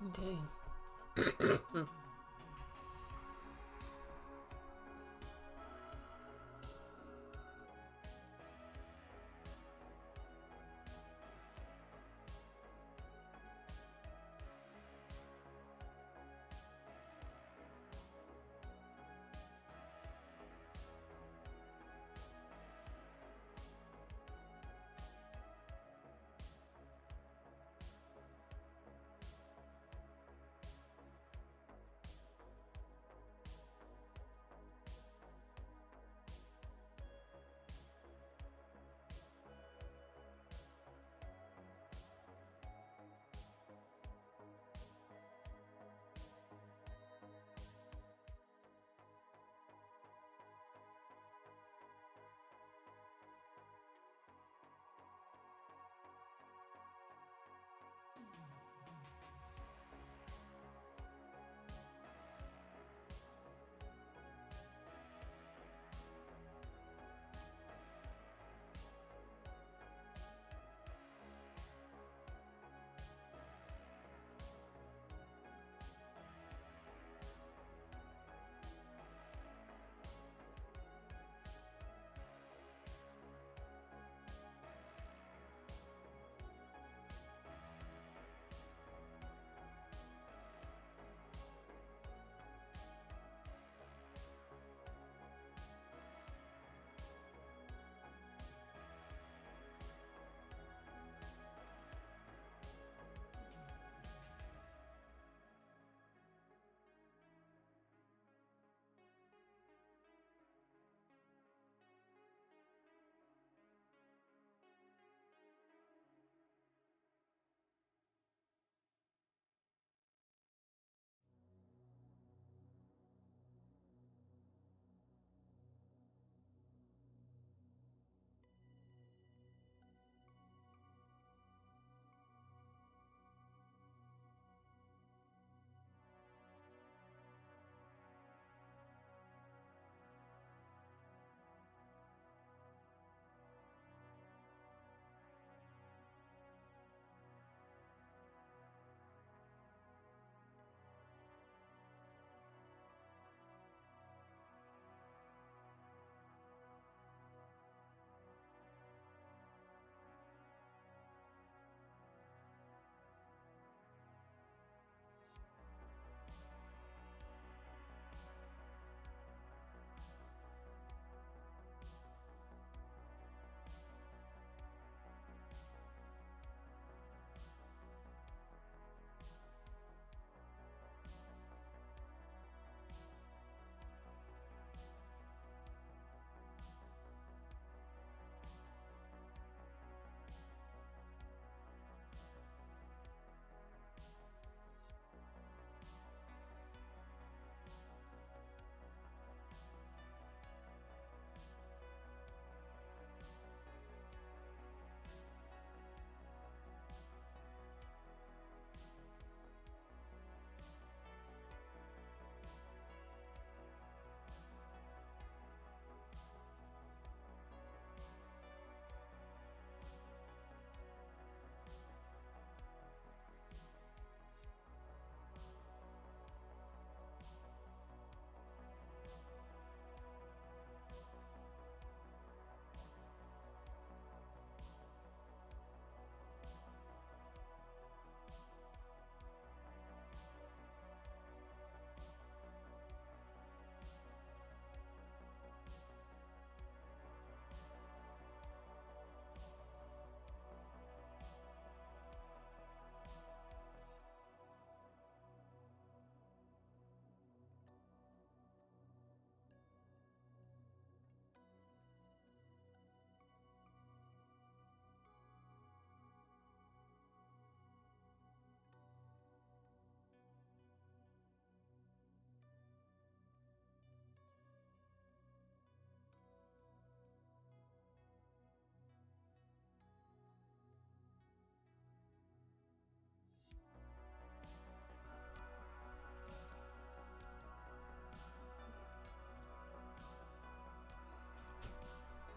Okay.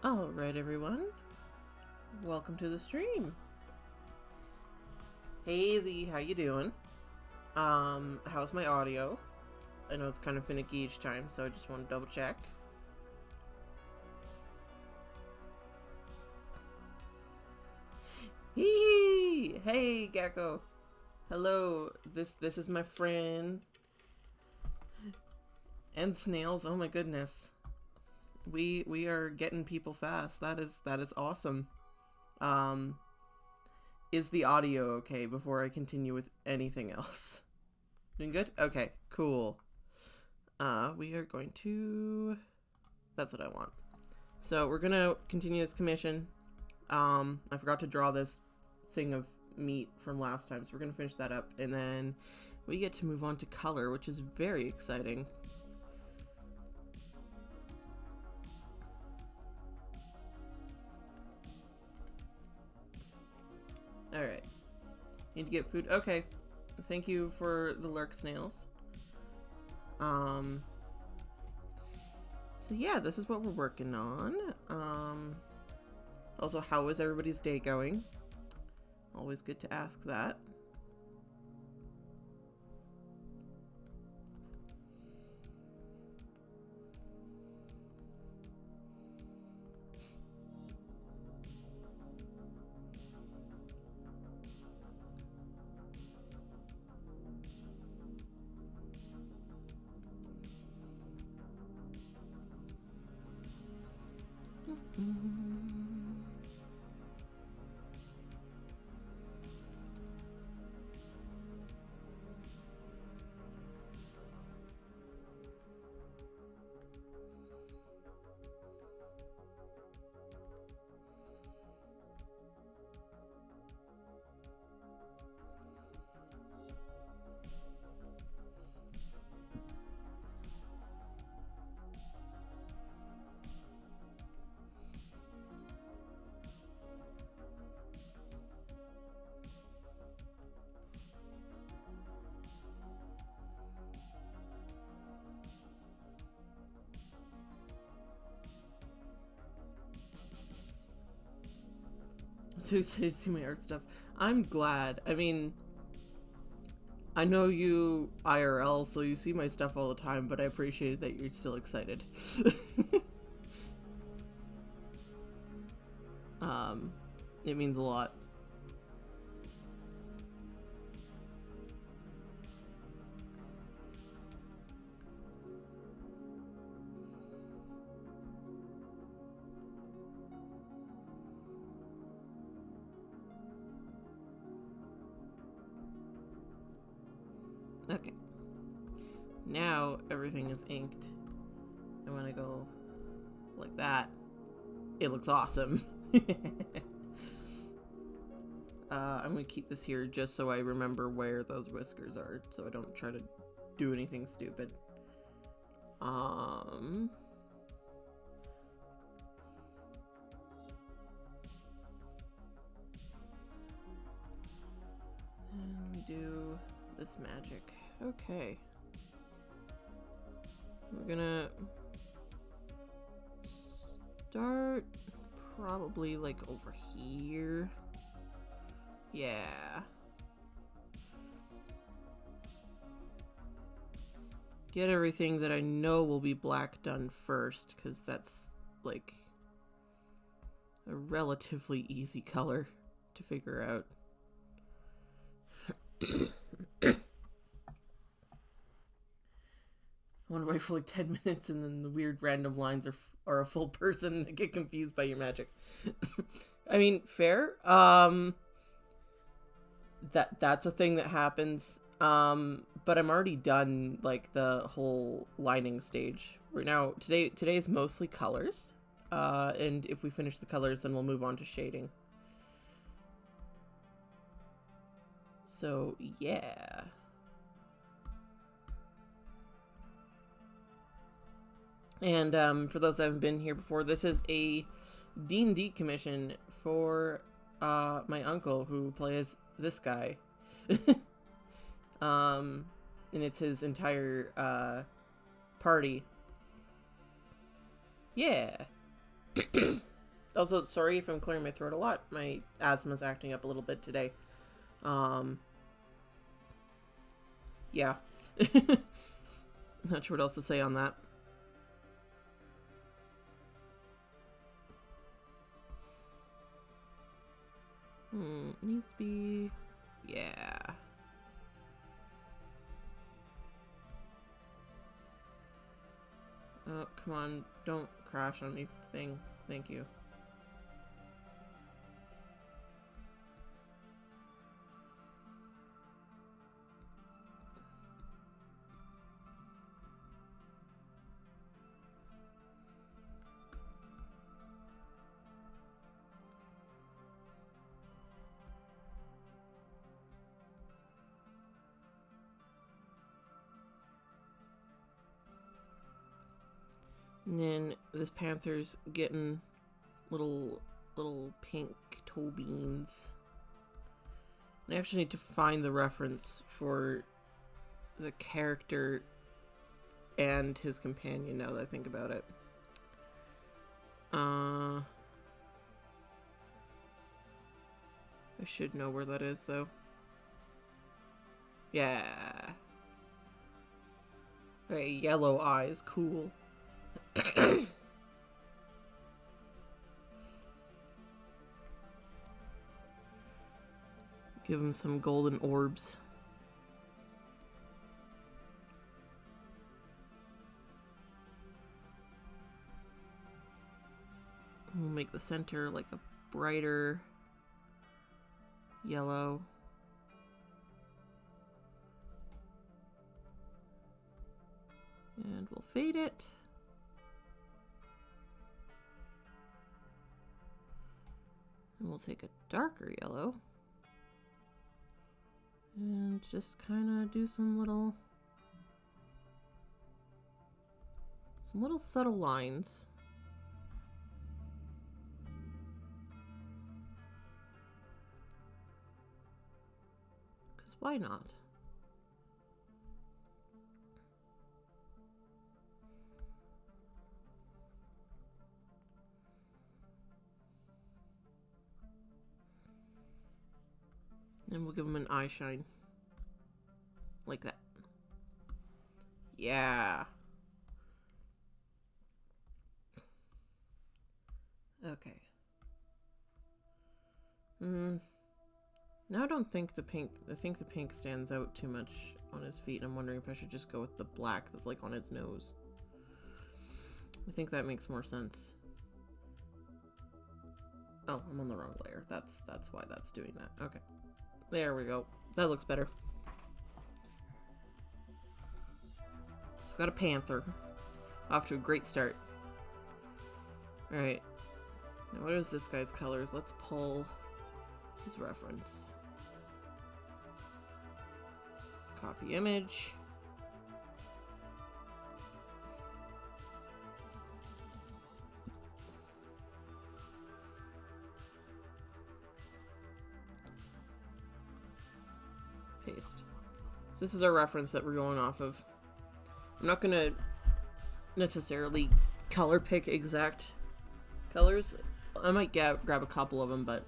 All right, everyone. Welcome to the stream. Hey, Z, how you doing? How's my audio? I know it's kind of finicky each time, so I just want to double check. Hee! Hey, Gecko. Hello. This is my friend. And snails. Oh my goodness. We are getting people fast. That is awesome. Um, is the audio okay before I continue with anything else? Doing good? Okay, cool. We are going to... That's what I want. So we're gonna continue this commission. I forgot to draw this thing of meat from last time, so we're gonna finish that up, and then we get to move on to color, which is very exciting. Alright. Need to get food. Okay. Thank you for the lurk snails. So yeah, this is what we're working on. Also, how is everybody's day going? Always good to ask that. So excited to see my art stuff. I'm glad. I mean, I know you IRL, so you see my stuff all the time, but I appreciate that you're still excited. It means a lot. Okay. Now everything is inked. And when I go like that, it looks awesome. I'm gonna keep this here just so I remember where those whiskers are, so I don't try to do anything stupid. And we do this magic. Okay. We're gonna start probably like over here. Yeah. Get everything that I know will be black done first, because that's like a relatively easy color to figure out. I want to wait for like 10 minutes, and then the weird random lines are a full person and get confused by your magic. I mean, fair. That's a thing that happens. But I'm already done like the whole lining stage. Right now, today is mostly colors. And if we finish the colors, then we'll move on to shading. So yeah. And for those that haven't been here before, this is a D&D commission for my uncle who plays this guy. And it's his entire party. Yeah. Also, sorry if I'm clearing my throat a lot. My asthma's acting up a little bit today. Yeah. Not sure what else to say on that. Needs to be... Yeah. Oh, come on. Don't crash on me, thing. Thank you. And then this panther's getting little pink toe beans. I actually need to find the reference for the character and his companion now that I think about it. I should know where that is though. Yeah. Okay, yellow eyes, cool. Give him some golden orbs. We'll make the center like a brighter yellow. And we'll fade it. And we'll take a darker yellow. And just kind of do some little subtle lines. Because why not? And we'll give him an eye shine. Like that. Yeah. Okay. Now I don't think the pink, I think the pink stands out too much on his feet. I'm wondering if I should just go with the black that's like on his nose. I think that makes more sense. Oh, I'm on the wrong layer. That's why that's doing that. Okay. There we go. That looks better. So we've got a panther. Off to a great start. Alright. Now what is this guy's colors? Let's pull his reference. Copy image. Paste. So this is our reference that we're going off of. I'm not gonna necessarily color pick exact colors. I might grab a couple of them, but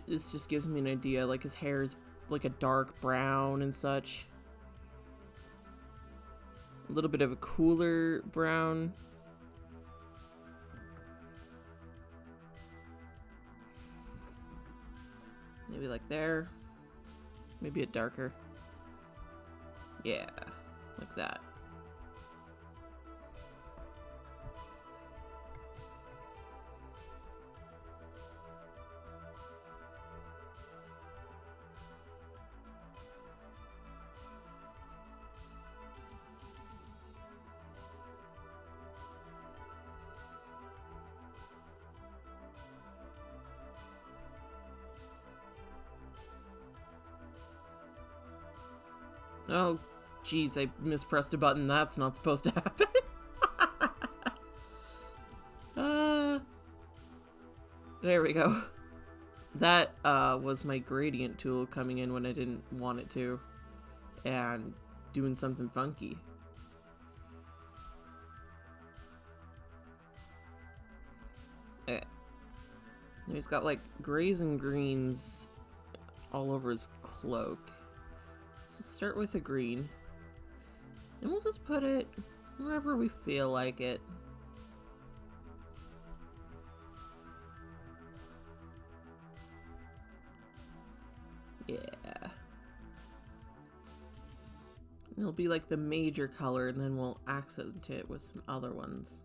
this just gives me an idea. Like his hair is like a dark brown and such. A little bit of a cooler brown. Maybe like there. Maybe a darker. Yeah, like that. Oh, jeez, I mispressed a button. That's not supposed to happen. There we go. That was my gradient tool coming in when I didn't want it to. And doing something funky. Okay. Now he's got like grays and greens all over his cloak. So start with a green. And we'll just put it wherever we feel like it. Yeah. It'll be like the major color, and then we'll accent it with some other ones.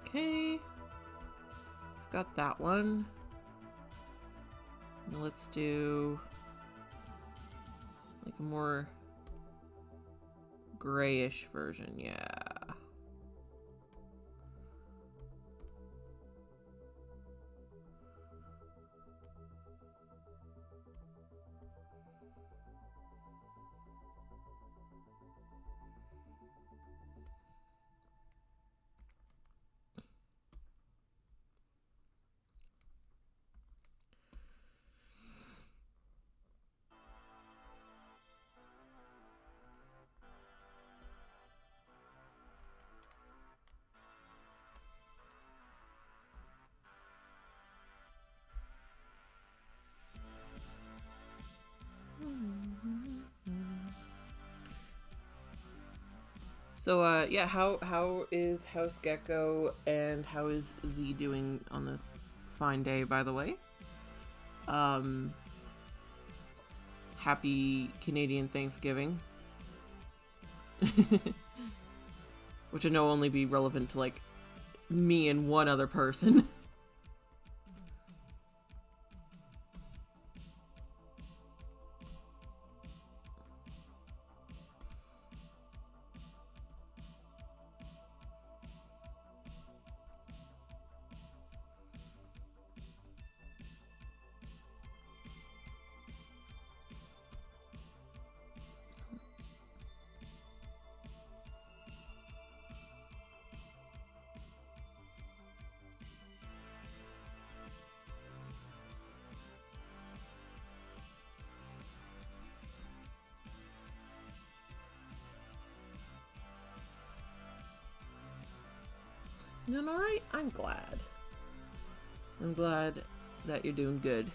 Okay, I've got that one. Now let's do like a more grayish version, yeah. So, yeah, how is House Gecko and how is Z doing on this fine day, by the way? Happy Canadian Thanksgiving. Which I know will only be relevant to, like, me and one other person. You doing alright? I'm glad. I'm glad that you're doing good.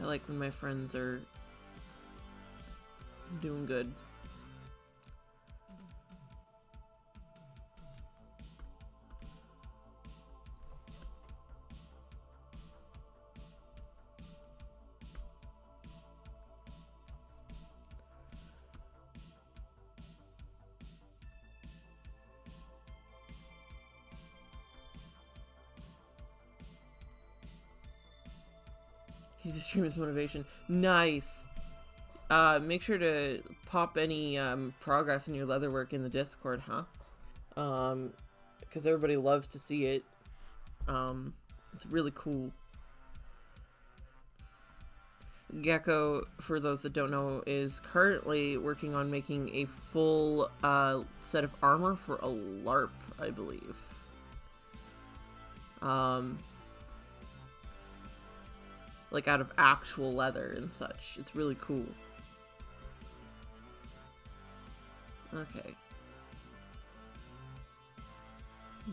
I like when my friends are doing good. Use the stream as motivation. Nice. Make sure to pop any progress in your leatherwork in the Discord, huh? Because everybody loves to see it. It's really cool. Gecko, for those that don't know, is currently working on making a full set of armor for a LARP, I believe. Like out of actual leather and such. It's really cool. Okay.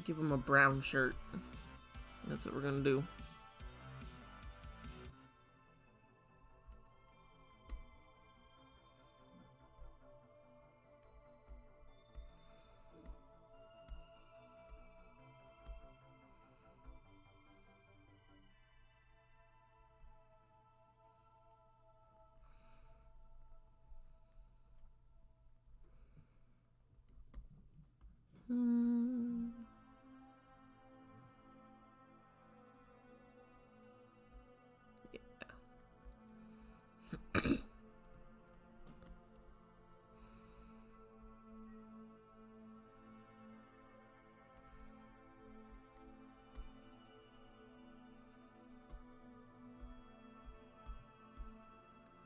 Give him a brown shirt. That's what we're gonna do.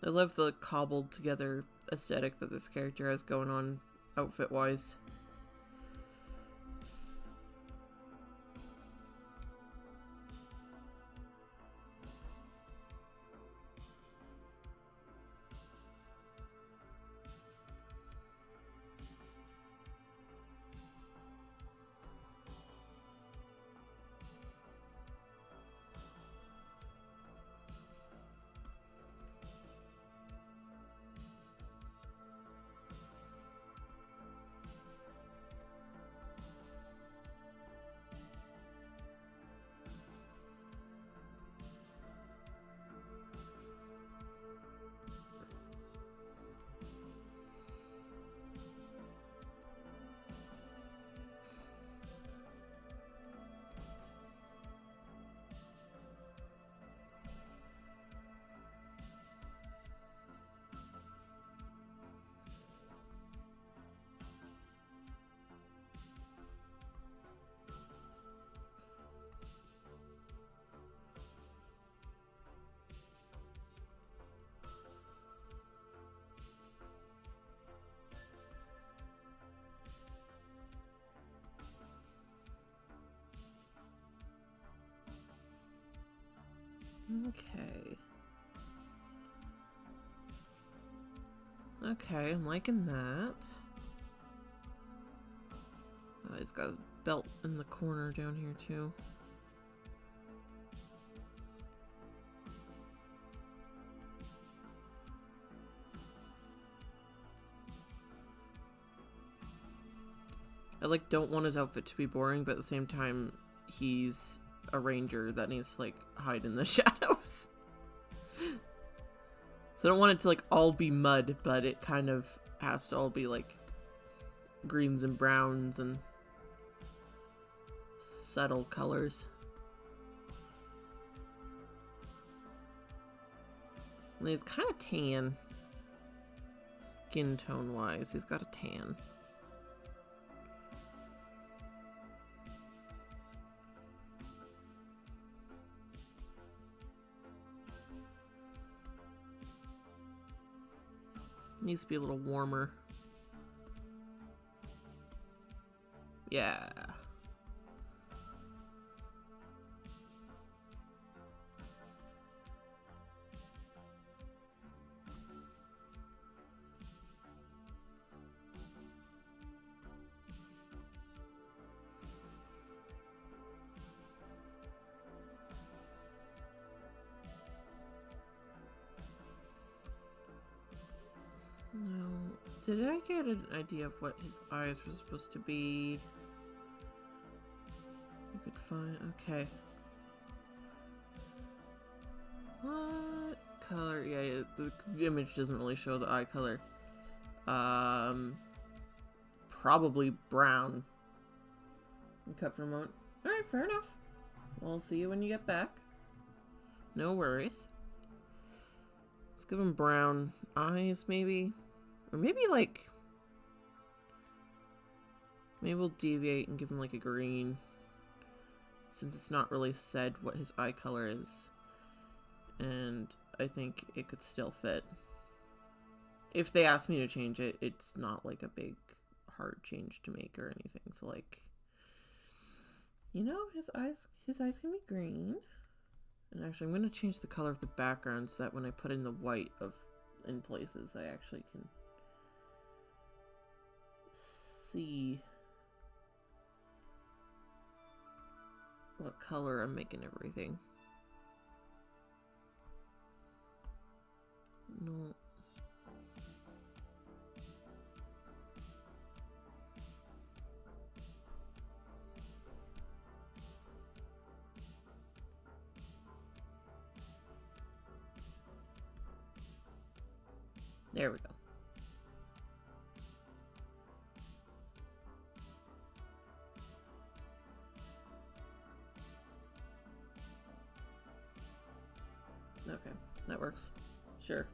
I love the cobbled together aesthetic that this character has going on outfit wise. Okay. Okay, I'm liking that. He's got a belt in the corner down here too. I like don't want his outfit to be boring, but at the same time, he's a ranger that needs to like hide in the shadows. So I don't want it to like all be mud, but it kind of has to all be like greens and browns and subtle colors. And he's kind of tan. Skin tone wise, he's got a tan. Needs to be a little warmer. Yeah. No. Did I get an idea of what his eyes were supposed to be? You could find... Okay. What color? Yeah, the image doesn't really show the eye color. Probably brown. Cut for a moment. Alright, fair enough. We'll see you when you get back. No worries. Let's give him brown eyes, maybe. Or maybe, like... Maybe we'll deviate and give him, like, a green. Since it's not really said what his eye color is. And I think it could still fit. If they ask me to change it, it's not, like, a big, hard change to make or anything. So, like... You know, his eyes can be green. And actually, I'm going to change the color of the background so that when I put in the white in places, I actually can see what color I'm making everything. No. There we go. Okay, that works. Sure.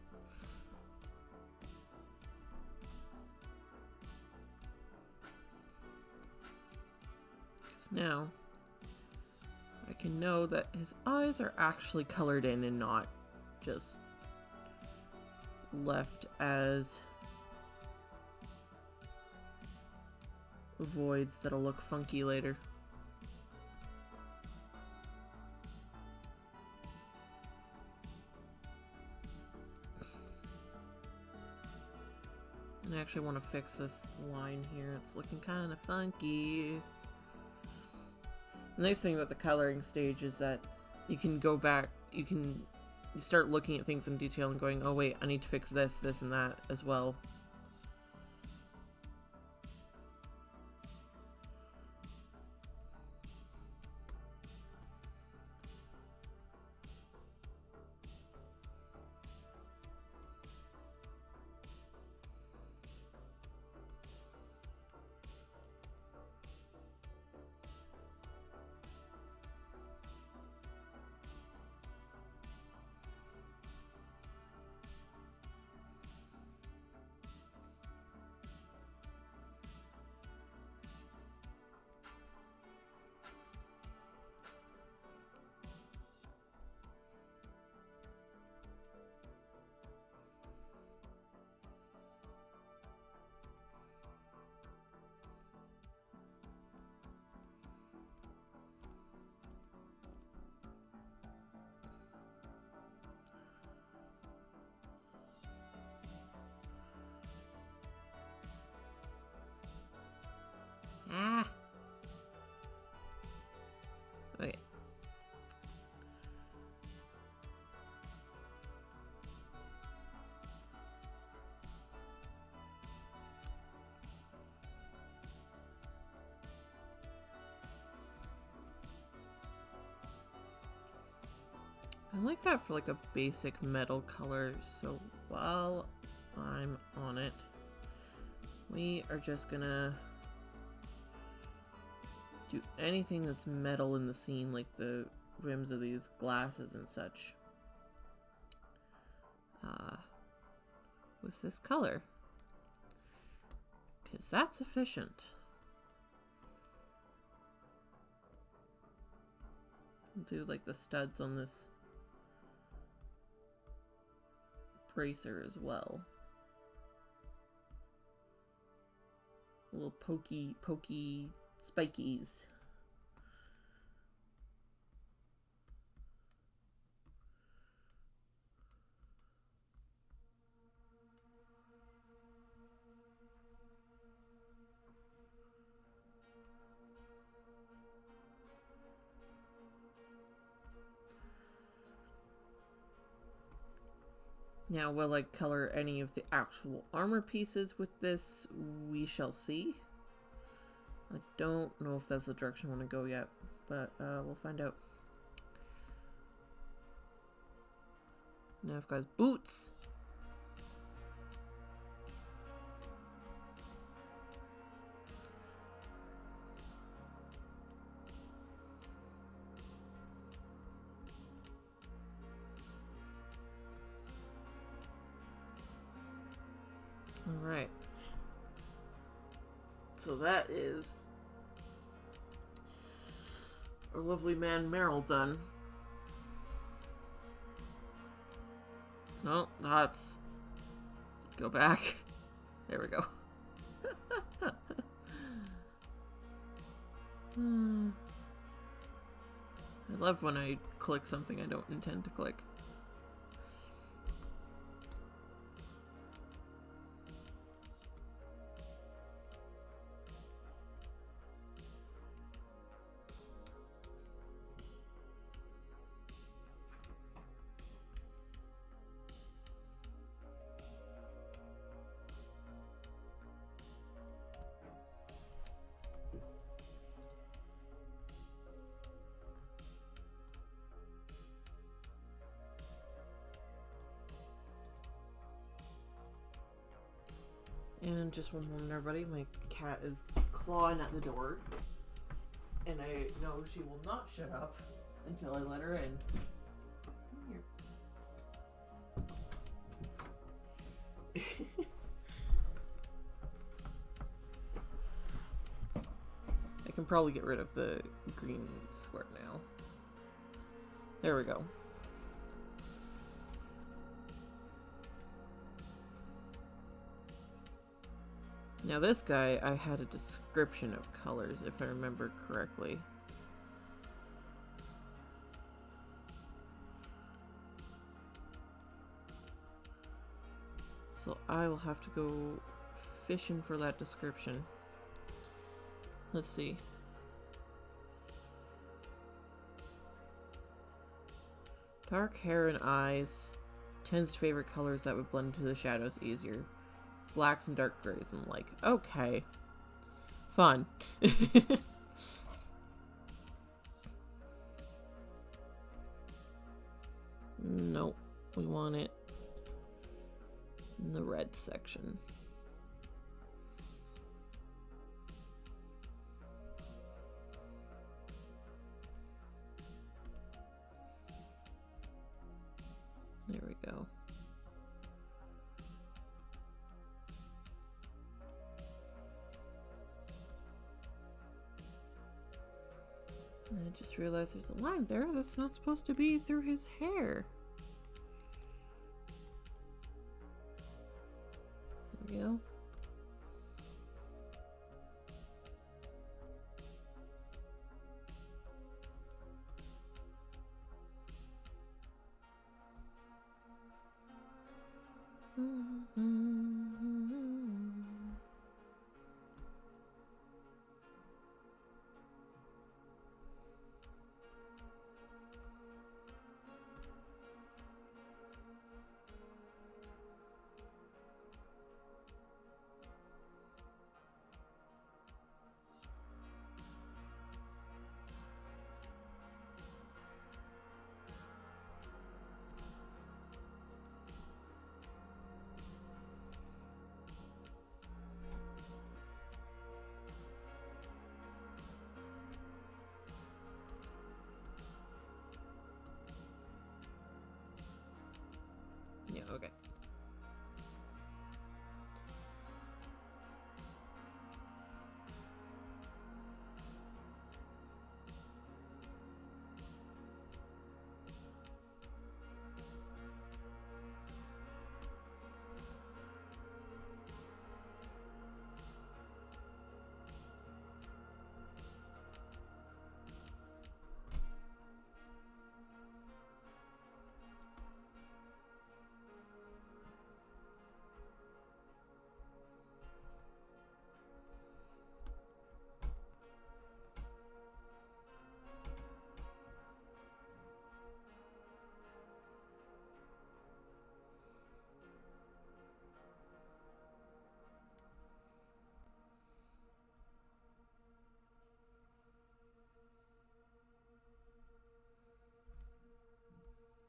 Because now I can know that his eyes are actually colored in and not just left as voids that'll look funky later. And I actually want to fix this line here. It's looking kind of funky. The nice thing about the coloring stage is that you can go back, you start looking at things in detail and going, oh wait, I need to fix this, this, and that as well. Ah. Wait. I like that for like a basic metal color, so while I'm on it, we are just gonna do anything that's metal in the scene, like the rims of these glasses and such, with this color, because that's efficient. Do like the studs on this bracer as well. Little pokey spikies. Now, will I color any of the actual armor pieces with this? We shall see. I don't know if that's the direction I want to go yet, but we'll find out. Now I've got boots. Alright. So that is our lovely man Meryl done. No, that's... Go back. There we go. I love when I click something I don't intend to click. And just one moment, everybody. My cat is clawing at the door. And I know she will not shut up until I let her in. Come here. I can probably get rid of the green square now. There we go. Now this guy, I had a description of colors, if I remember correctly. So I will have to go fishing for that description. Let's see. Dark hair and eyes. Tends to favor colors that would blend into the shadows easier. Blacks and dark grays and like. Okay. Fun. Nope. We want it in the red section. There we go. And I just realized there's a line there that's not supposed to be through his hair. There we go. Yeah, okay.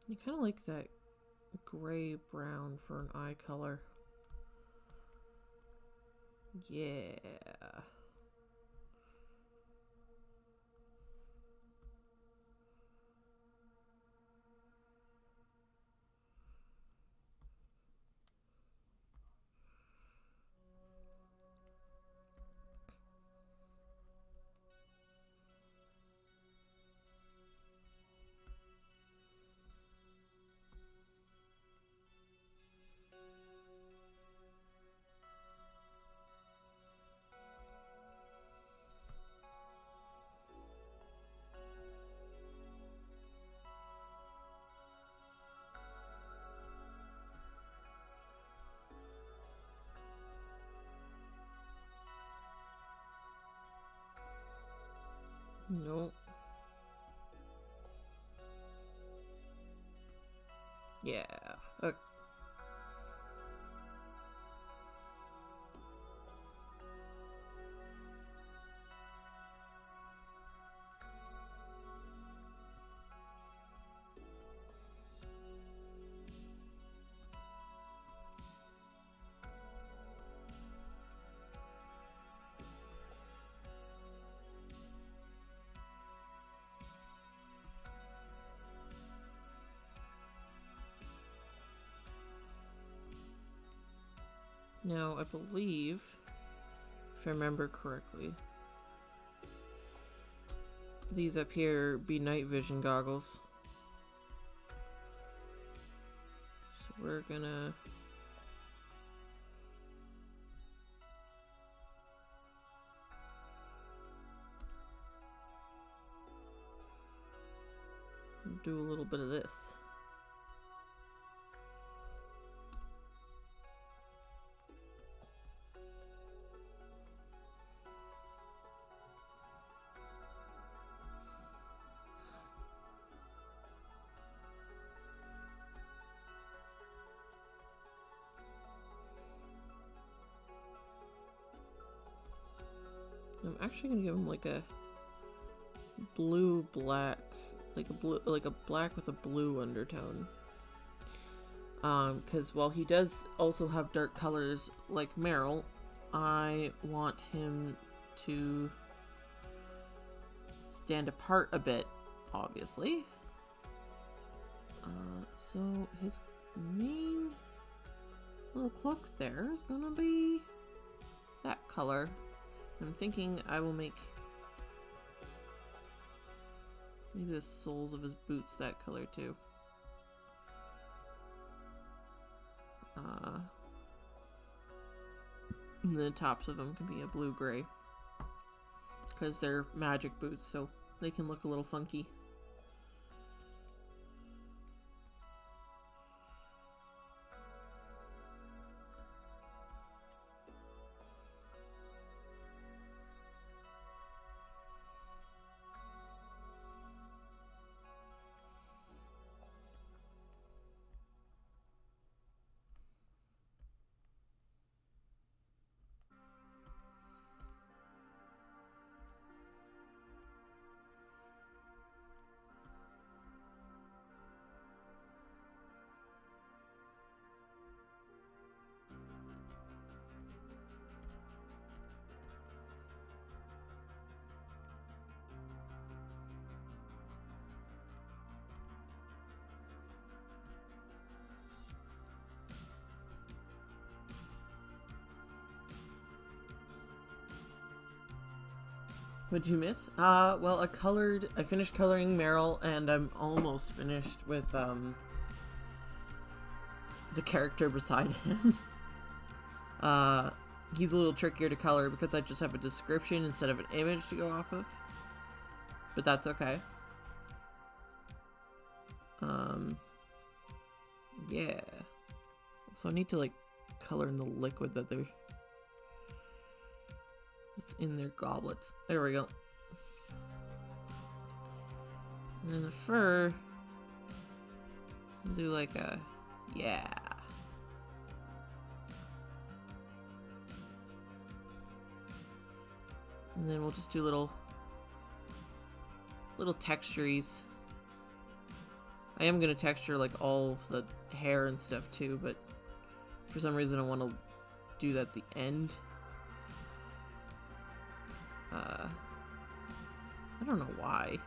You kind of like that gray brown for an eye color. Yeah. Nope. Yeah. Okay. Now, I believe, if I remember correctly, these up here be night vision goggles. So we're gonna do a little bit of this. I'm actually gonna give him like a blue black, like a black with a blue undertone. Because while he does also have dark colors like Meryl, I want him to stand apart a bit, obviously. So his main little cloak there is gonna be that color. I'm thinking I will make maybe the soles of his boots that color too. And the tops of them can be a blue-gray. Because they're magic boots, so they can look a little funky. What'd you miss? Well, I finished coloring Meryl, and I'm almost finished with, the character beside him. He's a little trickier to color because I just have a description instead of an image to go off of. But that's okay. Yeah. So I need to, like, color in the liquid that it's in their goblets. There we go. And then the fur, we'll do like a, yeah. And then we'll just do little textures. I am gonna texture like all of the hair and stuff too, but for some reason I want to do that at the end. I don't know why.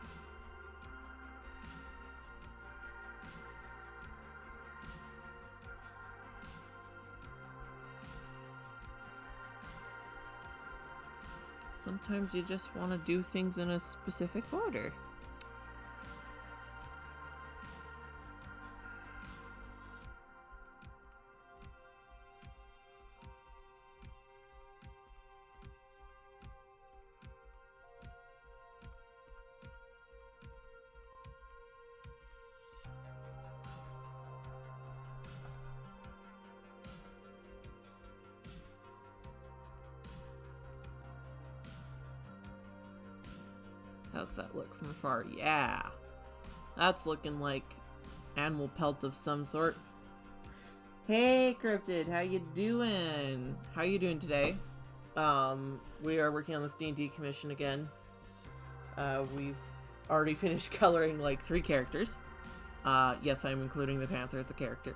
Sometimes you just want to do things in a specific order. How's that look from afar? Yeah. That's looking like animal pelt of some sort. Hey, Cryptid, how you doing? How you doing today? We are working on this D&D commission again. We've already finished coloring like 3 characters. Yes, I'm including the Panther as a character.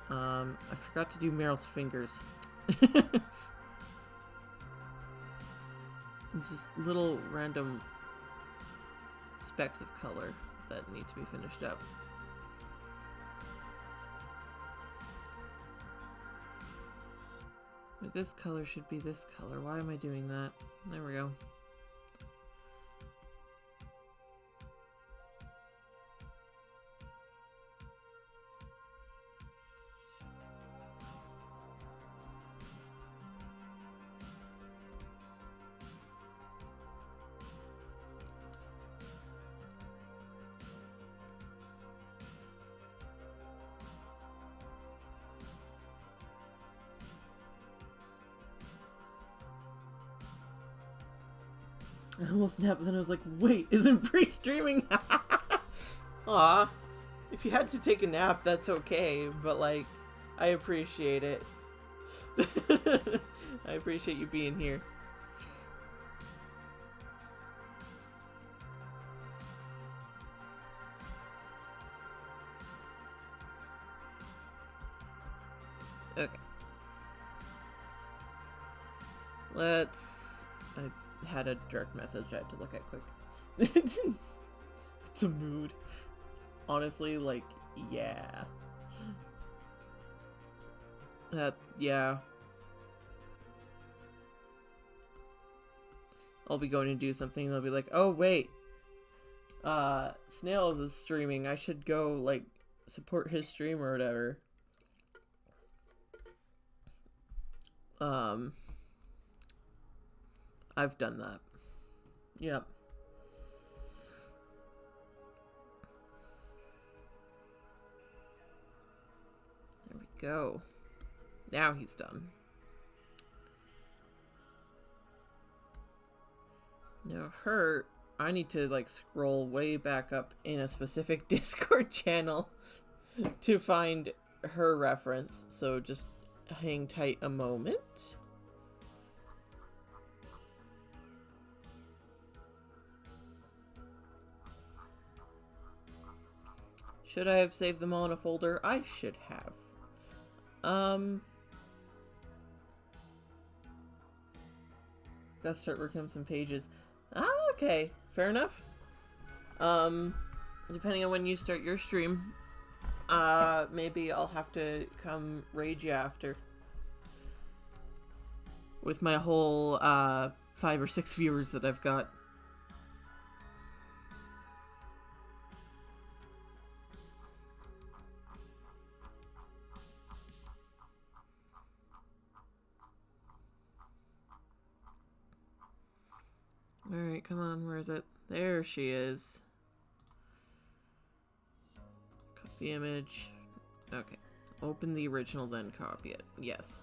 I forgot to do Meryl's fingers. It's just little random specks of color that need to be finished up. But this color should be this color. Why am I doing that? There we go. I almost snapped, but then I was like, wait, isn't pre-streaming? Aw. If you had to take a nap, that's okay, but like, I appreciate it. I appreciate you being here. Okay. I had a direct message I had to look at quick. It's a mood. Honestly, like, yeah. Yeah. I'll be going to do something and they'll be like, oh, wait. Snails is streaming. I should go, like, support his stream or whatever. I've done that. Yep. There we go. Now he's done. Now her, I need to like scroll way back up in a specific Discord channel to find her reference. So just hang tight a moment. Should I have saved them all in a folder? I should have. Gotta start working on some pages. Ah, okay. Fair enough. Depending on when you start your stream, maybe I'll have to come raid you after. With my whole, 5 or 6 viewers that I've got. Alright, come on, where is it? There she is. Copy image. Okay. Open the original, then copy it. Yes.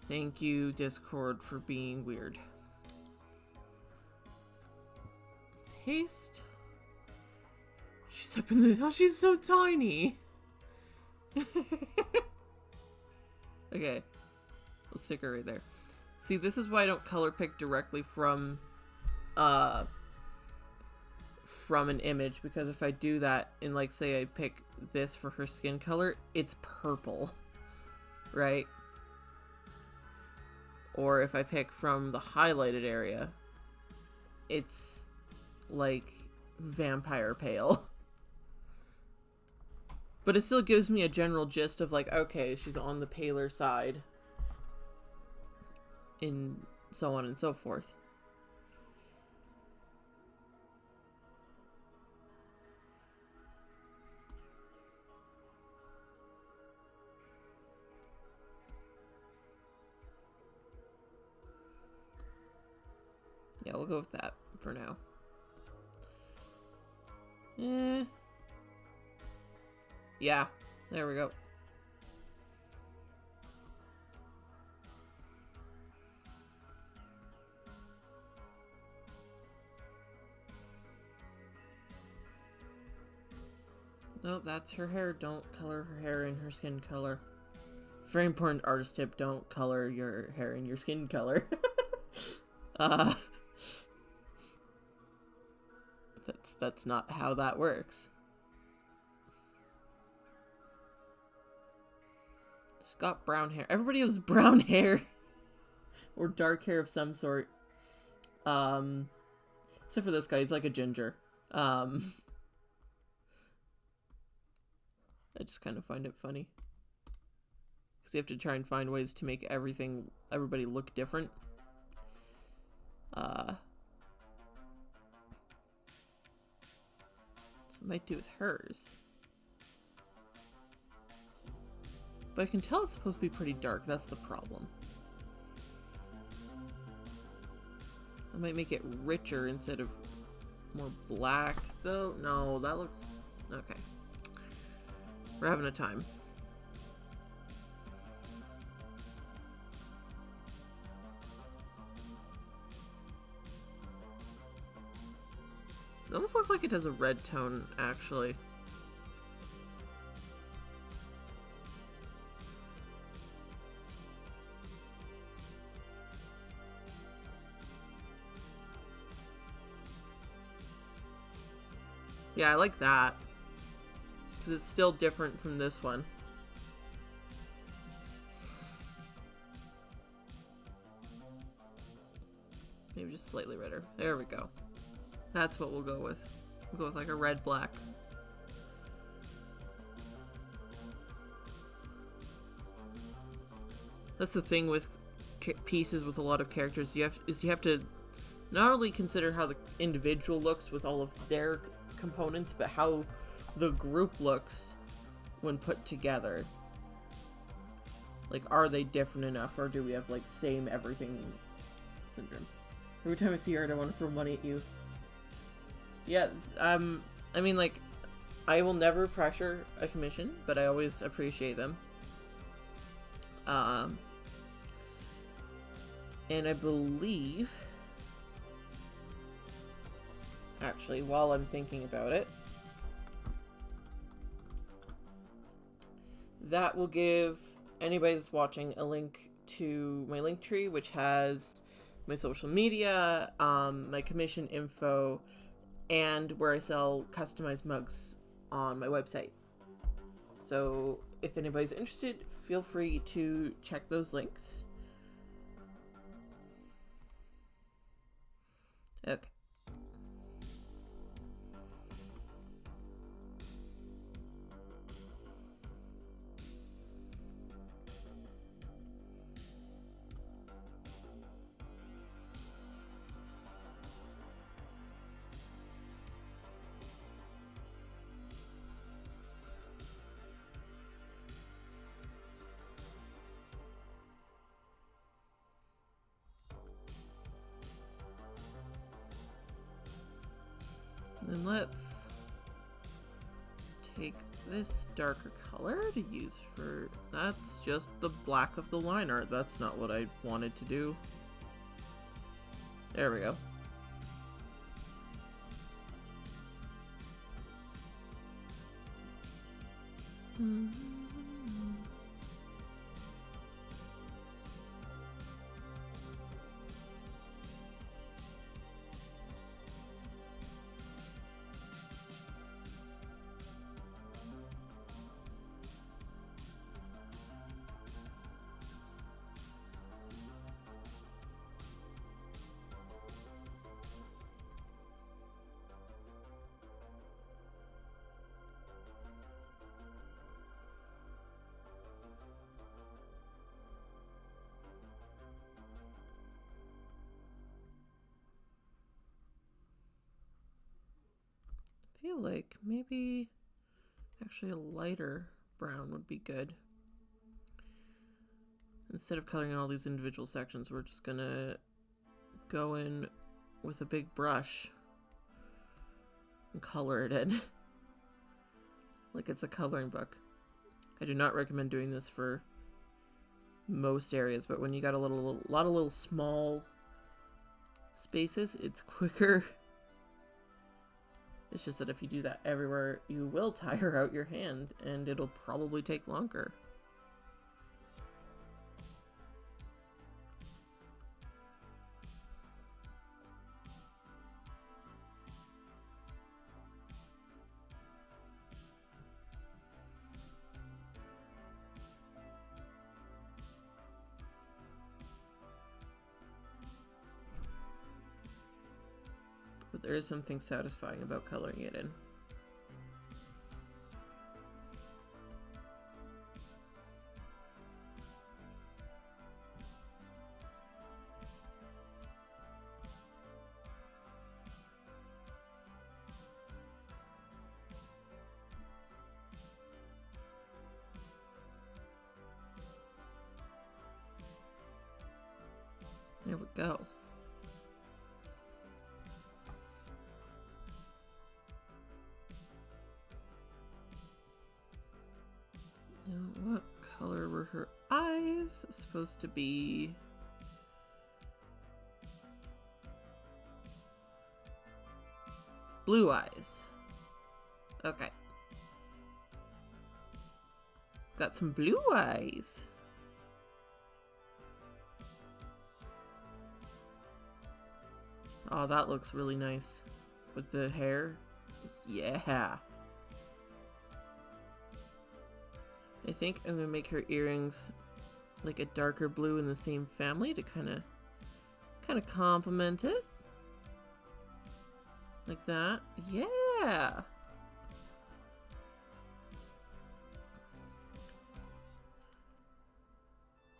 Thank you, Discord, for being weird. Paste. She's up in the... Oh, she's so tiny! Okay. Let's stick her right there. See, this is why I don't color pick directly from an image, because if I do that, and like say I pick this for her skin color, it's purple, right? Or if I pick from the highlighted area, it's like vampire pale. But it still gives me a general gist of like, okay, she's on the paler side. And so on and so forth. Yeah, we'll go with that for now. Yeah, there we go. No, that's her hair. Don't color her hair in her skin color. Very important artist tip, don't color your hair in your skin color. That's not how that works. She's got brown hair. Everybody has brown hair. Or dark hair of some sort. Except for this guy, he's like a ginger. I just kind of find it funny. Because you have to try and find ways to make everybody look different. So I might do with hers. But I can tell it's supposed to be pretty dark, that's the problem. I might make it richer instead of more black, though. No, that looks... Okay. We're having a time. almost looks like it has a red tone, actually. Yeah, I like that. Because it's still different from this one. Maybe just slightly redder. There we go. That's what we'll go with. We'll go with like a red-black. That's the thing with pieces with a lot of characters. You have to not only consider how the individual looks with all of their components, but how the group looks when put together. Like, are they different enough, or do we have like same everything syndrome? Every time I see art, I want to throw money at you. Yeah, I mean, like, I will never pressure a commission, but I always appreciate them. And I believe, actually, while I'm thinking about it, that will give anybody that's watching a link to my link tree, which has my social media, my commission info, and where I sell customized mugs on my website. So if anybody's interested, feel free to check those links. Okay. Then let's take this darker color to use for... That's just the black of the line art. That's not what I wanted to do. There we go. I feel like maybe actually a lighter brown would be good. Instead of coloring in all these individual sections, we're just gonna go in with a big brush and color it in like it's a coloring book. I do not recommend doing this for most areas, but when you got a lot of little small spaces, it's quicker. It's just that if you do that everywhere, you will tire out your hand, and it'll probably take longer. But there is something satisfying about coloring it in. There we go. Now, what color were her eyes supposed to be? blue eyes. Okay. Got some blue eyes. Oh, that looks really nice. With the hair. Yeah. I think I'm gonna make her earrings like a darker blue in the same family to kind of complement it. Like that. Yeah.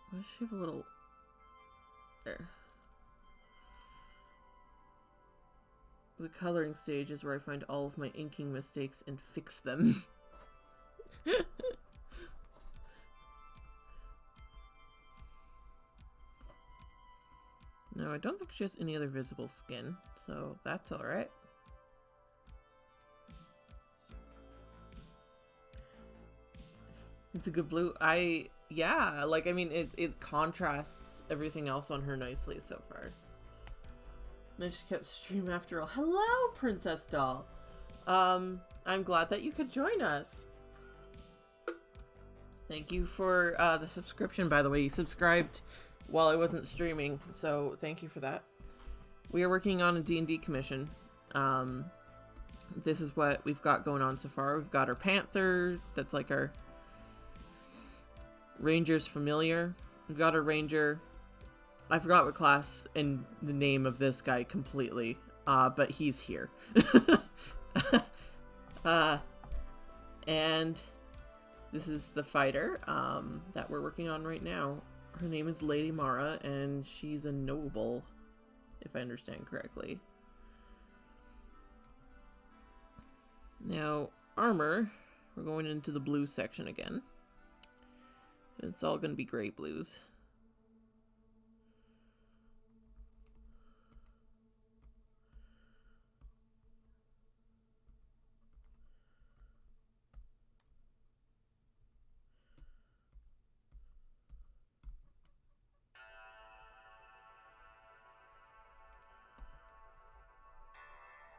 Why does she have a little... There. The coloring stage is where I find all of my inking mistakes and fix them. No, I don't think she has any other visible skin, so that's alright. It's a good blue. Yeah, like, I mean, it contrasts everything else on her nicely so far. And I just kept stream after all. Hello, Princess Doll. I'm glad that you could join us. Thank you for the subscription, by the way. You subscribed while I wasn't streaming, so thank you for that. We are working on a D&D commission. This is what we've got going on so far. We've got our Panther, that's like our Ranger's familiar. We've got a Ranger. I forgot what class and the name of this guy completely, but he's here. And this is the fighter that we're working on right now. Her name is Lady Mara, and she's a noble, if I understand correctly. Now, armor, we're going into the blue section again. It's all going to be gray blues.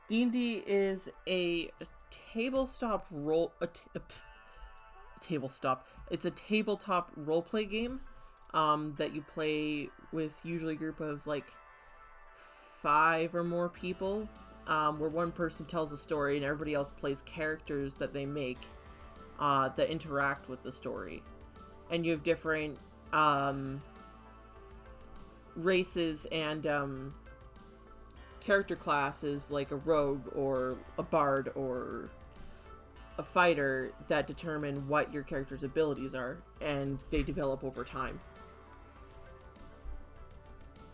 D&D is a tabletop It's a tabletop roleplay game that you play with usually a group of like 5 or more people, where one person tells a story and everybody else plays characters that they make that interact with the story. And you have different races and character classes, like a rogue or a bard or a fighter, that determine what your character's abilities are, and they develop over time.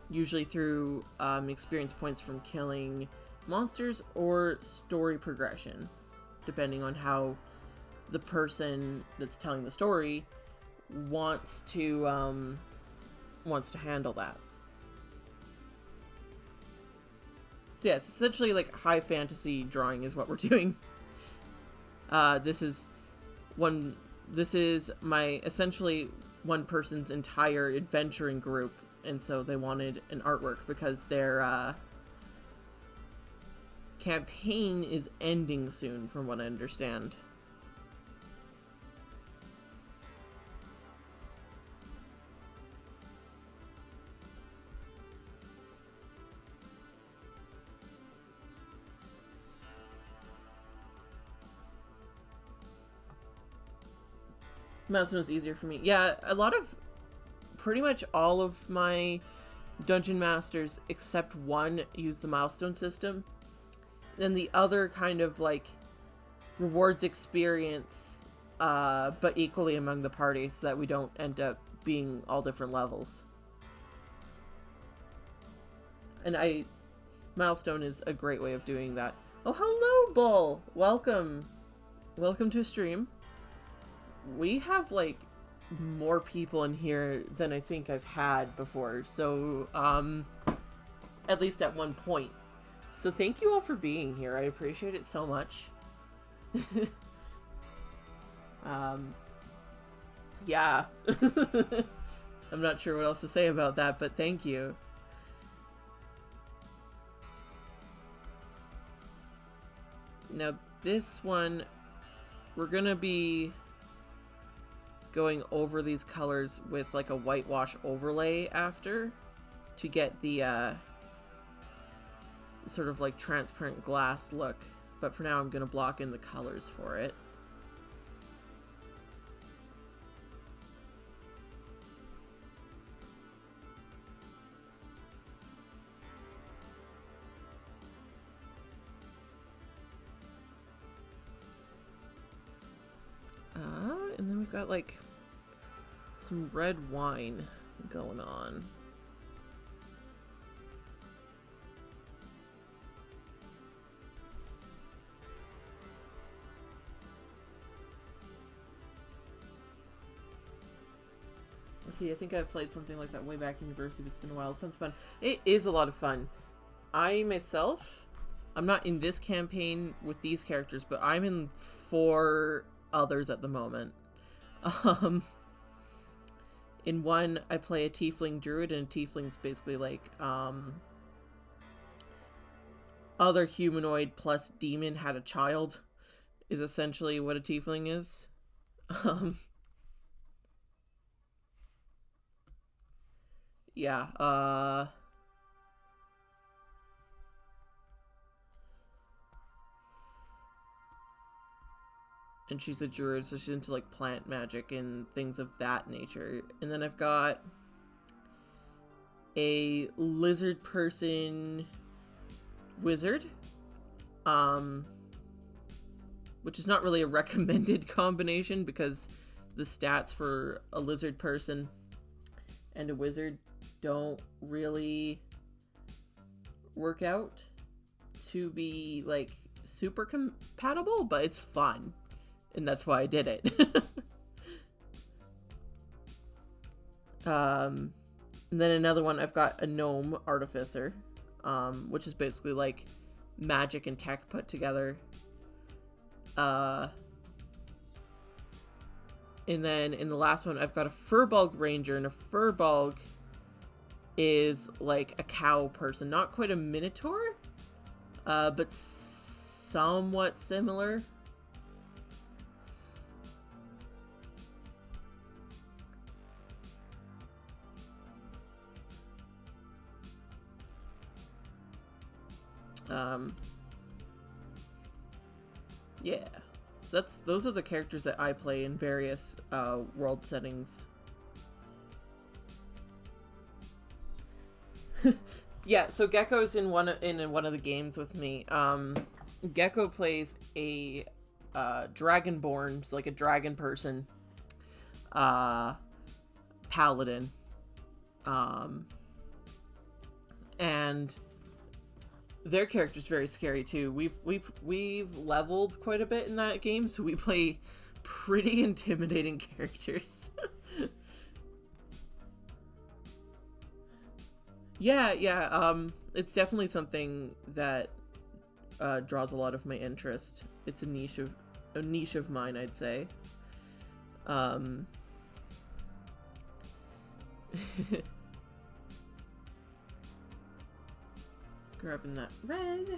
Usually through experience points from killing monsters or story progression, depending on how the person that's telling the story wants to handle that. So yeah, it's essentially like high fantasy drawing is what we're doing. This is my essentially one person's entire adventuring group, and so they wanted an artwork because their campaign is ending soon, from what I understand. Milestone is easier for me. Yeah, pretty much all of my dungeon masters except one use the milestone system. Then the other kind of like rewards experience, but equally among the party, so that we don't end up being all different levels. And milestone is a great way of doing that. Oh, hello, Bull! Welcome to stream. We have like more people in here than I think I've had before, so at least at one point. So thank you all for being here. I appreciate it so much. Yeah. I'm not sure what else to say about that, but thank you. Now this one, we're gonna be going over these colors with like a whitewash overlay after to get the sort of like transparent glass look. But for now I'm gonna block in the colors for it. And then we've got like some red wine going on. Let's see, I think I've played something like that way back in university, but it's been a while. It sounds fun. It is a lot of fun. I myself, I'm not in this campaign with these characters, but I'm in 4 others at the moment. In one, I play a tiefling druid, and a tiefling's basically like, other humanoid plus demon had a child, is essentially what a tiefling is. Yeah, and she's a druid, so she's into like plant magic and things of that nature. And then I've got a lizard person wizard, which is not really a recommended combination because the stats for a lizard person and a wizard don't really work out to be like super compatible, but it's fun. And that's why I did it. And then another one, I've got a gnome artificer, which is basically like magic and tech put together. And then in the last one, I've got a Furbolg ranger, and a Furbolg is like a cow person. Not quite a minotaur, but somewhat similar. Yeah, so those are the characters that I play in various world settings. Yeah, so Gecko's in one of the games with me. Gecko plays a dragonborn, so like a dragon person, paladin, and their character's very scary too. We've leveled quite a bit in that game, so we play pretty intimidating characters. Yeah, it's definitely something that draws a lot of my interest. It's a niche of mine, I'd say. Grabbing that red to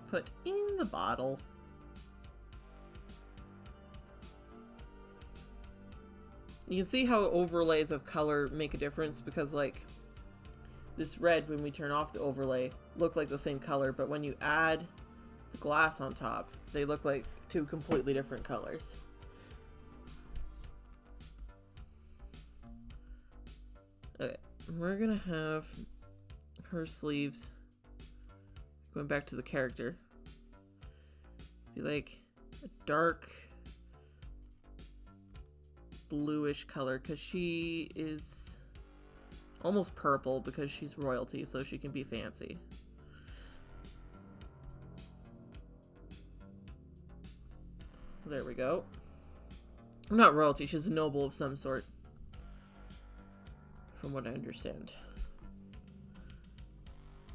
put in the bottle. You can see how overlays of color make a difference, because like this red, when we turn off the overlay, look like the same color, but when you add the glass on top, they look like 2 completely different colors. Okay, we're gonna have her sleeves, going back to the character, be like a dark bluish color, because she is almost purple because she's royalty, so she can be fancy. There we go. Not royalty, she's a noble of some sort, from what I understand.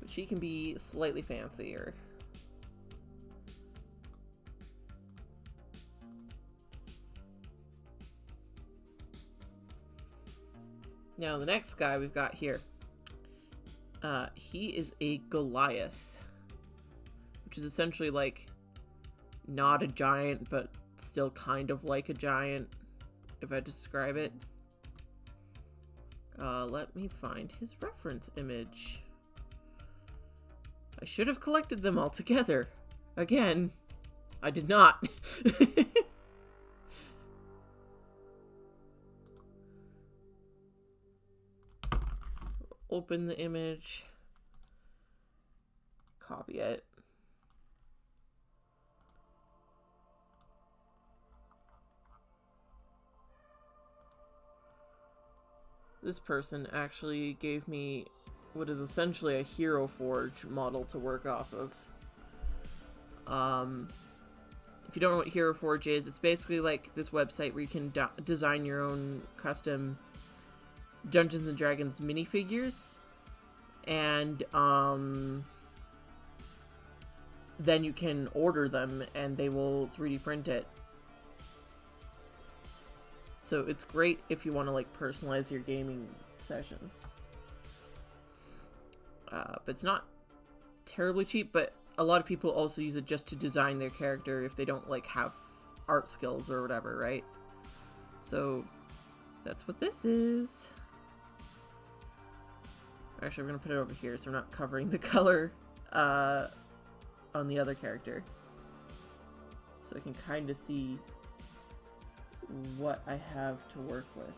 But she can be slightly fancier. Now, the next guy we've got here, he is a Goliath. which is essentially like not a giant, but still kind of like a giant, if I describe it. Let me find his reference image. I should have collected them all together. Again, I did not. Open the image. Copy it. This person actually gave me what is essentially a Hero Forge model to work off of. If you don't know what Hero Forge is, it's basically like this website where you can design your own custom Dungeons and Dragons minifigures, and then you can order them and they will 3D print it. So it's great if you want to like personalize your gaming sessions. But it's not terribly cheap, but a lot of people also use it just to design their character if they don't like have art skills or whatever, right? So that's what this is. Actually, we're gonna put it over here so we're not covering the color on the other character. So I can kind of see what I have to work with.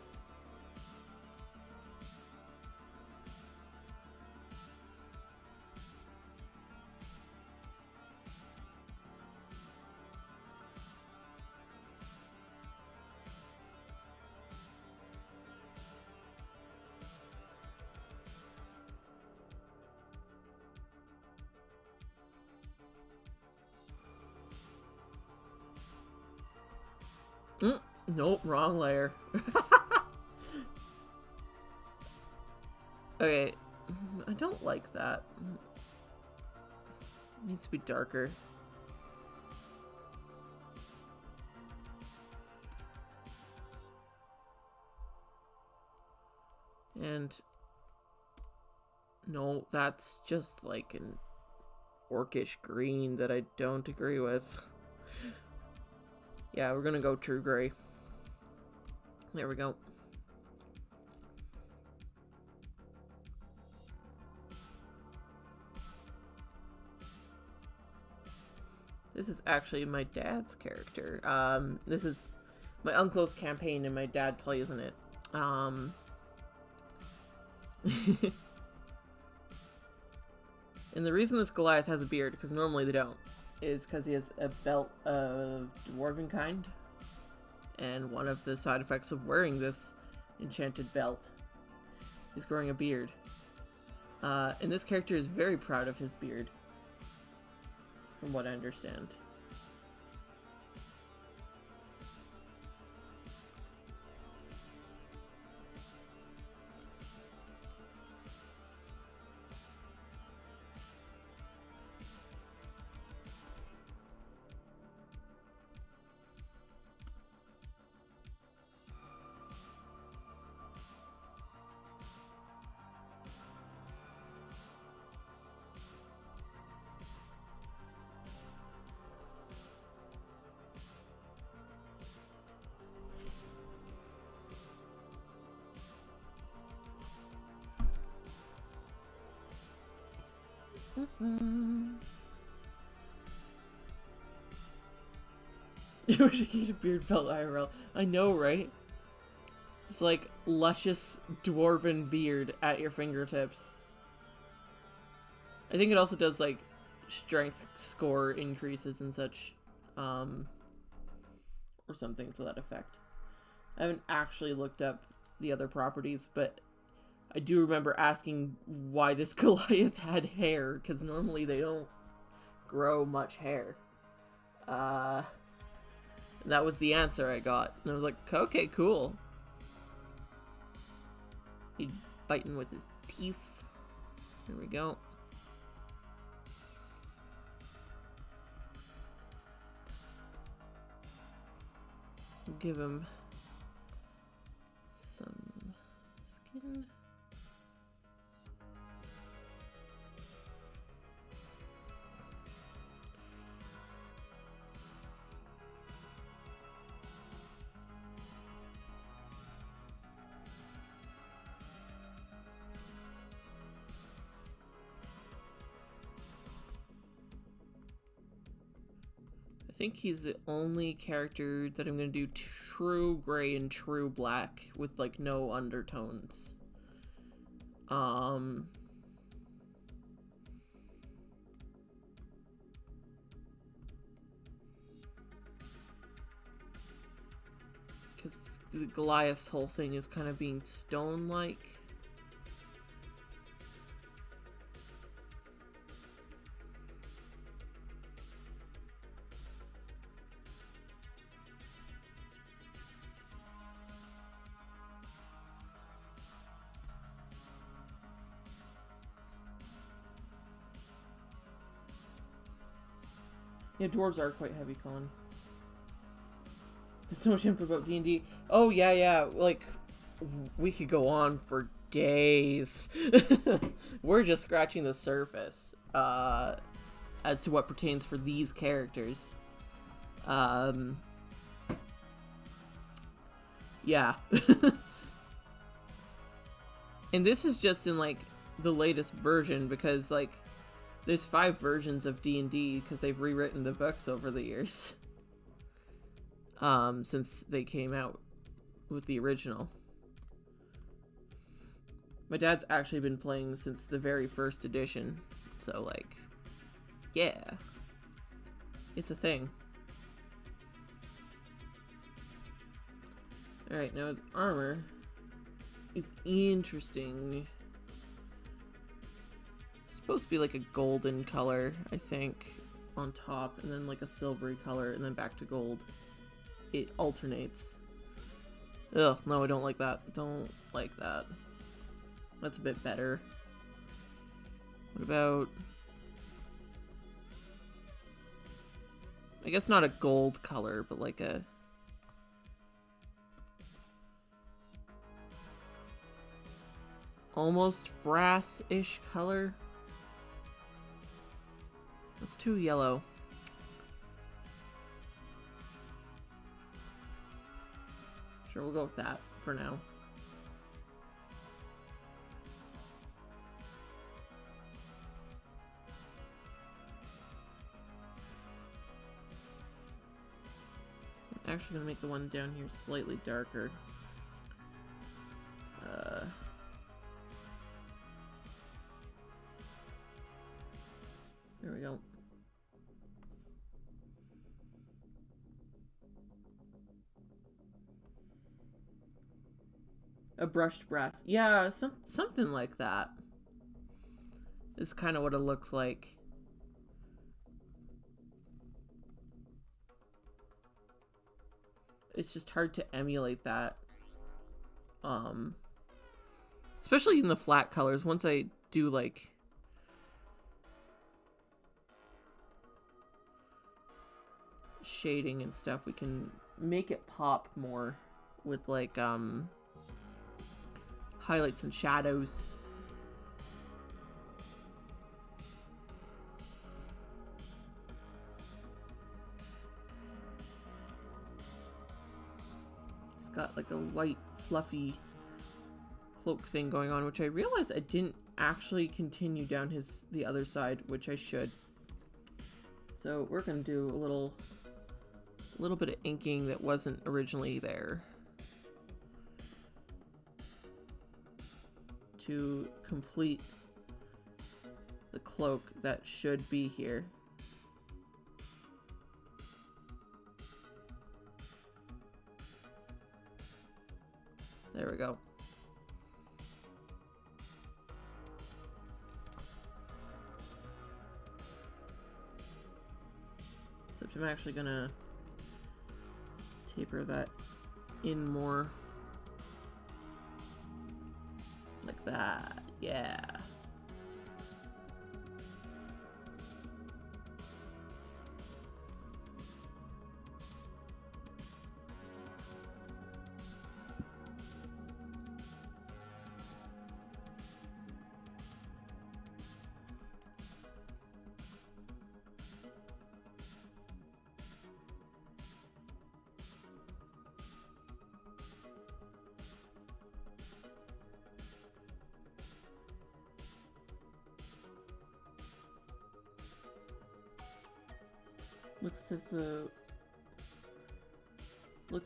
Nope, wrong layer. Okay, I don't like that. It needs to be darker. And no, that's just like an orcish green that I don't agree with. Yeah, we're gonna go true gray. There we go. This is actually my dad's character. This is my uncle's campaign and my dad plays in it. And the reason this Goliath has a beard, because normally they don't, is because he has a belt of dwarven kind. And one of the side effects of wearing this enchanted belt is growing a beard. And this character is very proud of his beard, from what I understand. I wish I could get a beard belt IRL. I know, right? It's like luscious dwarven beard at your fingertips. I think it also does like strength score increases and such, or something to that effect. I haven't actually looked up the other properties, but I do remember asking why this Goliath had hair, because normally they don't grow much hair. And that was the answer I got. And I was like, okay, cool. He's biting with his teeth. There we go. Give him some skin. think he's the only character that I'm going to do true gray and true black with, like, no undertones. Because the Goliath's whole thing is kind of being stone-like. Yeah, dwarves are quite heavy, Colin. There's so much info about D&D. Oh, yeah. Like, we could go on for days. We're just scratching the surface as to what pertains for these characters. Yeah. And this is just in, like, the latest version, because, like, there's 5 versions of D&D because they've rewritten the books over the years. Since they came out with the original. My dad's actually been playing since the very first edition. So, like, yeah. It's a thing. Alright, now his armor is interesting. It's supposed to be like a golden color, I think, on top, and then like a silvery color, and then back to gold. It alternates. Ugh, no, I don't like that. Don't like that. That's a bit better. What about... I guess not a gold color, but like a... almost brass-ish color. It's too yellow. Sure, we'll go with that for now. I'm actually gonna make the one down here slightly darker. There we go. A brushed brass. Yeah, something like that. Is kind of what it looks like. It's just hard to emulate that. Especially in the flat colors. Once I do like shading and stuff, we can make it pop more with like highlights and shadows. He's got like a white fluffy cloak thing going on, which I realized I didn't actually continue down the other side, which I should. So we're gonna do a little bit of inking that wasn't originally there to complete the cloak that should be here. There we go. Except I'm actually gonna taper that in more. Like that, yeah. Looks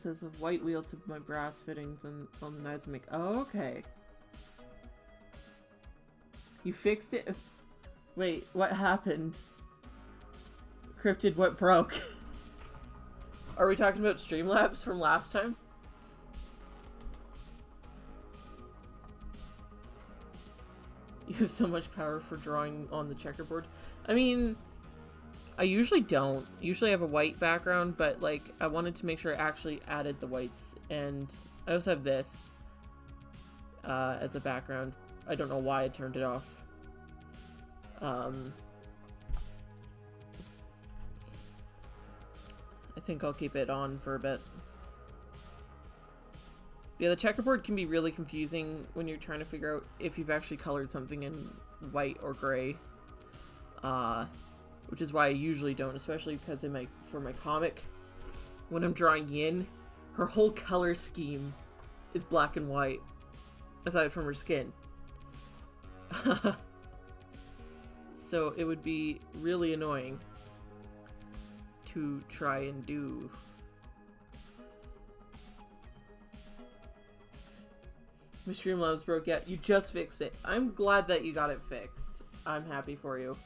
as if the white wheel to my brass fittings and on the knives make. Oh, okay. You fixed it. Wait, what happened? Cryptid, what broke? Are we talking about Streamlabs from last time? You have so much power for drawing on the checkerboard. I mean, I usually don't. Usually I have a white background, but like I wanted to make sure I actually added the whites. And I also have this as a background. I don't know why I turned it off. I think I'll keep it on for a bit. Yeah, the checkerboard can be really confusing when you're trying to figure out if you've actually colored something in white or gray. Which is why I usually don't, especially because for my comic, when I'm drawing Yin, her whole color scheme is black and white, aside from her skin. So it would be really annoying to try and do. My Streamlabs broke yet. You just fixed it. I'm glad that you got it fixed. I'm happy for you.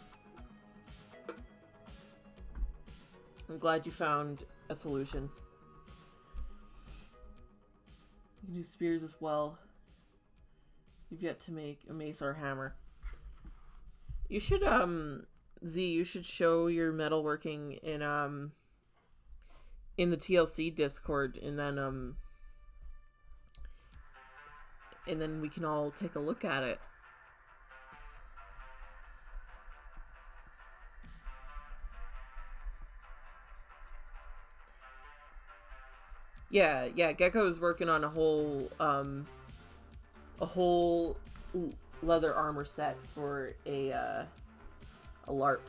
I'm glad you found a solution. You can do spears as well. You've yet to make a mace or a hammer. You should, Z, you should show your metalworking in the TLC Discord, and then we can all take a look at it. Yeah, Gecko is working on a whole leather armor set for a LARP.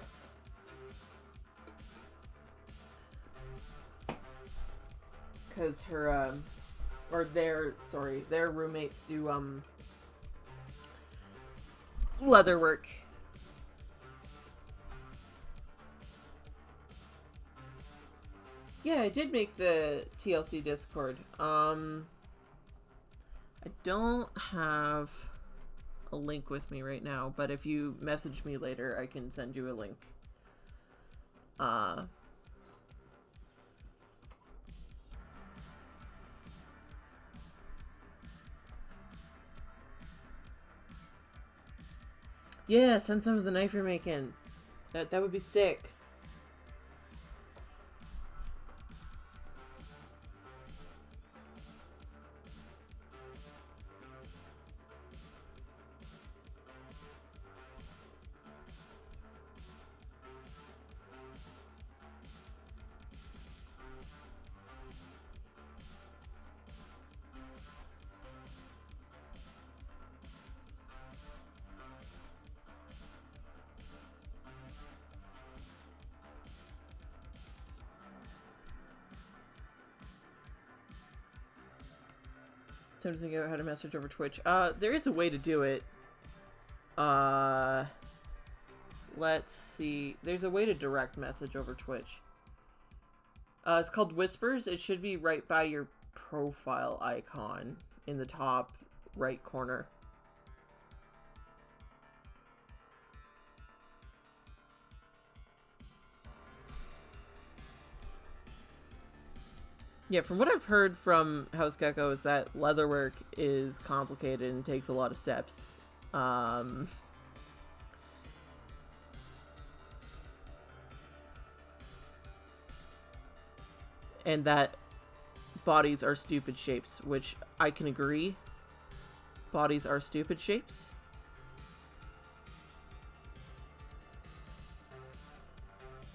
Because their roommates do leather work. Yeah, I did make the TLC Discord. I don't have a link with me right now, but if you message me later, I can send you a link. Yeah, send some of the knife you're making. That would be sick. Time to think about how to message over Twitch. There is a way to do it. Let's see. There's a way to direct message over Twitch. It's called Whispers. It should be right by your profile icon in the top right corner. Yeah, from what I've heard from House Gecko is that leatherwork is complicated and takes a lot of steps. And that bodies are stupid shapes, which I can agree. Bodies are stupid shapes.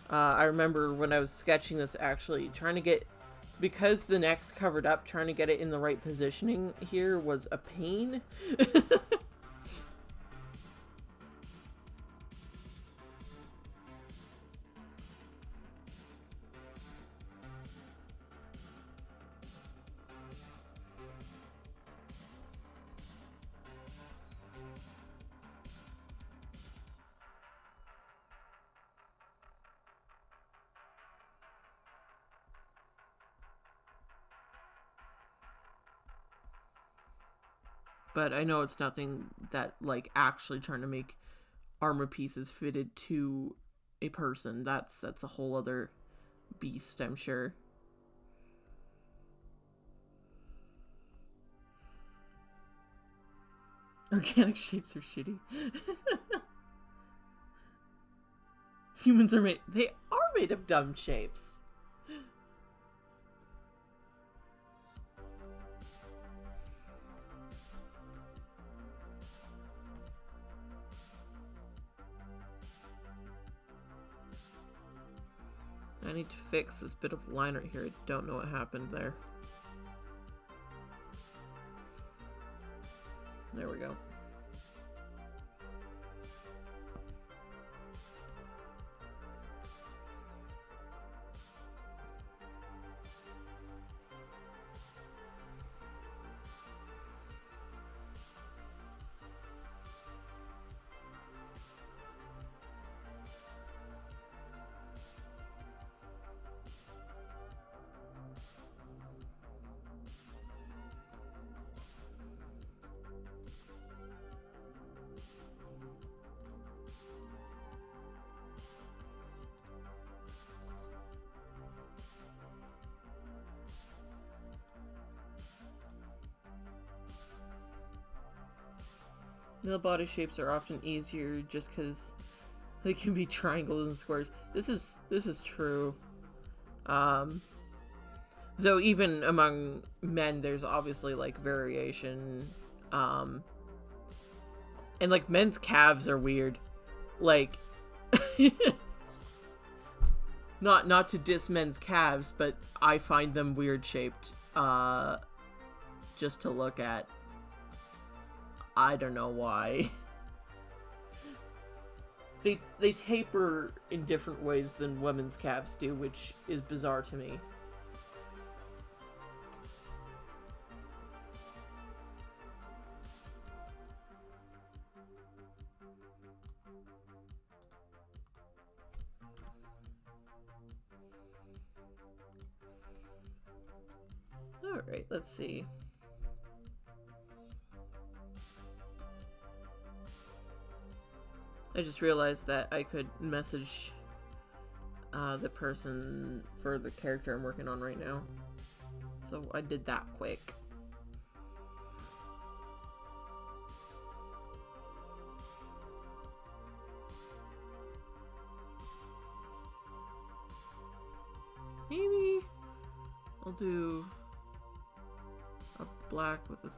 I remember when I was sketching this, actually trying to get, because the neck's covered up, trying to get it in the right positioning here was a pain. But I know it's nothing that, like, actually trying to make armor pieces fitted to a person. That's a whole other beast, I'm sure. Organic shapes are shitty. Humans are made... They are made of dumb shapes. I need to fix this bit of line right here. I don't know what happened there. There we go. The body shapes are often easier just because they can be triangles and squares. This is true. Though even among men, there's obviously like variation. And like men's calves are weird. Like, not to diss men's calves, but I find them weird shaped. Just to look at. I don't know why. They taper in different ways than women's calves do, which is bizarre to me. Alright, let's see. I just realized that I could message the person for the character I'm working on right now. So I did that quick. Maybe I'll do a black with a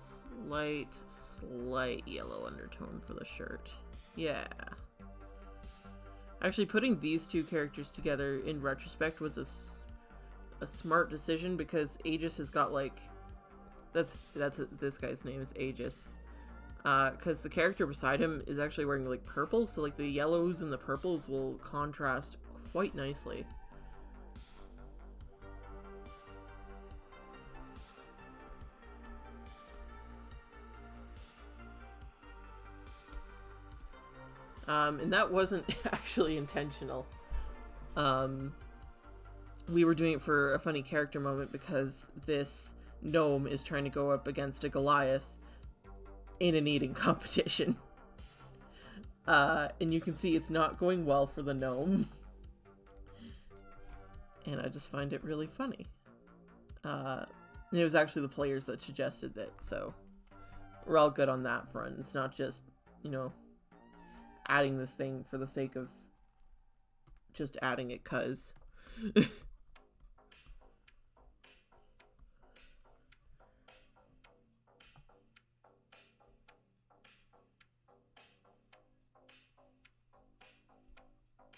slight yellow undertone for the shirt. Yeah. Actually, putting these two characters together in retrospect was a smart decision because Aegis has got like... This guy's name is Aegis. Because the character beside him is actually wearing like purple, so like the yellows and the purples will contrast quite nicely. And that wasn't actually intentional. We were doing it for a funny character moment because this gnome is trying to go up against a Goliath in an eating competition. And you can see it's not going well for the gnome. And I just find it really funny. And it was actually the players that suggested that, so we're all good on that front. It's not just, you know, adding this thing for the sake of just adding it cuz.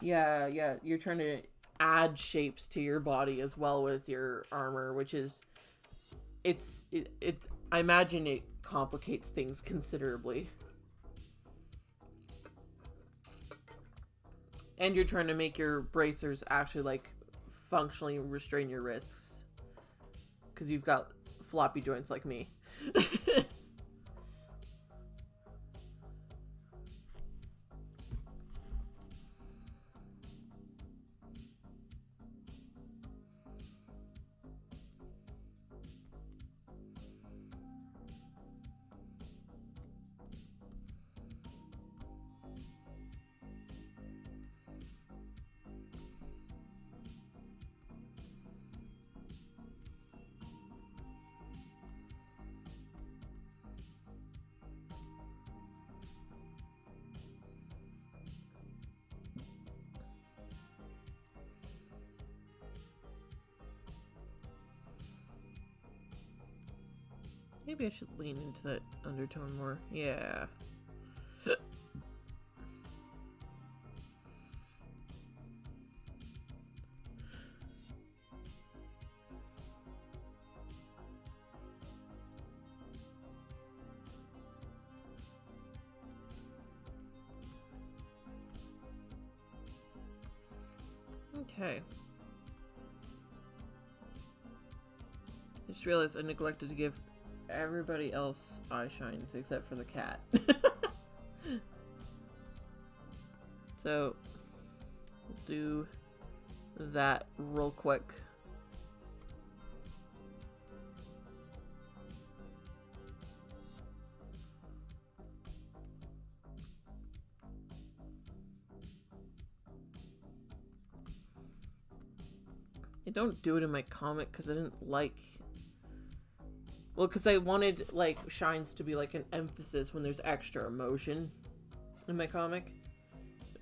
Yeah, you're trying to add shapes to your body as well with your armor, which is I imagine it complicates things considerably. And you're trying to make your bracers actually, like, functionally restrain your wrists. Because you've got floppy joints like me. Maybe I should lean into that undertone more. Yeah. Okay. I just realized I neglected to give everybody else eye shines except for the cat. So, we'll do that real quick. I don't do it in my comic because I didn't like... Well, because I wanted, like, shines to be, like, an emphasis when there's extra emotion in my comic.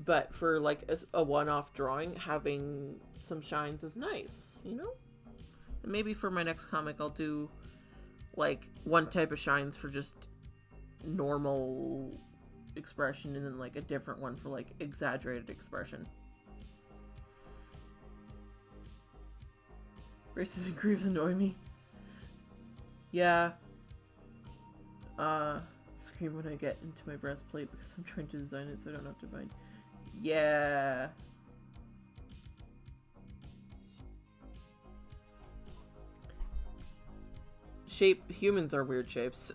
But for, like, a one-off drawing, having some shines is nice, you know? And maybe for my next comic, I'll do, like, one type of shines for just normal expression and then, like, a different one for, like, exaggerated expression. Braces and grieves annoy me. Yeah. Scream when I get into my breastplate because I'm trying to design it so I don't have to bind. Yeah. Humans are weird shapes.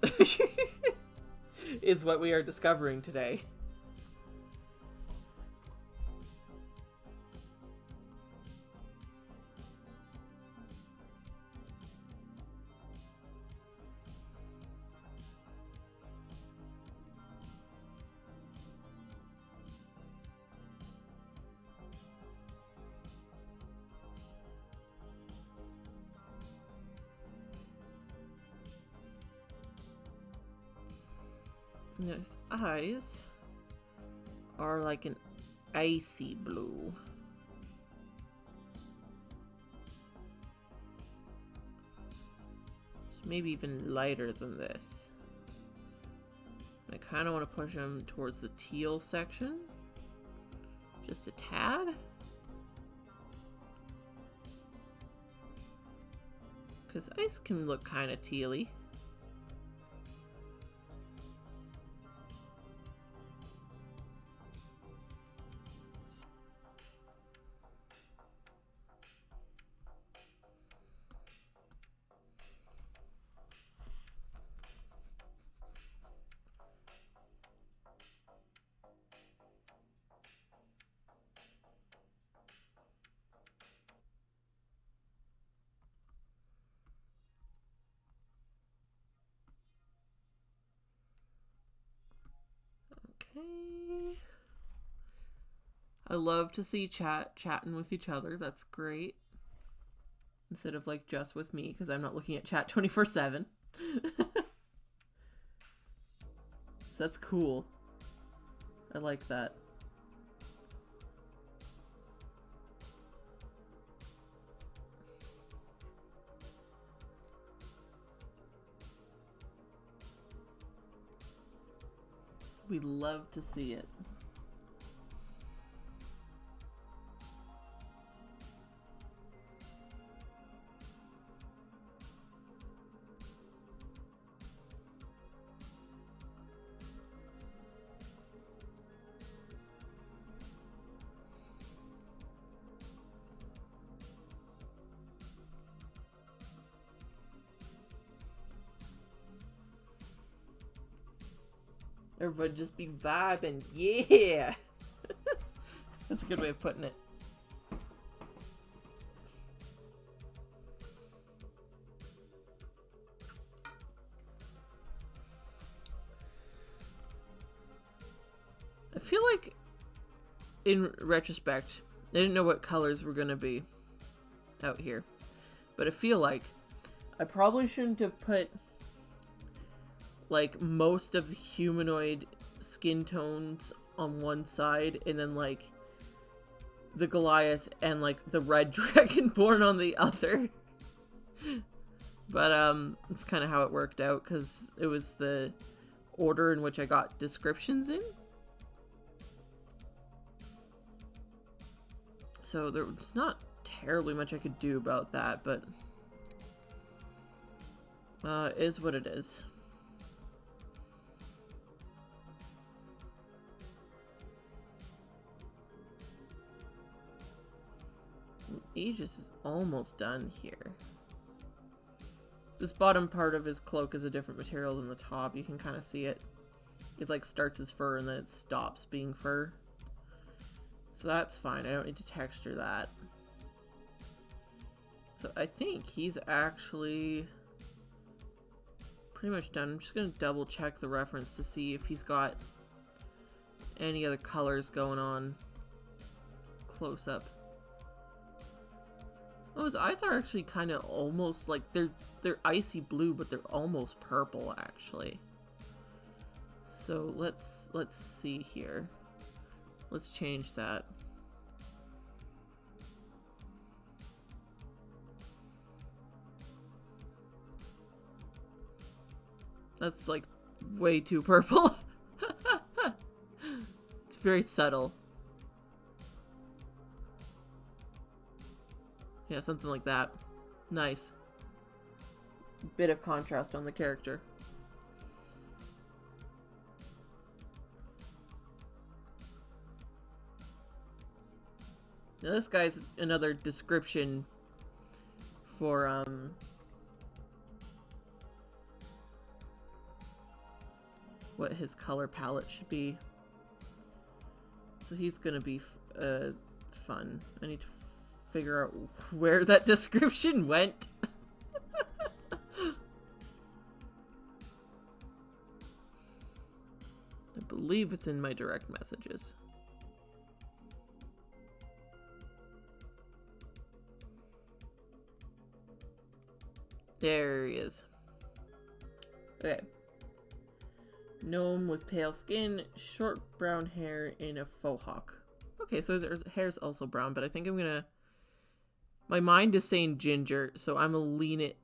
Is what we are discovering today. And his eyes are like an icy blue. So maybe even lighter than this. I kind of want to push him towards the teal section. Just a tad. Because ice can look kind of tealy. Okay. I love to see chatting with each other. That's great. Instead of like just with me, because I'm not looking at chat 24/7. So that's cool. I like that. We love to see it. Everybody just be vibing. Yeah! That's a good way of putting it. I feel like, in retrospect, I didn't know what colors were going to be out here. But I feel like I probably shouldn't have put like most of the humanoid skin tones on one side and then like the Goliath and like the red dragonborn on the other. But it's kind of how it worked out, because it was the order in which I got descriptions in. So there was not terribly much I could do about that, but is what it is. Aegis is almost done here. This bottom part of his cloak is a different material than the top. You can kind of see it. It like starts as fur and then it stops being fur. So that's fine. I don't need to texture that. So I think he's actually pretty much done. I'm just going to double check the reference to see if he's got any other colors going on close up. Oh, his eyes are actually kind of almost like they're icy blue, but they're almost purple actually. So let's see here. Let's change that. That's like way too purple. It's very subtle. Yeah, something like that. Nice. Bit of contrast on the character. Now this guy's another description for what his color palette should be. So he's gonna be fun. I need to figure out where that description went. I believe it's in my direct messages. There he is. Okay. Gnome with pale skin, short brown hair in a faux hawk. Okay, so his hair's also brown, but I think I'm gonna... My mind is saying ginger, so I'm gonna lean it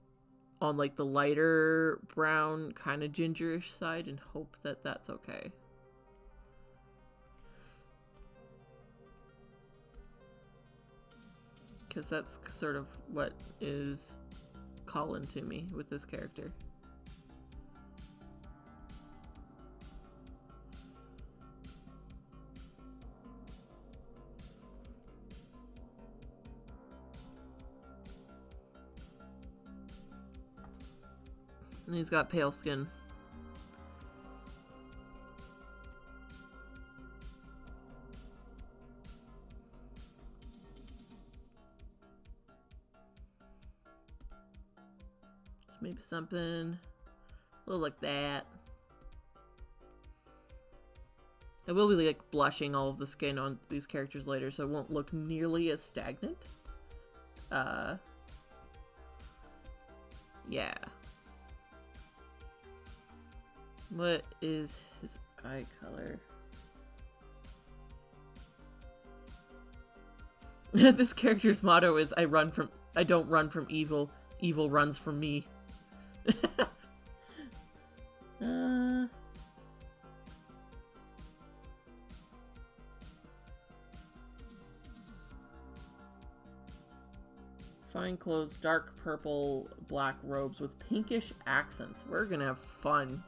on like the lighter brown, kind of gingerish side and hope that that's okay. Because that's sort of what is calling to me with this character. And he's got pale skin. So maybe something a little like that. I will be like blushing all of the skin on these characters later, so it won't look nearly as stagnant. Yeah. What is his eye color? This character's motto is I don't run from evil, evil runs from me. Fine clothes, dark purple, black robes with pinkish accents. We're gonna have fun.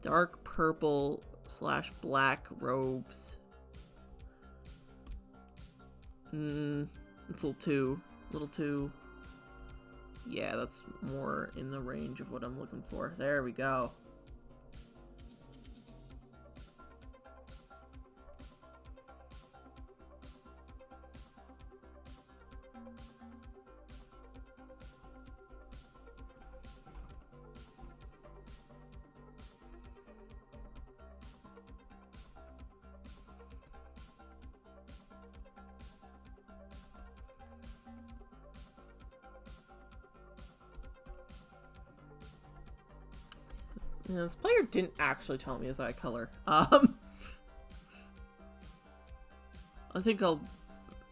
Dark purple / black robes. It's a little too. Yeah, that's more in the range of what I'm looking for. There we go. Yeah, this player didn't actually tell me his eye color. I think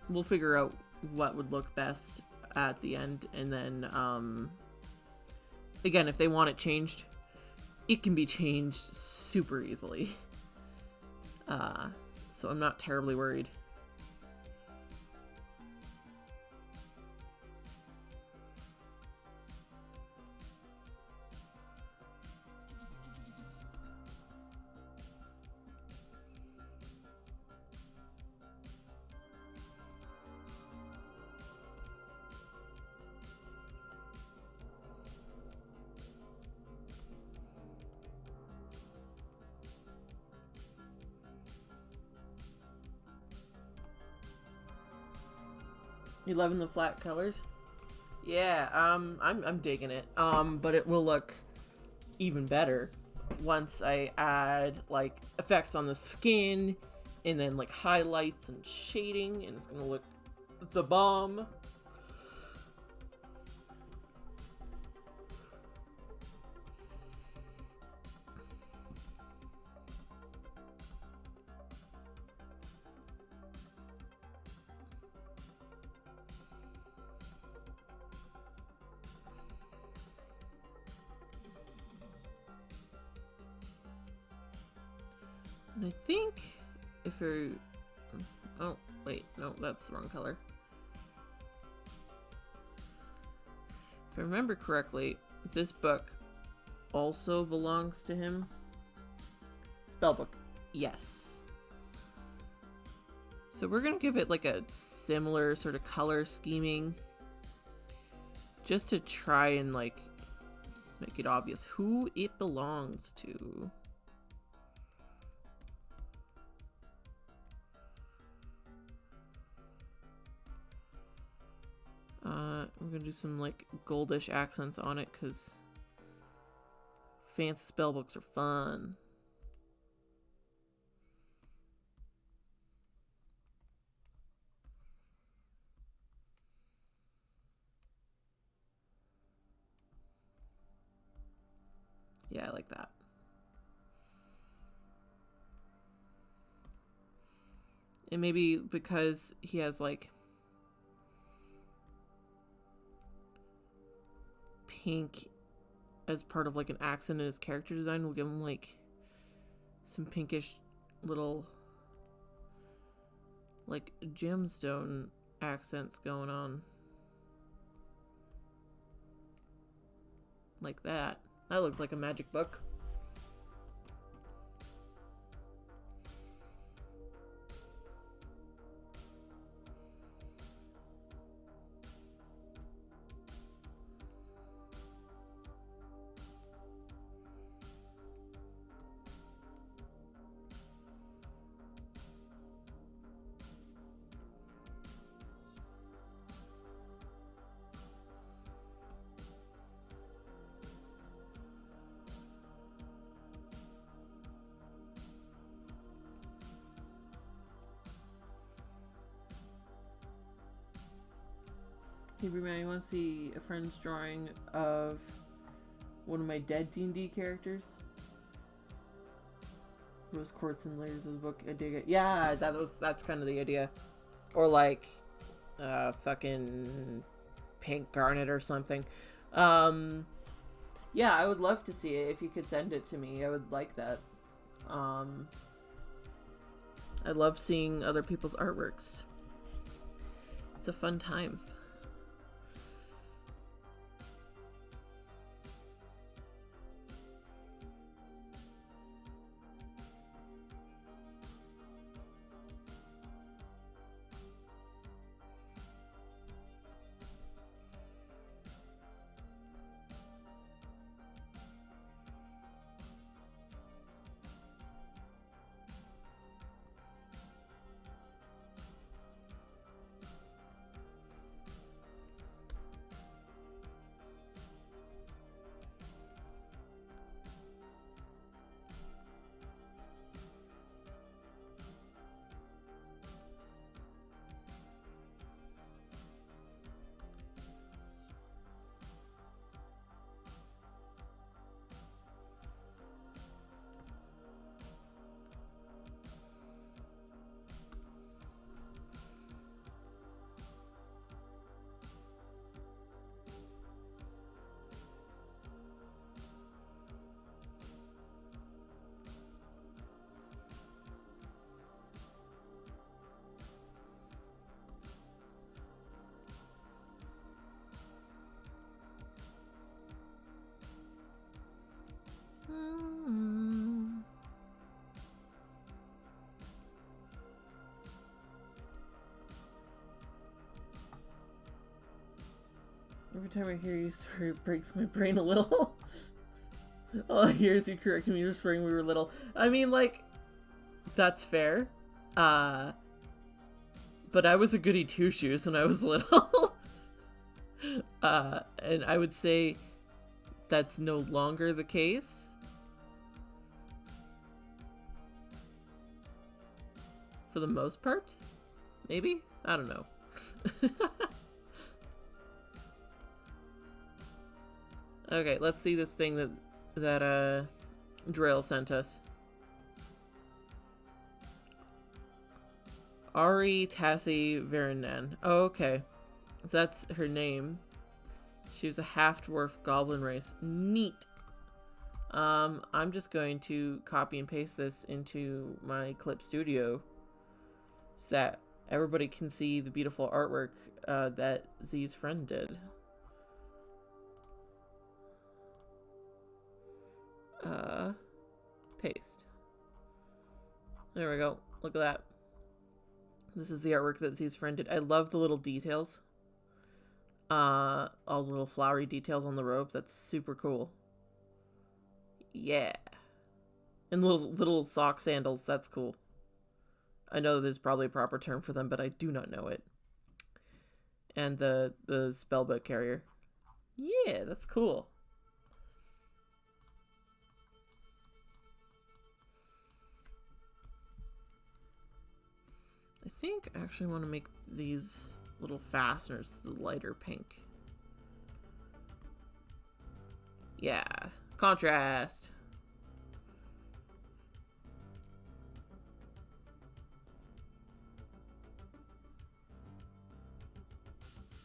we'll figure out what would look best at the end, and then again, if they want it changed, it can be changed super easily. So I'm not terribly worried. You loving the flat colors? Yeah, I'm digging it. But it will look even better once I add like effects on the skin and then like highlights and shading, and it's gonna look the bomb. And I think if you're... Oh, wait, no, that's the wrong color. If I remember correctly, this book also belongs to him. Spellbook, yes. So we're gonna give it like a similar sort of color scheming, just to try and like make it obvious who it belongs to. We're gonna do some like goldish accents on it because fancy spellbooks are fun. Yeah, I like that. And maybe because he has like pink as part of like an accent in his character design, we'll give him like some pinkish little like gemstone accents going on. Like that. That looks like a magic book. Hey, Bruman, you want to see a friend's drawing of one of my dead D&D characters? It was Courts and Layers of the book. I dig it. Yeah, that's kind of the idea. Or like, fucking Pink Garnet or something. Yeah, I would love to see it. If you could send it to me, I would like that. I love seeing other people's artworks. It's a fun time. Every time I hear you swear, it breaks my brain a little. All I hear is you correcting me for swearing we were little. I mean, like, that's fair. But I was a goody two-shoes when I was little. And I would say that's no longer the case. For the most part? Maybe? I don't know. Okay, let's see this thing that Drill sent us. Ari Tassi Veranen. Oh, okay. So that's her name. She was a half-dwarf goblin race. Neat. I'm just going to copy and paste this into my Clip Studio so that everybody can see the beautiful artwork that Z's friend did. Paste. There we go. Look at that. This is the artwork that Z's friend did. I love the little details. All the little flowery details on the robe. That's super cool. Yeah. And little sock sandals. That's cool. I know there's probably a proper term for them, but I do not know it. And the spellbook carrier. Yeah, that's cool. I think I actually want to make these little fasteners the lighter pink. Yeah, contrast.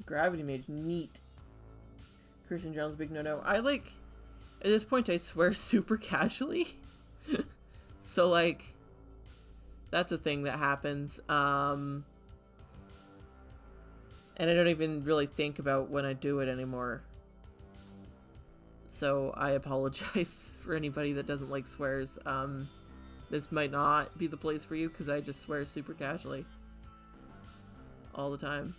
Gravity Mage, neat. Christian Jones, big no-no. I like, at this point I swear super casually. So like, that's a thing that happens. And I don't even really think about when I do it anymore. So I apologize for anybody that doesn't like swears. This might not be the place for you because I just swear super casually. All the time.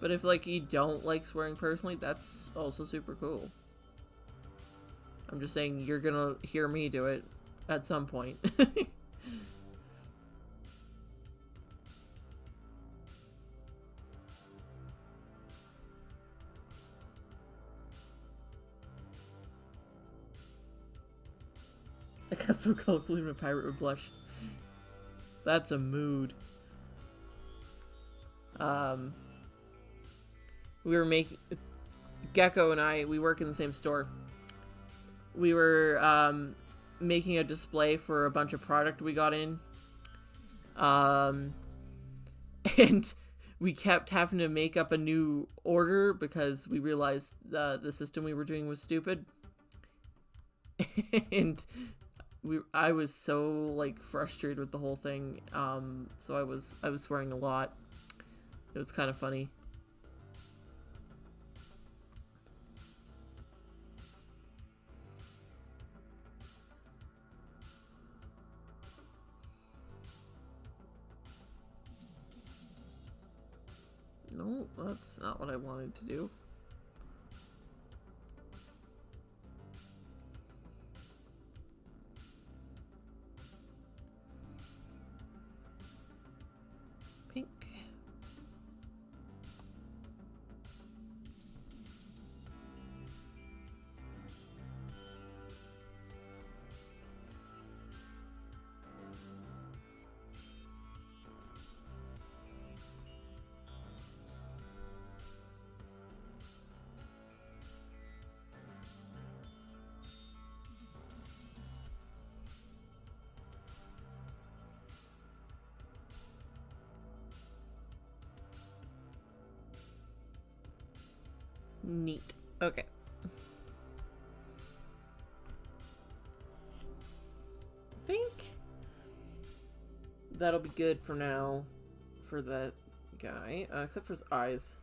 But if, like, you don't like swearing personally, that's also super cool. I'm just saying you're gonna hear me do it at some point. I got so colorful even a pirate would blush. That's a mood. We were making... Gecko and I, we work in the same store. We were making a display for a bunch of product we got in. And we kept having to make up a new order because we realized the system we were doing was stupid. And I was so like frustrated with the whole thing. So I was swearing a lot. It was kind of funny. No, that's not what I wanted to do. Pink. Neat. Okay. I think that'll be good for now for that guy, except for his eyes.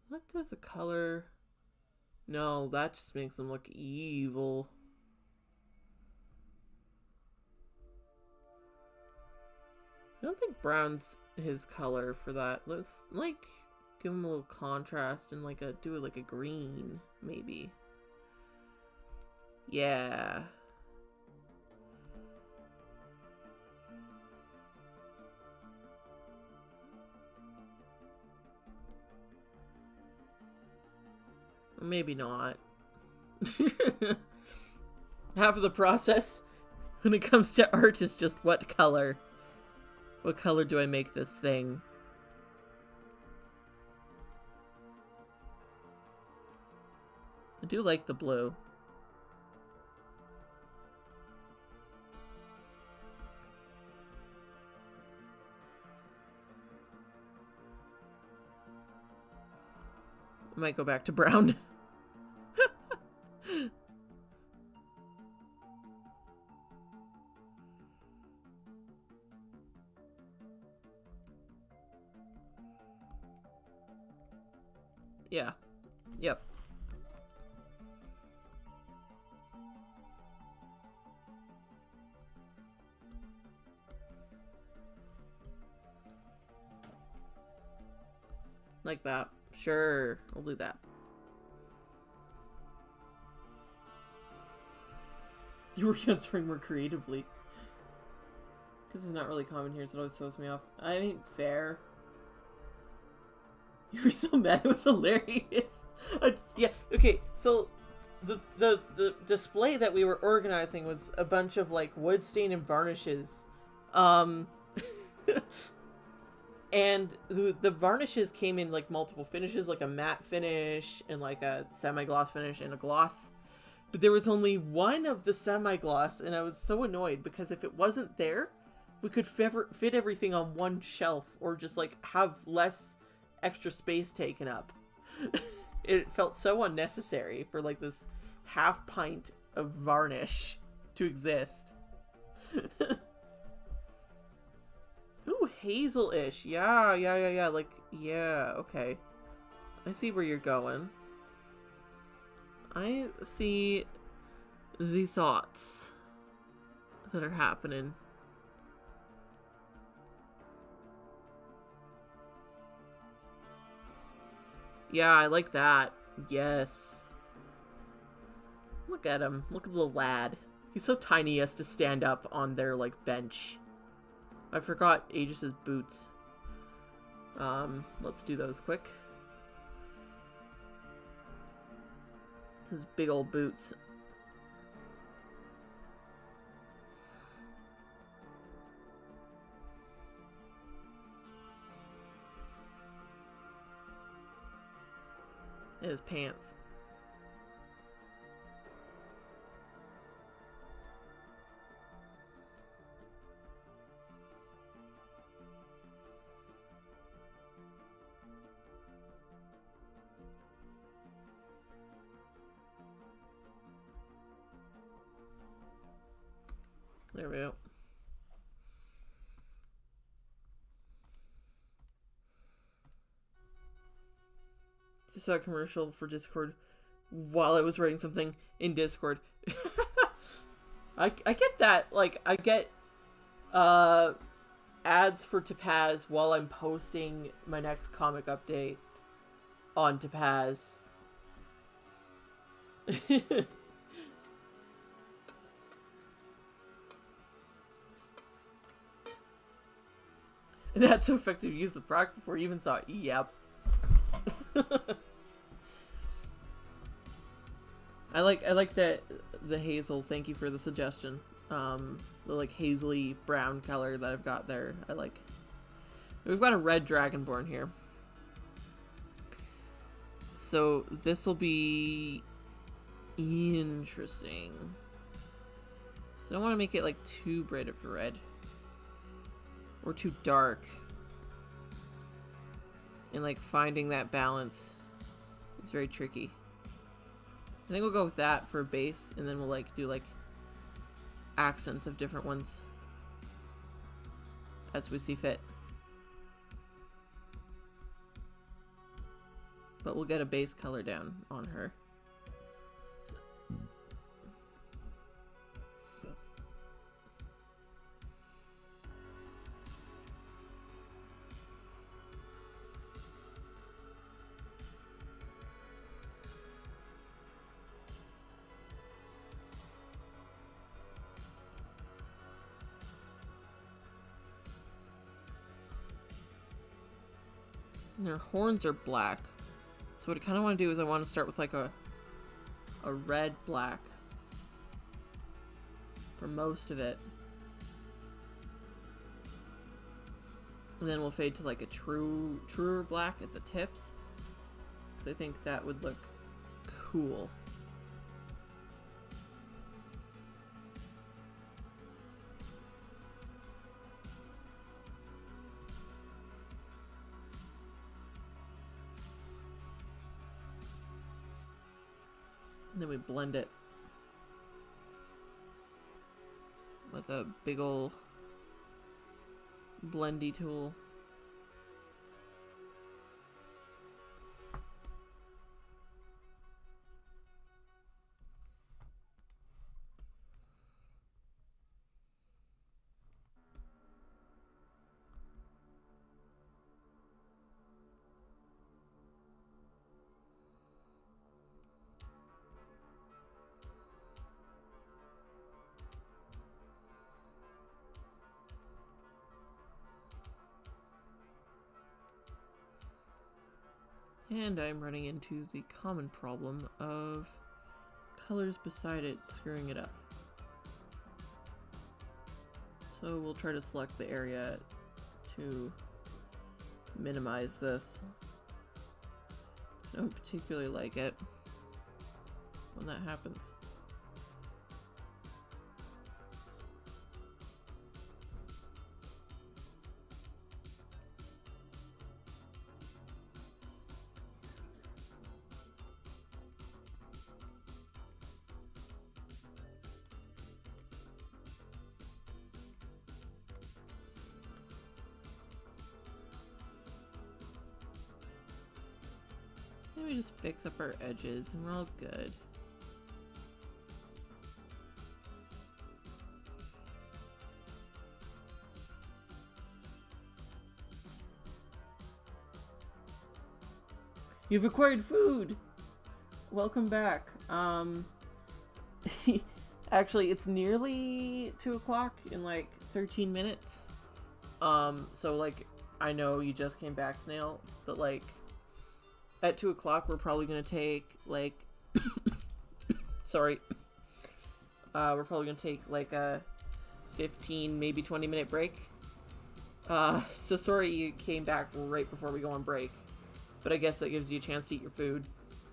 What does the color No, that just makes him look evil. I don't think brown's his color for that. Let's, like, give him a little contrast and, like, do it like a green, maybe. Yeah. Maybe not. Half of the process when it comes to art is just what color. What color do I make this thing? I do like the blue. I might go back to brown. Yeah. Yep. Like that. Sure, I'll do that. You were answering more creatively. Because it's not really common here, so it always throws me off. I ain't fair. You were so mad, it was hilarious. Yeah, okay, so the display that we were organizing was a bunch of, like, wood stain and varnishes. And the varnishes came in, like, multiple finishes, like a matte finish and, like, a semi-gloss finish and a gloss. But there was only one of the semi-gloss, and I was so annoyed because if it wasn't there, we could fit everything on one shelf or just, like, have less extra space taken up. It felt so unnecessary for, like, this half pint of varnish to exist. Ooh, hazel-ish. Yeah. Like, yeah, okay. I see where you're going. I see the thoughts that are happening. Yeah, I like that. Yes. Look at him. Look at the lad. He's so tiny he has to stand up on their, like, bench. I forgot Aegis's boots. Let's do those quick. His big old boots. And his pants. There we go. Just saw a commercial for Discord while I was writing something in Discord. I get that. Like, I get ads for Topaz while I'm posting my next comic update on Topaz. And that's so effective to use the product before you even saw it. Yep. I like that the hazel. Thank you for the suggestion. The like hazily brown color that I've got there. I like. We've got a red dragonborn here. So this will be interesting. So I don't want to make it like too bright of red. Or too dark. And like finding that balance is very tricky. I think we'll go with that for a base, and then we'll like do like accents of different ones as we see fit. But we'll get a base color down on her. And their horns are black. So what I kind of want to do is I want to start with like a red black for most of it. And then we'll fade to like a truer black at the tips. Because I think that would look cool. And then we blend it with a big ol' blendy tool. And I'm running into the common problem of colors beside it screwing it up. So we'll try to select the area to minimize this. I don't particularly like it when that happens. We just fix up our edges and we're all good. You've acquired food! Welcome back. Actually, it's nearly 2 o'clock in like 13 minutes. So like, I know you just came back, Snail, but like, at 2 o'clock, we're probably gonna take, like, sorry. We're probably gonna take, like, a 15, maybe 20-minute break. So sorry you came back right before we go on break. But I guess that gives you a chance to eat your food.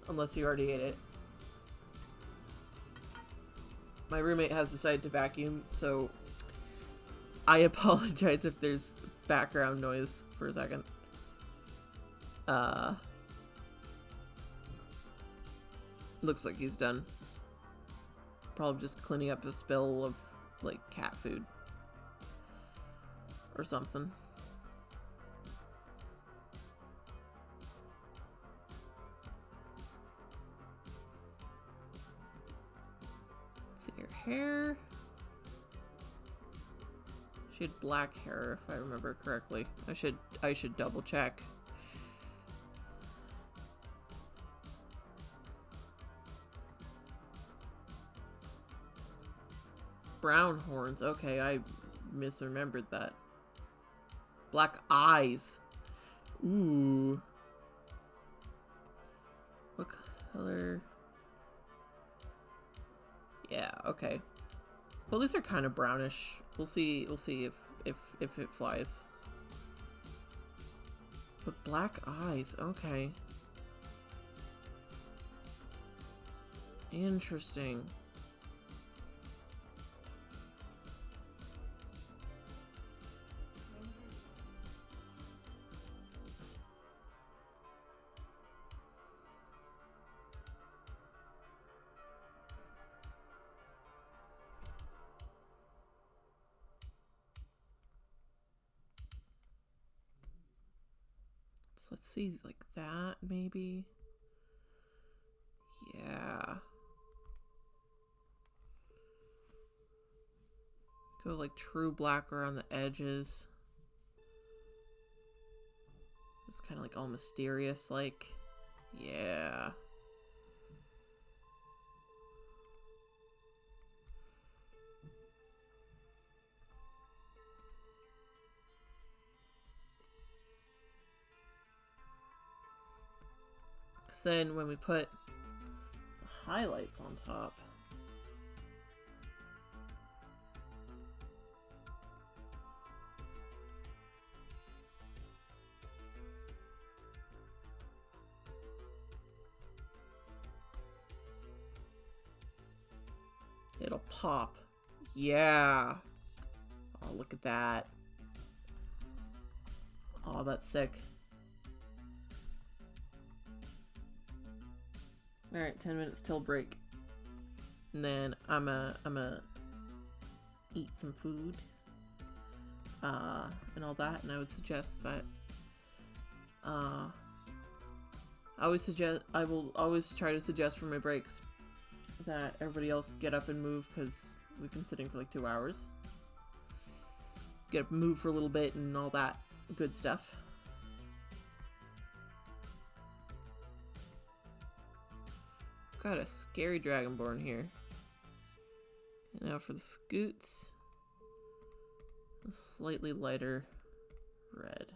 Unless you already ate it. My roommate has decided to vacuum, so I apologize if there's background noise for a second. Looks like he's done. Probably just cleaning up a spill of, like, cat food. Or something. Let's see, her hair. She had black hair, if I remember correctly. I should double check. Brown horns. Okay, I misremembered that. Black eyes. Ooh. What color? Yeah, okay. Well, these are kind of brownish. We'll see if it flies. But black eyes, okay. Interesting. Let's see, like that, maybe? Yeah. Go like true black around the edges. It's kind of like all mysterious, like. Yeah. So then when we put highlights on top, it'll pop. Yeah. Oh, look at that. Oh, that's sick. Alright, 10 minutes till break. And then I'm a eat some food. And all that. And I would suggest that I will always try to suggest for my breaks that everybody else get up and move, because we've been sitting for like 2 hours. Get up and move for a little bit and all that good stuff. Got a scary dragonborn here. And now for the scoots, a slightly lighter red.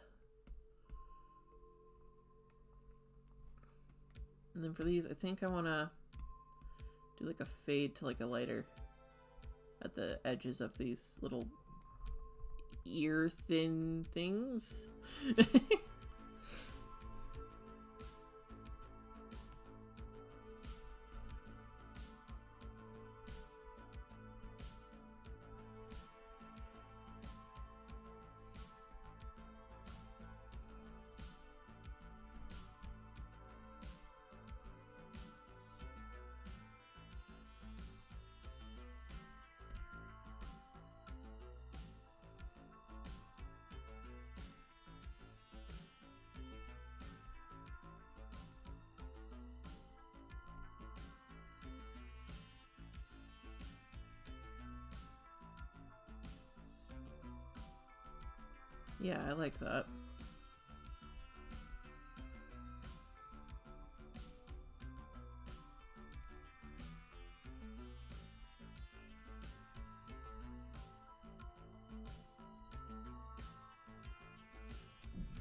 And then for these, I think I want to do like a fade to like a lighter at the edges of these little ear thin things. Yeah, I like that.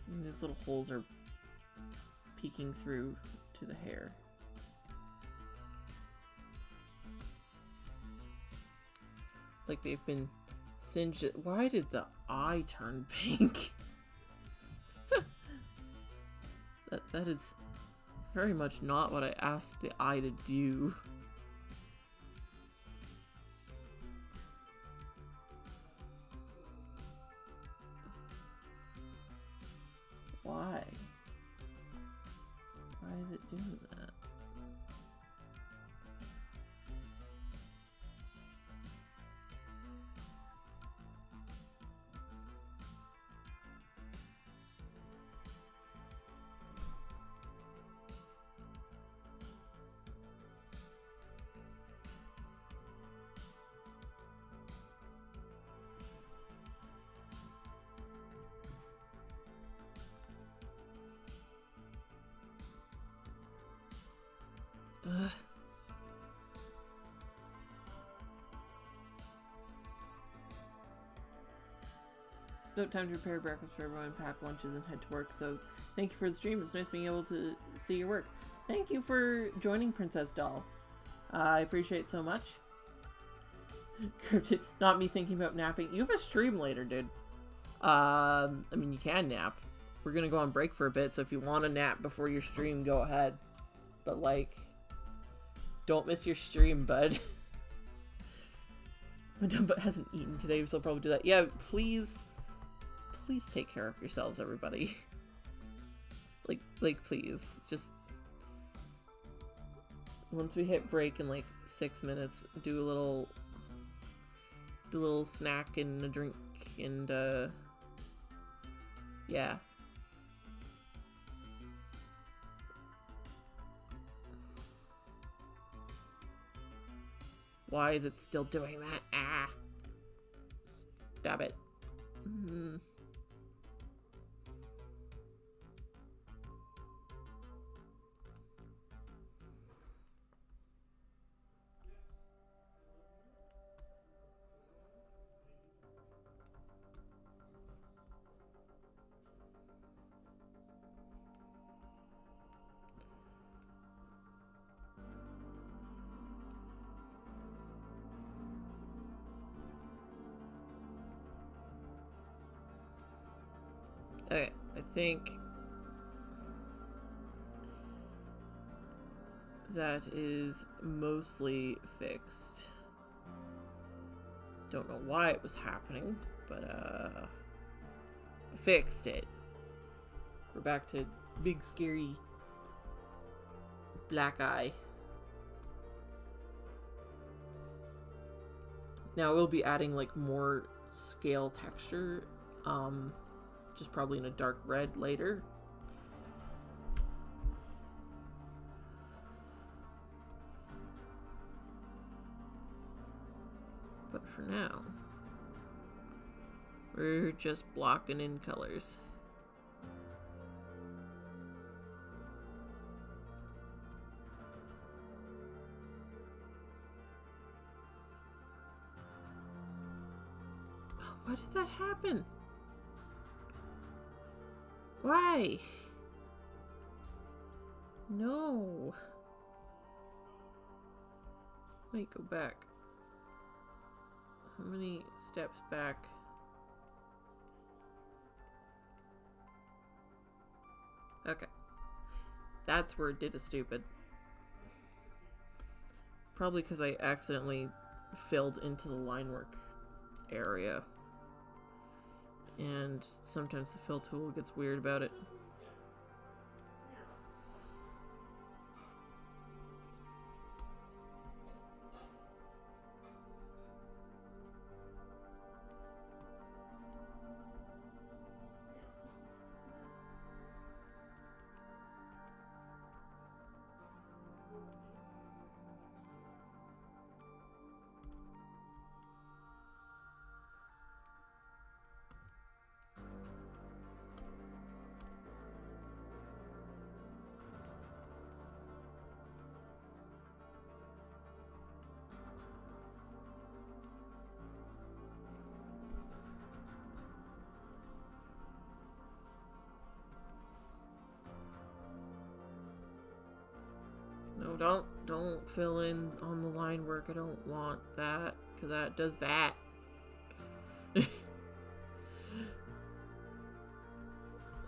And these little holes are peeking through to the hair. Like they've been singed. Why did the eye turn pink? That is very much not what I asked the eye to do. Why? Why is it doing that? Ugh. No time to prepare breakfast for everyone, pack lunches, and head to work. So, thank you for the stream. It's nice being able to see your work. Thank you for joining, Princess Doll. I appreciate it so much. Not me thinking about napping. You have a stream later, dude. I mean, you can nap. We're gonna go on break for a bit, so if you want to nap before your stream, go ahead. But, like, don't miss your stream, bud. My dumb butt hasn't eaten today, so I'll probably do that. Yeah, please take care of yourselves, everybody. like, please. Just, once we hit break in, like, 6 minutes, do a little snack and a drink, and, yeah. Why is it still doing that? Ah! Stop it. Okay, I think that is mostly fixed. Don't know why it was happening, but I fixed it. We're back to big scary black eye. Now we'll be adding like more scale texture, just probably in a dark red later. But for now, we're just blocking in colors. Oh, why did that happen? Why? No. Wait, go back. How many steps back? Okay. That's where it did a stupid. Probably because I accidentally filled into the line work area. And sometimes the fill tool gets weird about it. No, don't fill in on the line work. I don't want that, because that does that.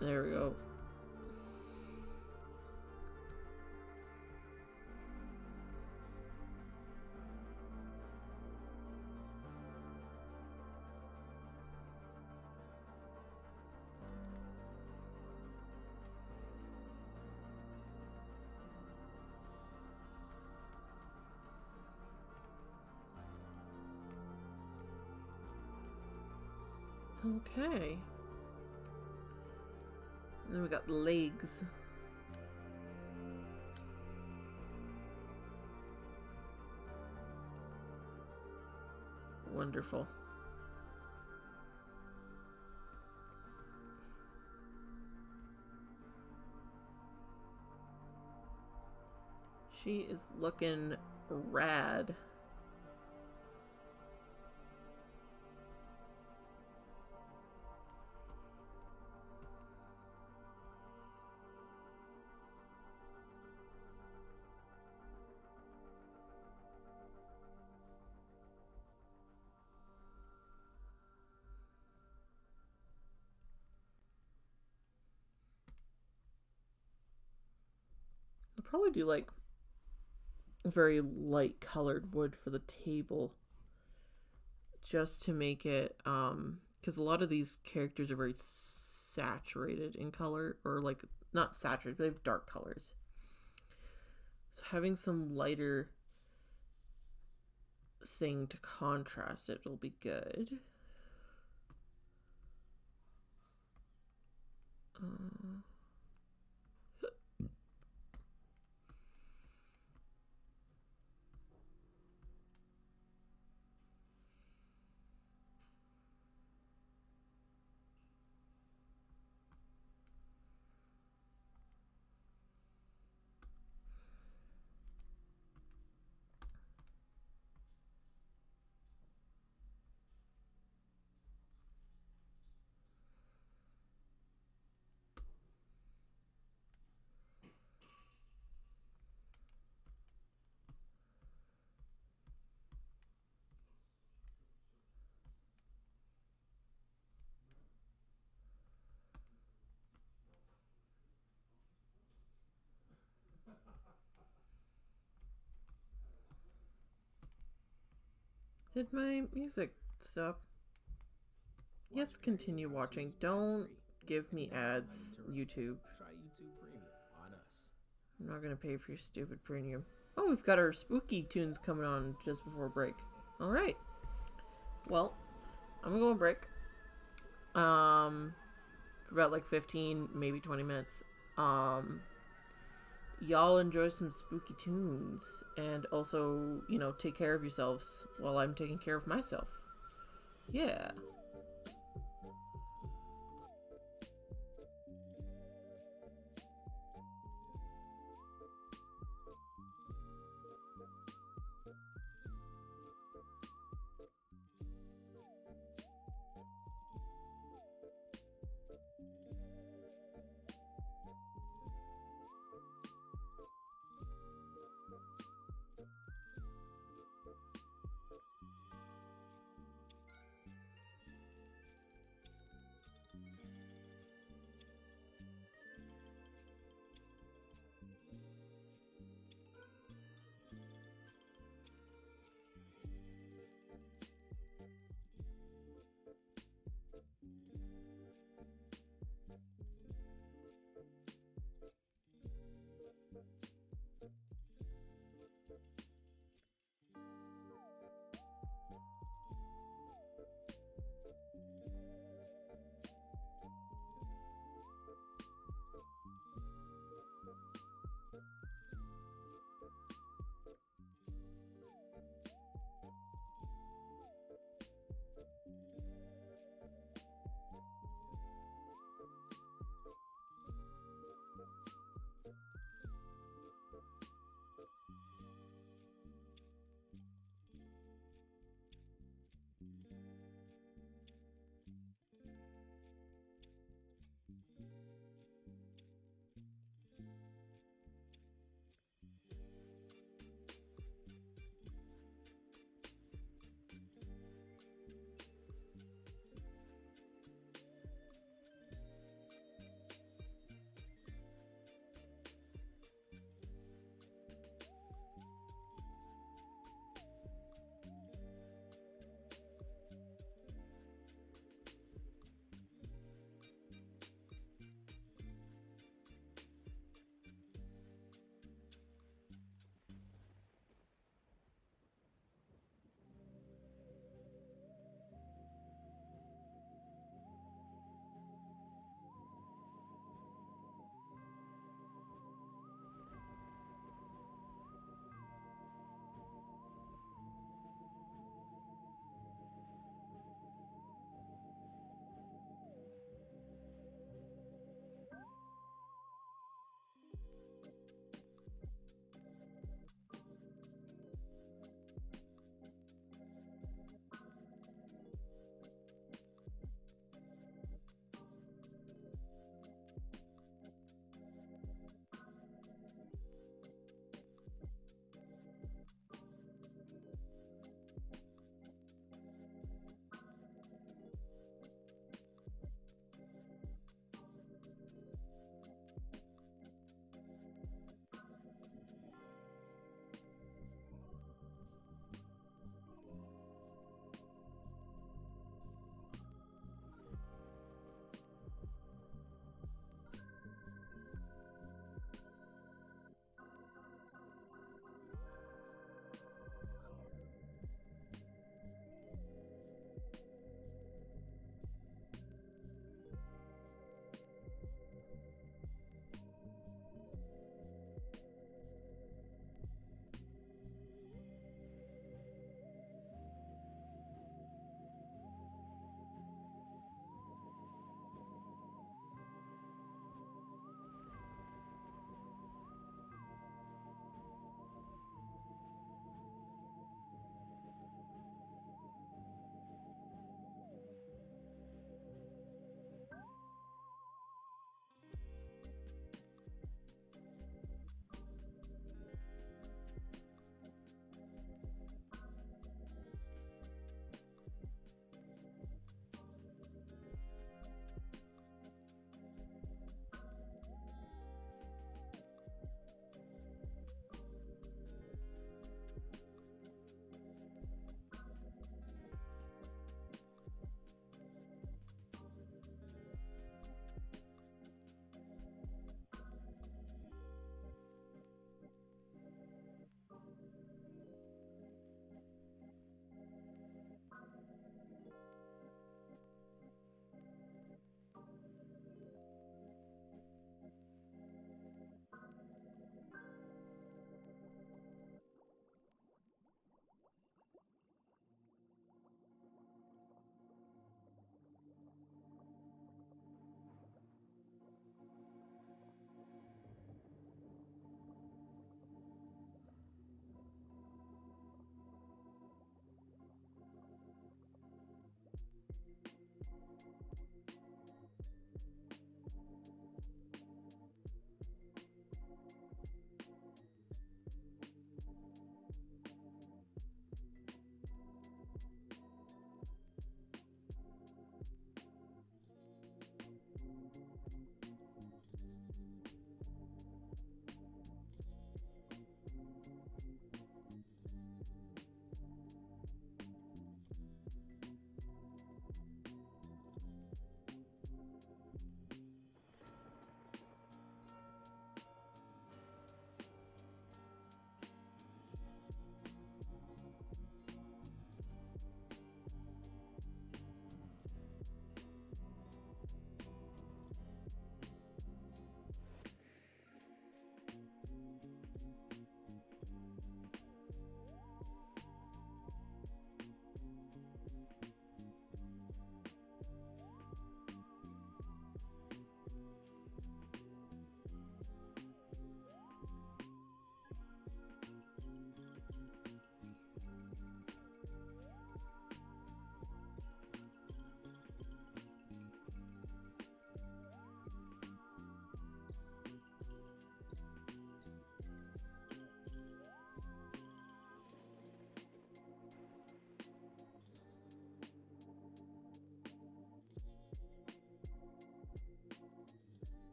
There we go. Okay. And then we got legs. Wonderful. She is looking rad. I'll probably do like very light colored wood for the table, just to make it because a lot of these characters are very saturated in color, or like not saturated, but they have dark colors, so having some lighter thing to contrast it will be good. Did my music stop? Yes, continue watching. Don't give me ads, YouTube. Try YouTube Premium on us. I'm not gonna pay for your stupid premium. Oh, we've got our spooky tunes coming on just before break. Alright. Well, I'm gonna go on break. For about like 15, maybe 20 minutes. Y'all enjoy some spooky tunes. And also, you know, take care of yourselves while I'm taking care of myself. Yeah.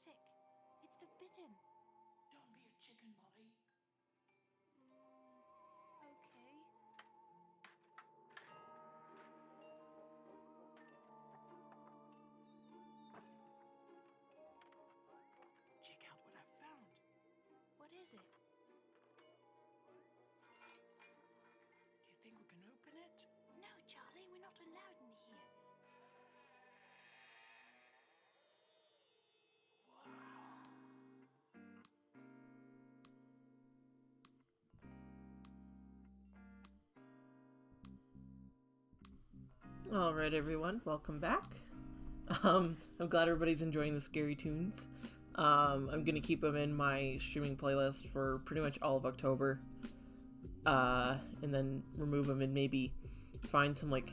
traumatic. It's forbidden. Don't be a chicken, Molly. Okay. Check out what I found. What is it? Do you think we can open it? No, Charlie, we're not allowed in here. All right, everyone, welcome back. I'm glad everybody's enjoying the scary tunes. I'm gonna keep them in my streaming playlist for pretty much all of October, and then remove them and maybe find some like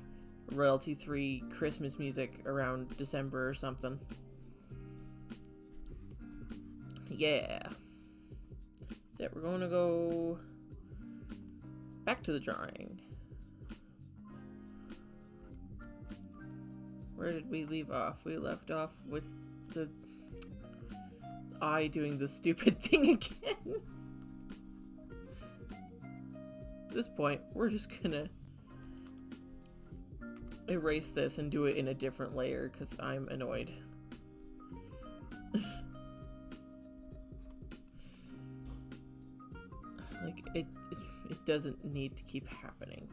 royalty-free Christmas music around December or something. Yeah. So we're going to go back to the drawing. Where did we leave off? We left off with the eye doing the stupid thing again. At this point, we're just gonna erase this and do it in a different layer because I'm annoyed. Like, it doesn't need to keep happening.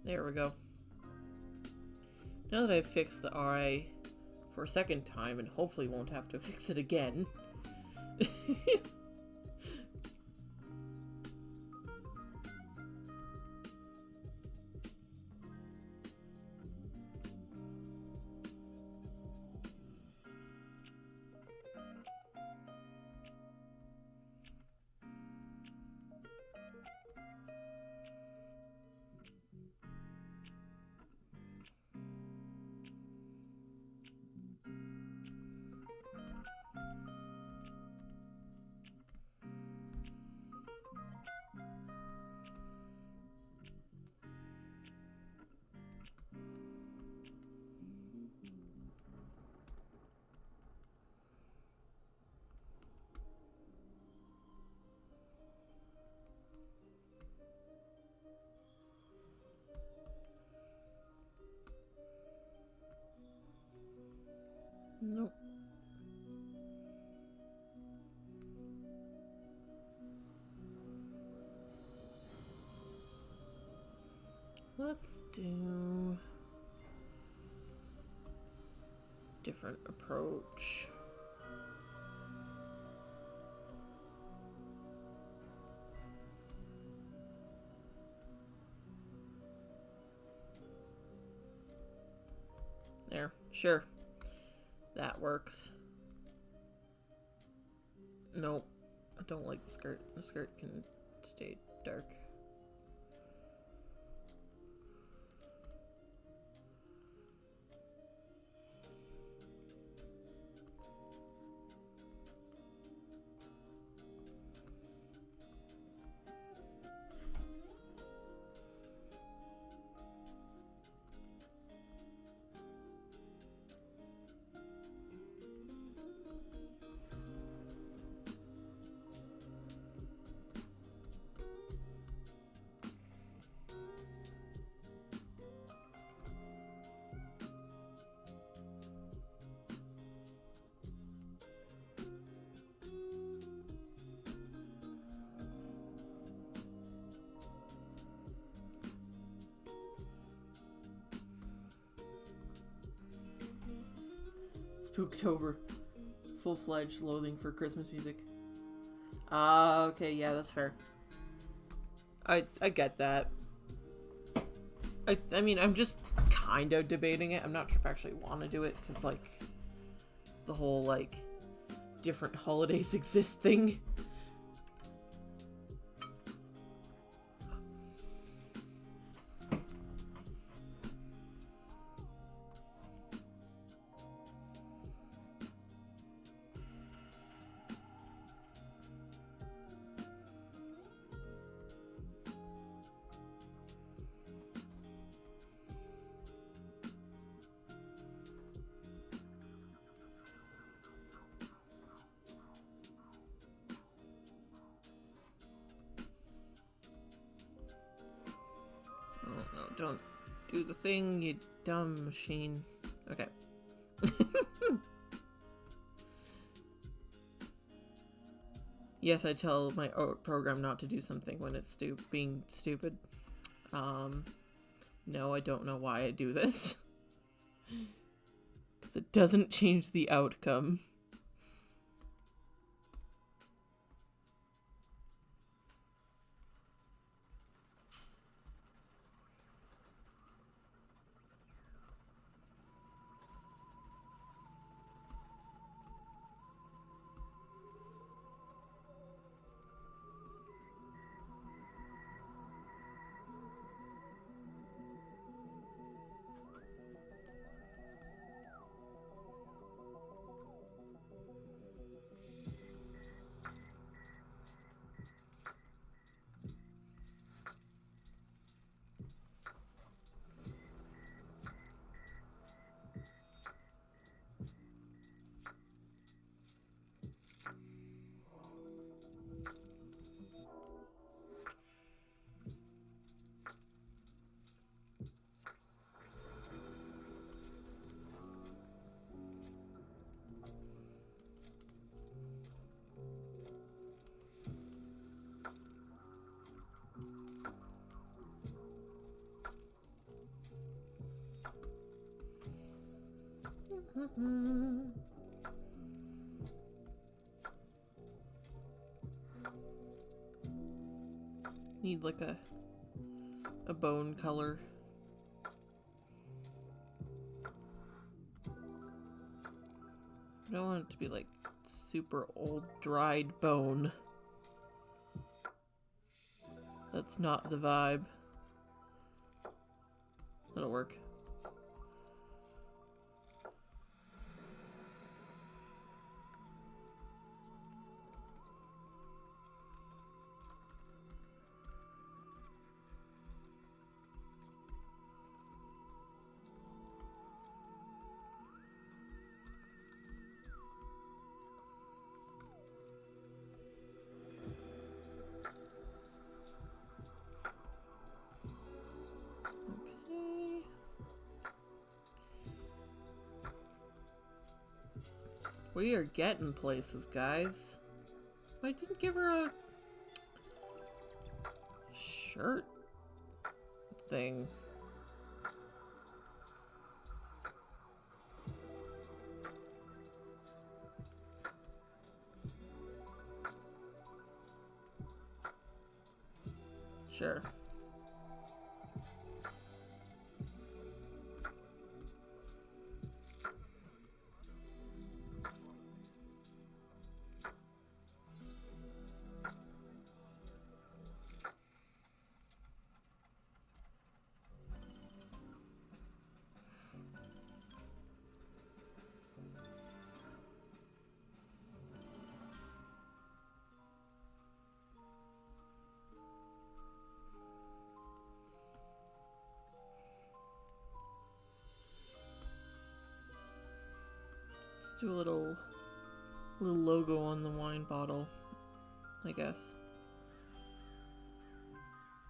There we go. Now that I've fixed the eye for a second time and hopefully won't have to fix it again. Nope. Let's do different approach. There, sure. That works. Nope. I don't like the skirt. The skirt can stay dark. Spooktober. Full-fledged loathing for Christmas music. Okay, yeah, that's fair. I get that. I mean, I'm just kind of debating it. I'm not sure if I actually want to do it, because, like, the whole, like, different holidays exist thing. Oh, no, don't do the thing, you dumb machine. Okay. Yes, I tell my program not to do something when it's being stupid. No, I don't know why I do this. Because it doesn't change the outcome. Need like a bone color. I don't want it to be like super old dried bone. That's not the vibe. That'll work. Okay. We are getting places, guys. I didn't give her a shirt thing. Sure. Let's do a little logo on the wine bottle, I guess.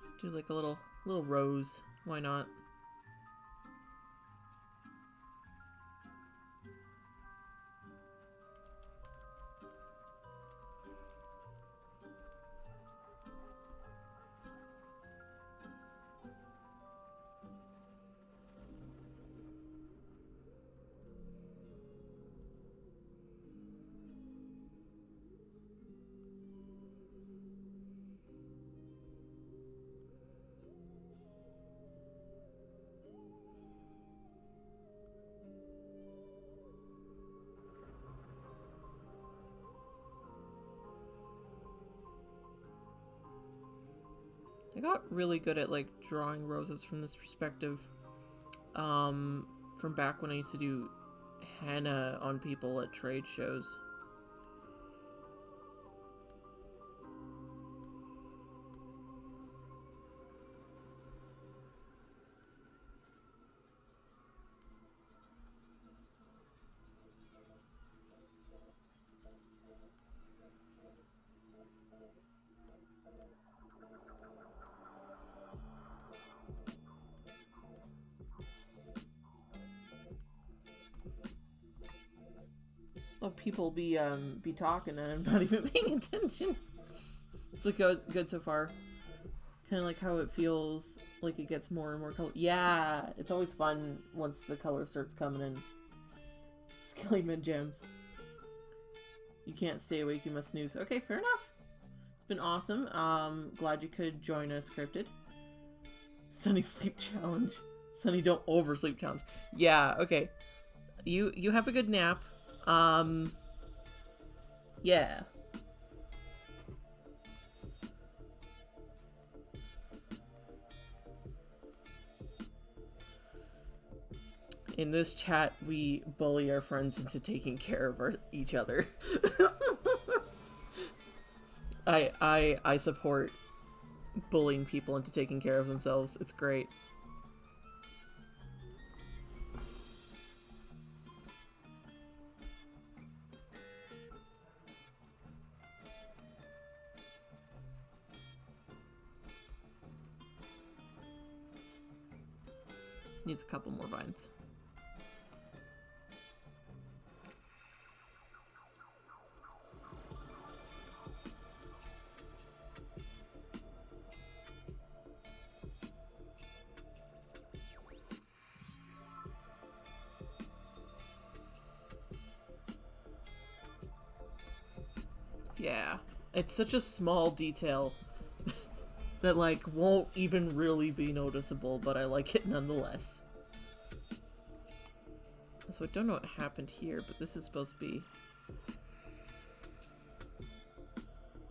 Let's do like a little rose. Why not? got really good at like drawing roses from this perspective. From back when I used to do henna on people at trade shows. Oh, people be talking and I'm not even paying attention. It's like good so far. Kind of like how it feels like it gets more and more color. Yeah, it's always fun once the color starts coming in. Skelly mid gems. You can't stay awake, you must snooze. Okay, fair enough. It's been awesome. Glad you could join us, Cryptid. Sunny sleep challenge. Sunny don't oversleep challenge. Yeah, okay. You have a good nap. Yeah. In this chat, we bully our friends into taking care of each other. I support bullying people into taking care of themselves. It's great. Needs a couple more vines. Yeah, it's such a small detail that like won't even really be noticeable, but I like it nonetheless. So I don't know what happened here, but this is supposed to be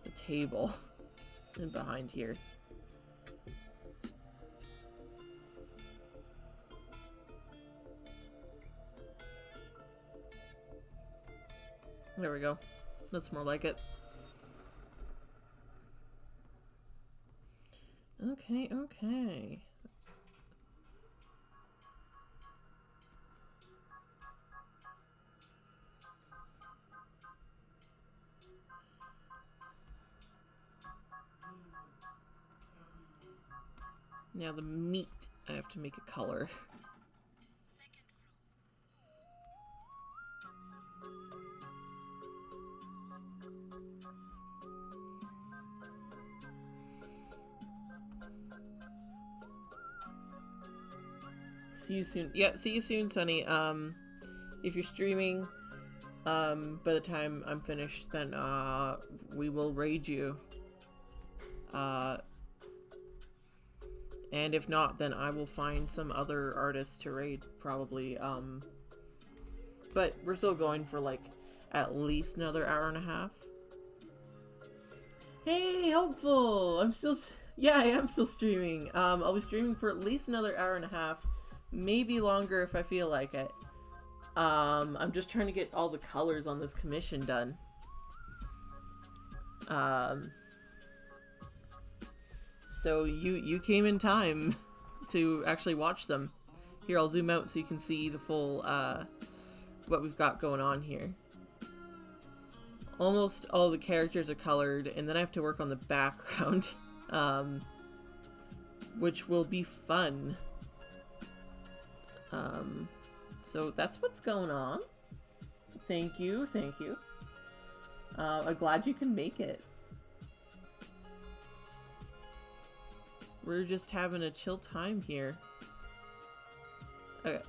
the table and behind here. There we go. That's more like it. Okay, okay. Now the meat, I have to make a color. See you soon. Yeah, see you soon, Sunny. If you're streaming, by the time I'm finished, then, we will raid you. And if not, then I will find some other artists to raid, probably. But we're still going for, like, at least another hour and a half. Hey, Hopeful! Yeah, I am still streaming. I'll be streaming for at least another hour and a half. Maybe longer if I feel like it. I'm just trying to get all the colors on this commission done. So you came in time to actually watch them. Here, I'll zoom out so you can see the full, what we've got going on here. Almost all the characters are colored, and then I have to work on the background, which will be fun. So that's what's going on. Thank you, thank you. I'm glad you can make it. We're just having a chill time here. Okay.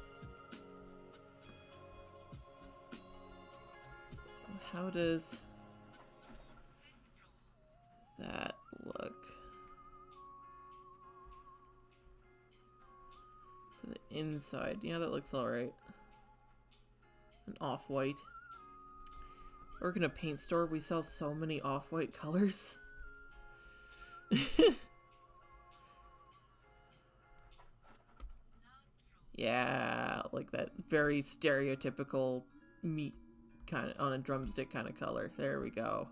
How does that look? For the inside. Yeah, that looks alright. An off-white. Work in a paint store, we sell so many off-white colors. Yeah, like that very stereotypical meat kind of on a drumstick kind of color. There we go.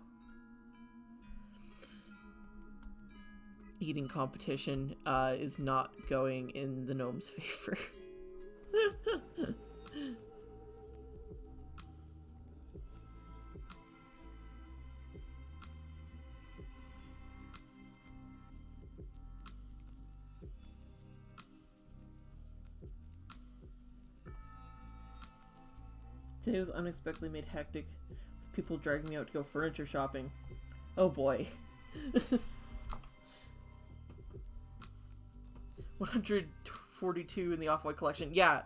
Eating competition is not going in the gnome's favor. Today was unexpectedly made hectic with people dragging me out to go furniture shopping. Oh boy. 142 in the Off-White collection. Yeah.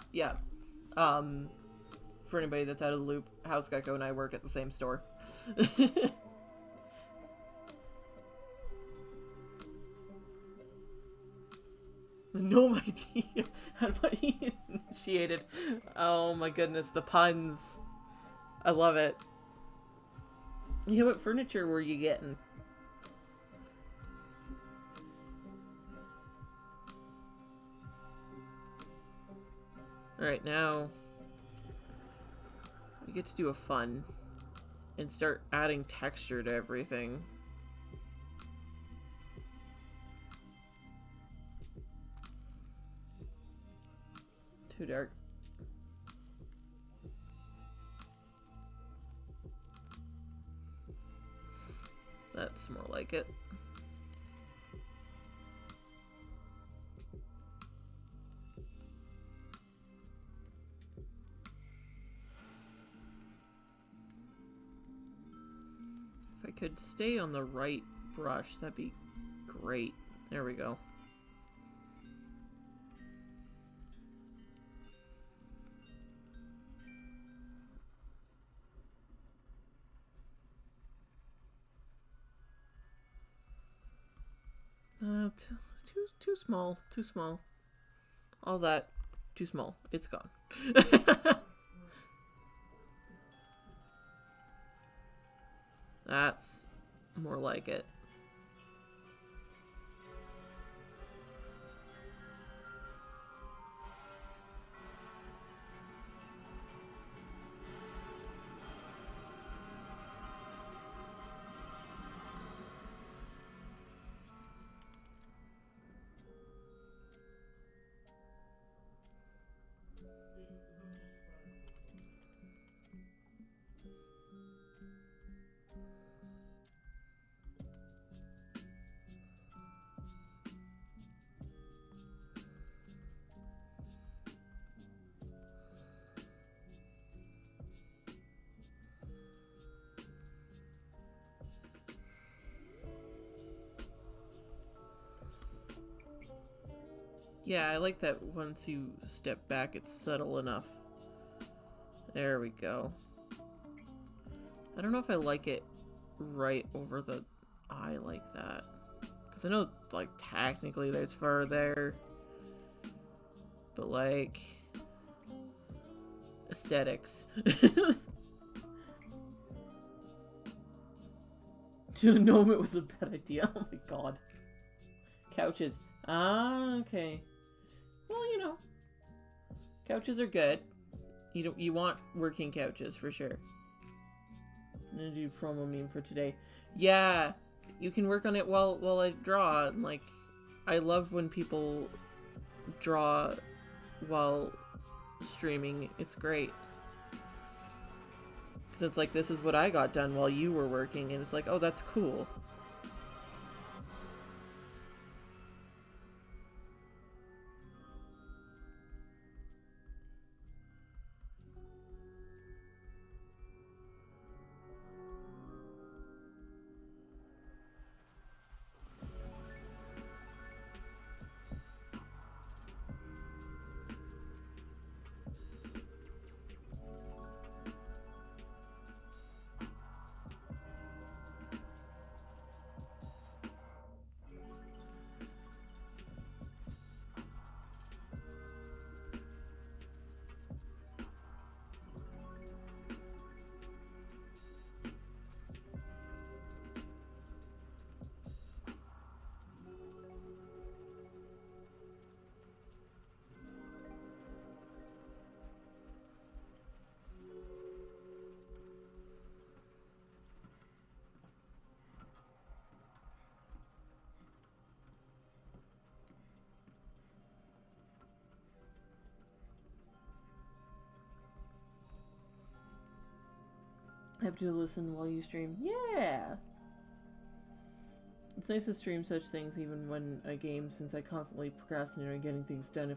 For anybody that's out of the loop, House Gecko and I work at the same store. The gnome idea had money initiated. Oh my goodness, the puns. I love it. Yeah, what furniture were you getting? Alright, now we get to do a fun and start adding texture to everything. Too dark. That's more like it. If I could stay on the right brush, that'd be great. There we go. Too small. Too small. All that, too small. It's gone. That's more like it. Yeah, I like that once you step back, it's subtle enough. There we go. I don't know if I like it right over the eye like that. Because I know, like, technically there's fur there. But, like, aesthetics. Should have known it was a bad idea. Oh my god. Couches. Ah, okay. Well, you know, couches are good. You want working couches for sure. I'm gonna do promo meme for today. Yeah, you can work on it while I draw. And, like, I love when people draw while streaming. It's great. Because it's like, this is what I got done while you were working, and it's like, oh, that's cool. Have to listen while you stream. Yeah! It's nice to stream such things even when a game, since I constantly procrastinate on getting things done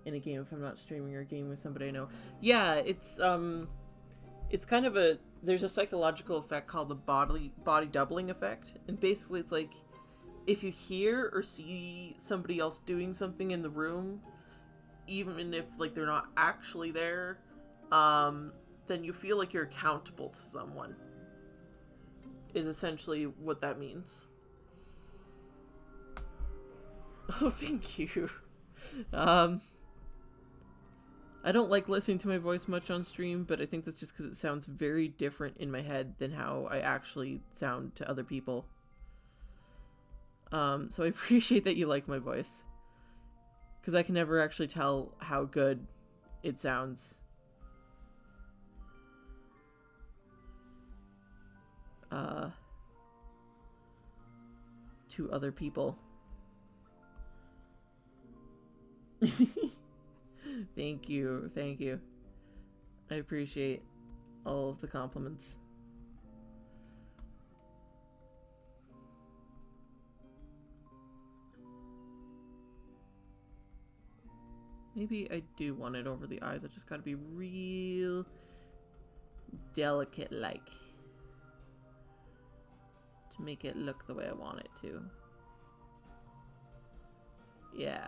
in a game if I'm not streaming or gaming with somebody I know. Yeah, it's kind of there's a psychological effect called the body doubling effect. And basically it's like, if you hear or see somebody else doing something in the room, even if like they're not actually there, then you feel like you're accountable to someone, is essentially what that means. Oh, thank you. I don't like listening to my voice much on stream, but I think that's just because it sounds very different in my head than how I actually sound to other people. So I appreciate that you like my voice, because I can never actually tell how good it sounds. To other people. Thank you. I appreciate all of the compliments. Maybe I do want it over the eyes. I just gotta be real delicate like to make it look the way I want it to. Yeah.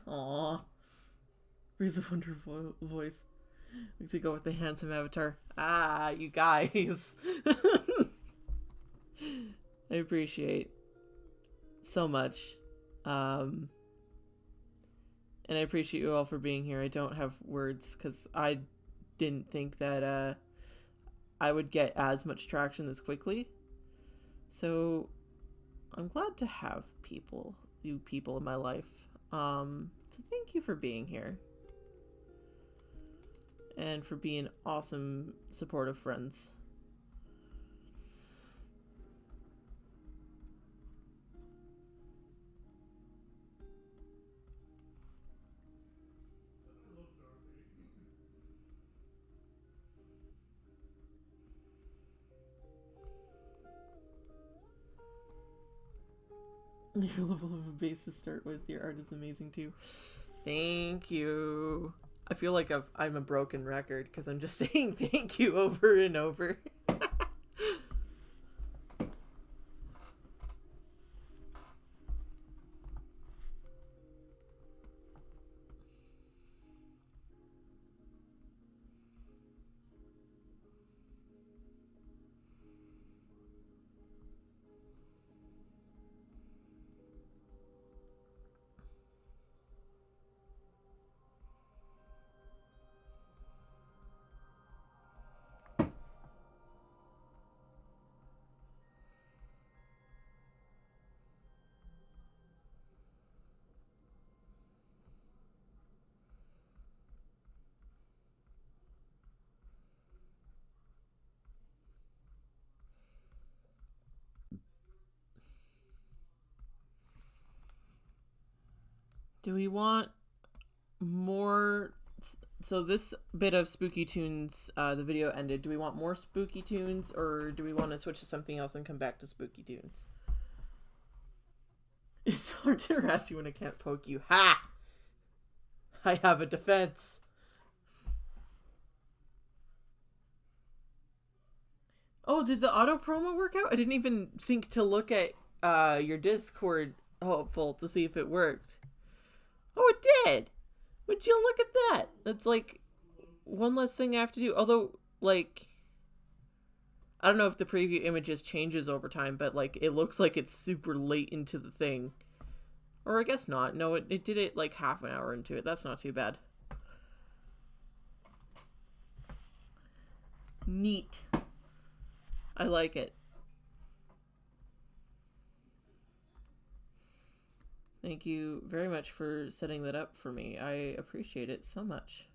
Aww. Breeze of Wonder voice. Looks like go with the handsome avatar. Ah, you guys. I appreciate so much. And I appreciate you all for being here. I don't have words because I didn't think that I would get as much traction this quickly. So I'm glad to have you people in my life. So thank you for being here. And for being awesome, supportive friends. Your level of a base to start with, your art is amazing too. Thank you. I feel like I'm a broken record because I'm just saying thank you over and over. Do we want more? So this bit of Spooky Tunes, the video ended. Do we want more Spooky Tunes, or do we want to switch to something else and come back to Spooky Tunes? It's hard to harass you when I can't poke you. Ha! I have a defense. Oh, did the auto promo work out? I didn't even think to look at your Discord hopeful to see if it worked. Oh, it did! Would you look at that? That's like one less thing I have to do. Although, like, I don't know if the preview images changes over time, but like it looks like it's super late into the thing. Or I guess not. No, it did it like half an hour into it. That's not too bad. Neat. I like it. Thank you very much for setting that up for me. I appreciate it so much.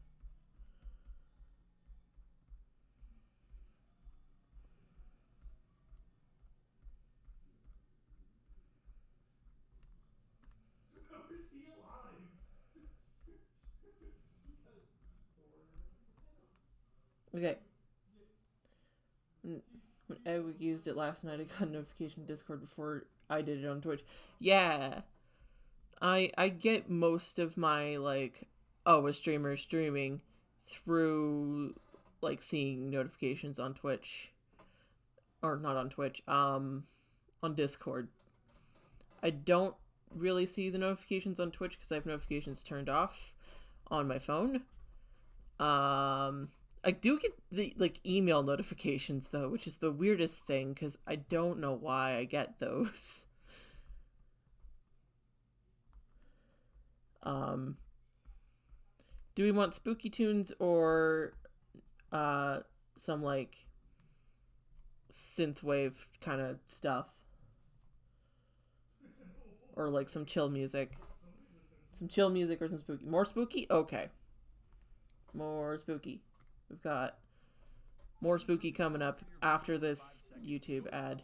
Okay. When I used it last night, I got a notification in Discord before I did it on Twitch. Yeah. I get most of my, like, oh, a streamer is streaming through, like, seeing notifications on Twitch. Or not on Twitch, on Discord. I don't really see the notifications on Twitch because I have notifications turned off on my phone. I do get the, like, email notifications, though, which is the weirdest thing, because I don't know why I get those. Do we want spooky tunes or, some, like, synthwave kind of stuff? Or, like, some chill music? Some chill music or some spooky? More spooky? Okay. More spooky. We've got more spooky coming up after this YouTube ad.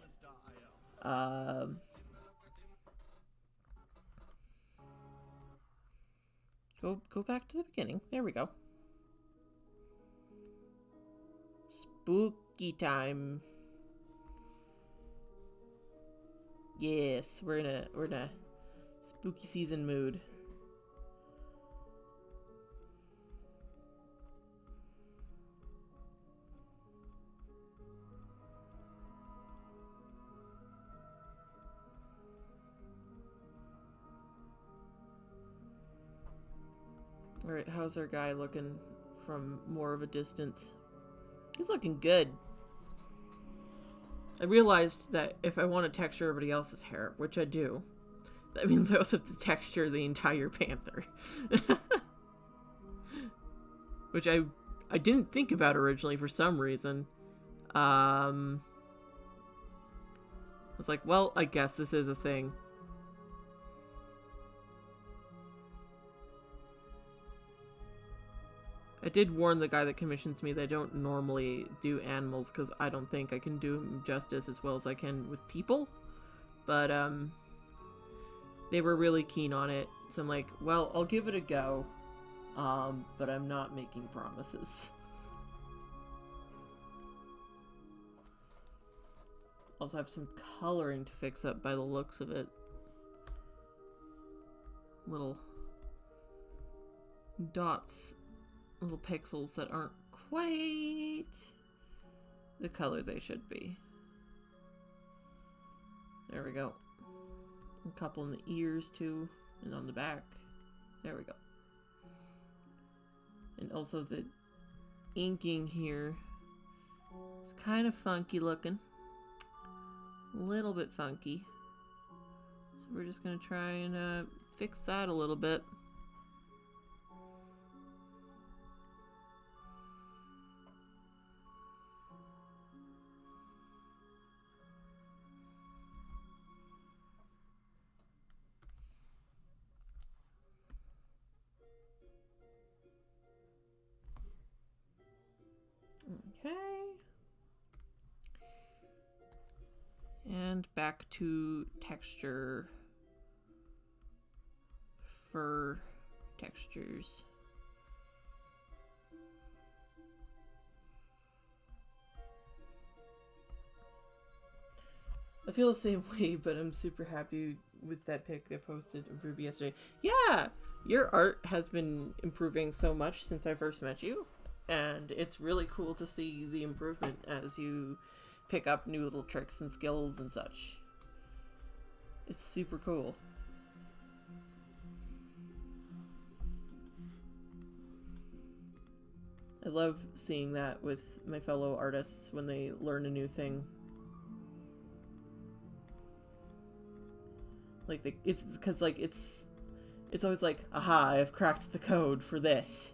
Go back to the beginning. There we go. Spooky time. Yes, we're in a spooky season mood. Alright, how's our guy looking from more of a distance? He's looking good. I realized that if I want to texture everybody else's hair, which I do, that means I also have to texture the entire panther. Which I didn't think about originally for some reason. I was like, well, I guess this is a thing. I did warn the guy that commissions me that I don't normally do animals because I don't think I can do them justice as well as I can with people. But, they were really keen on it. So I'm like, well, I'll give it a go. But I'm not making promises. Also have some coloring to fix up by the looks of it. Little dots. Little pixels that aren't quite the color they should be. There we go. A couple in the ears too, and on the back. There we go. And also the inking here is kind of funky looking. A little bit funky. So we're just gonna try and fix that a little bit. Okay. And back to texture. Fur textures. I feel the same way, but I'm super happy with that pic I posted of Ruby yesterday. Yeah! Your art has been improving so much since I first met you. And it's really cool to see the improvement as you pick up new little tricks and skills and such. It's super cool. I love seeing that with my fellow artists when they learn a new thing. Like it's because like it's always like, aha, I've cracked the code for this.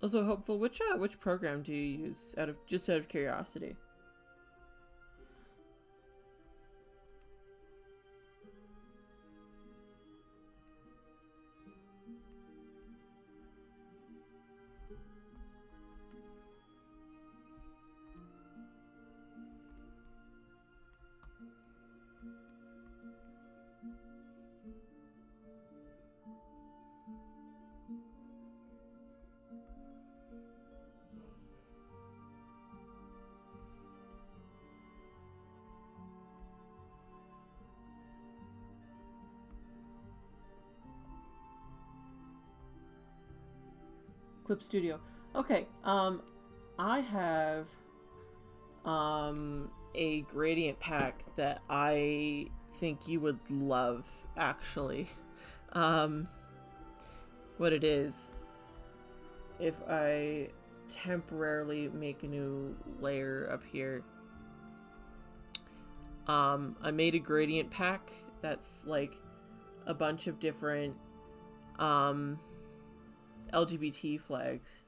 Also, Hopeful, which program do you use out of curiosity? Clip Studio. Okay, I have a gradient pack that I think you would love, actually. What it is, if I temporarily make a new layer up here, I made a gradient pack that's like a bunch of different LGBT flags.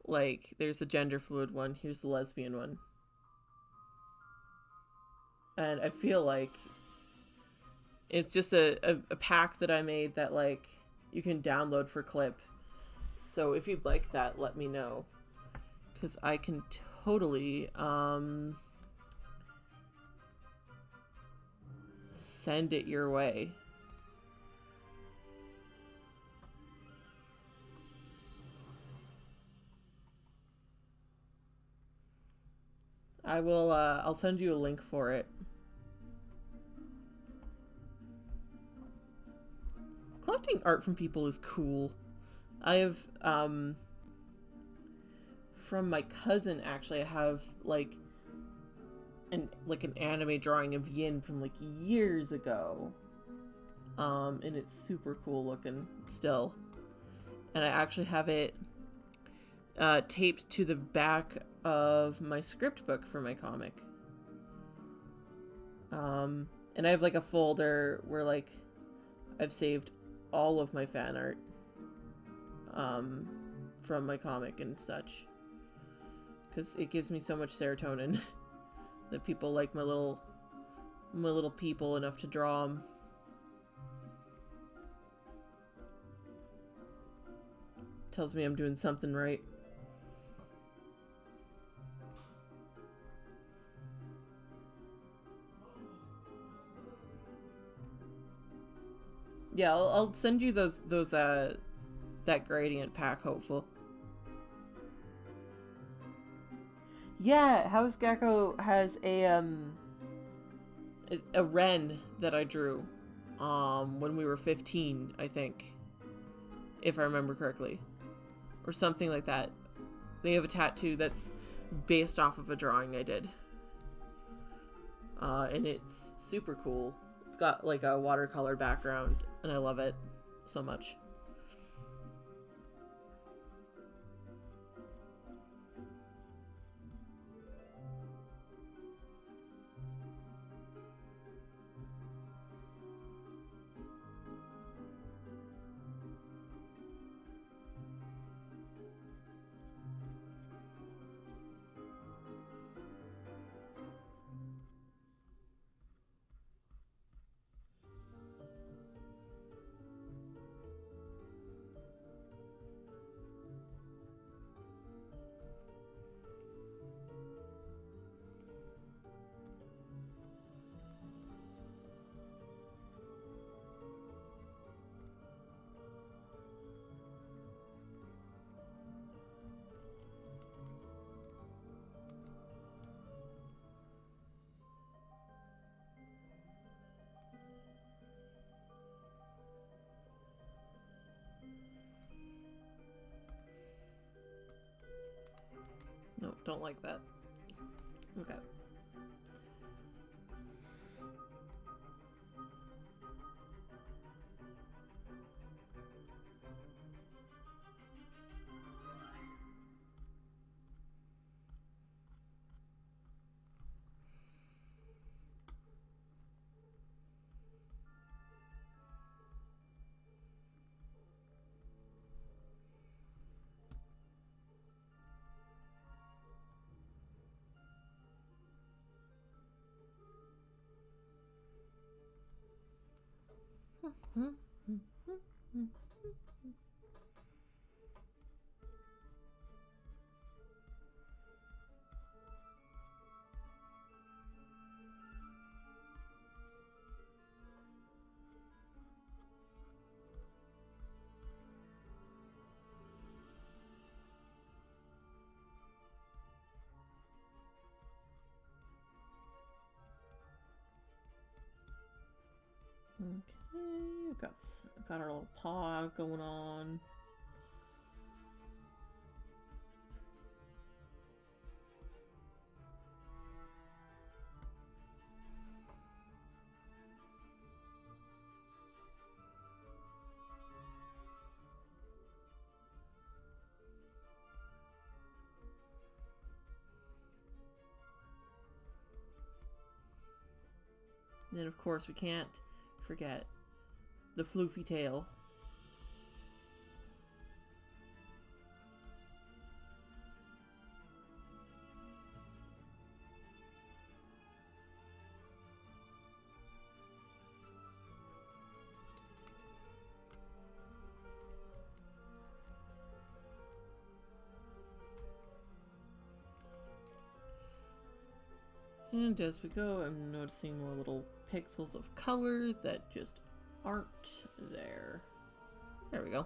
Like, there's the gender fluid one, here's the lesbian one. And I feel like it's just a pack that I made that, like, you can download for Clip. So if you'd like that, let me know. Because I can totally, send it your way. I will, I'll send you a link for it. Collecting art from people is cool. I have, from my cousin, actually, I have, like, an anime drawing of Yin from, like, years ago. And it's super cool looking still. And I actually have it, taped to the back of my script book for my comic. And I have, like, a folder where, like, I've saved all of my fan art, from my comic and such. Because it gives me so much serotonin that people like my little people enough to draw them. Tells me I'm doing something right. Yeah, I'll send you those that gradient pack, Hopeful. Yeah, House Gecko has a wren that I drew when we were 15, I think, if I remember correctly, or something like that. They have a tattoo that's based off of a drawing I did, and it's super cool. It's got like a watercolor background, and I love it so much. No, don't like that. Okay. Okay, got our little paw going on. And then, of course, we can't forget the floofy tail. And as we go, I'm noticing more little pixels of color that just aren't there. There we go.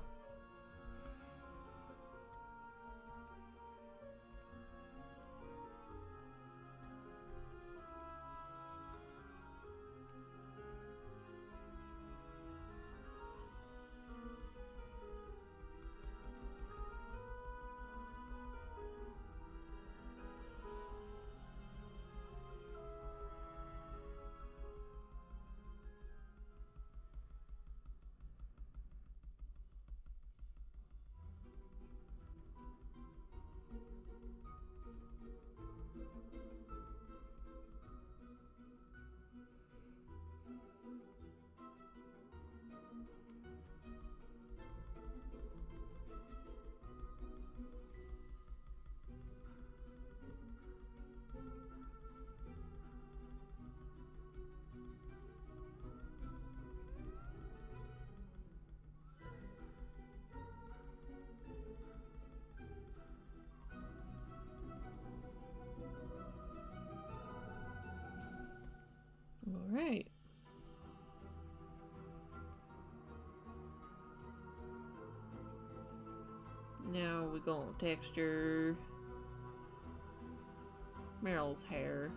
All right. Now we go on texture. Meryl's hair.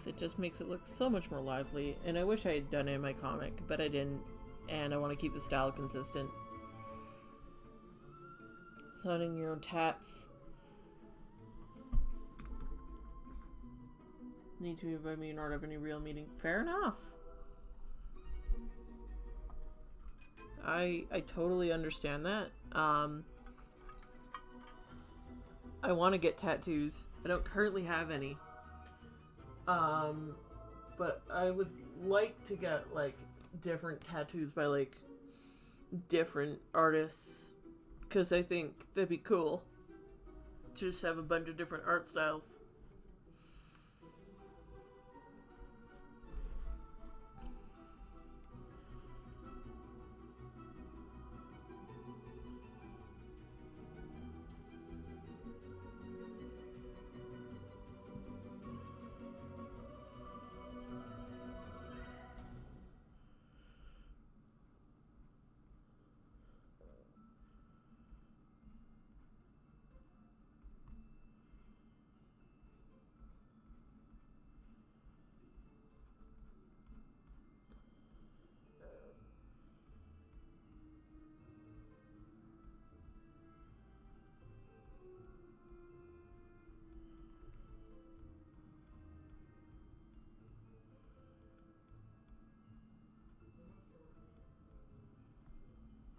It just makes it look so much more lively, and I wish I had done it in my comic, but I didn't, and I want to keep the style consistent. Signing your own tats. Need to be by me in order of any real meeting. Fair enough. I totally understand that. I want to get tattoos. I don't currently have any. But I would like to get, like, different tattoos by, like, different artists, because I think that'd be cool to just have a bunch of different art styles.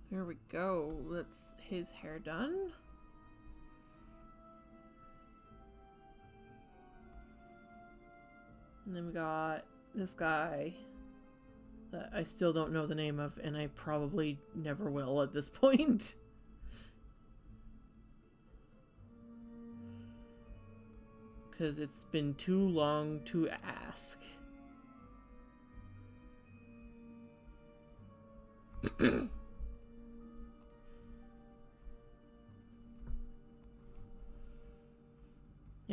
Here we go. That's his hair done. And then we got this guy that I still don't know the name of, and I probably never will at this point. Because it's been too long to ask. You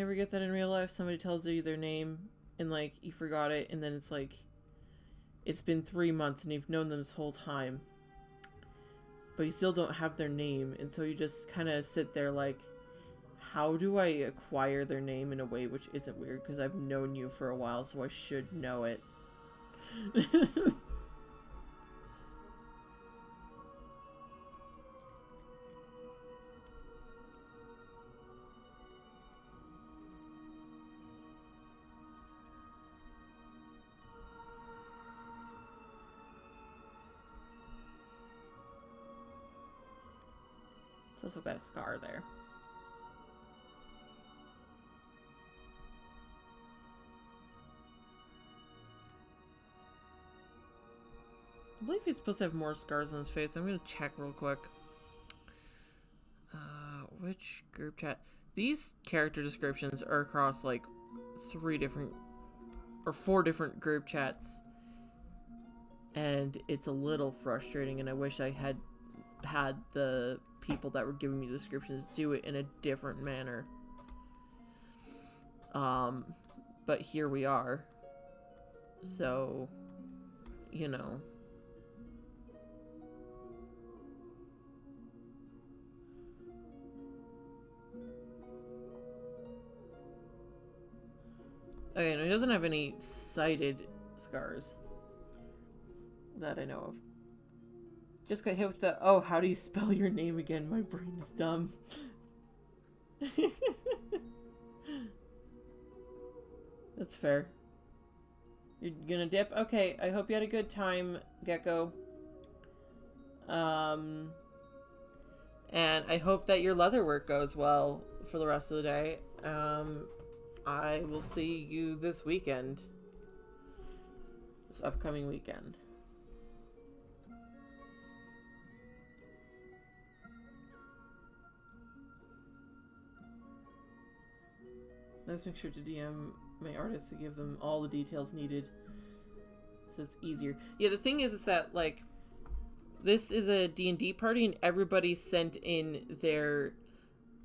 ever get that in real life? Somebody tells you their name and like you forgot it, and then it's like it's been 3 months and you've known them this whole time, but you still don't have their name, and so you just kind of sit there like, how do I acquire their name in a way which isn't weird? Because I've known you for a while, so I should know it. It's also got a scar there. I believe he's supposed to have more scars on his face. I'm gonna check real quick. Which group chat? These character descriptions are across like 4 different group chats. And it's a little frustrating, and I wish I had the people that were giving me descriptions do it in a different manner. But here we are. So, you know. Okay, no, he doesn't have any sighted scars that I know of. Just got hit with the, oh, how do you spell your name again? My brain is dumb. That's fair. You're gonna dip? Okay, I hope you had a good time, Gecko. And I hope that your leather work goes well for the rest of the day. I will see you this weekend. This upcoming weekend. Let's make sure to DM my artists to give them all the details needed, so it's easier. Yeah, the thing is that, like, this is a D&D party and everybody sent in their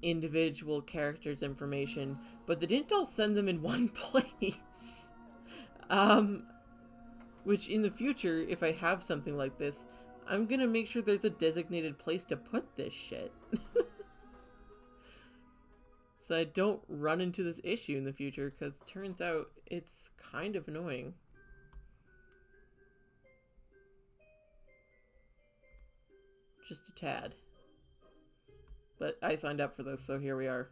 individual characters' information, but they didn't all send them in one place. Which in the future, if I have something like this, I'm gonna make sure there's a designated place to put this shit. So I don't run into this issue in the future, because it turns out it's kind of annoying. Just a tad. But I signed up for this, so here we are.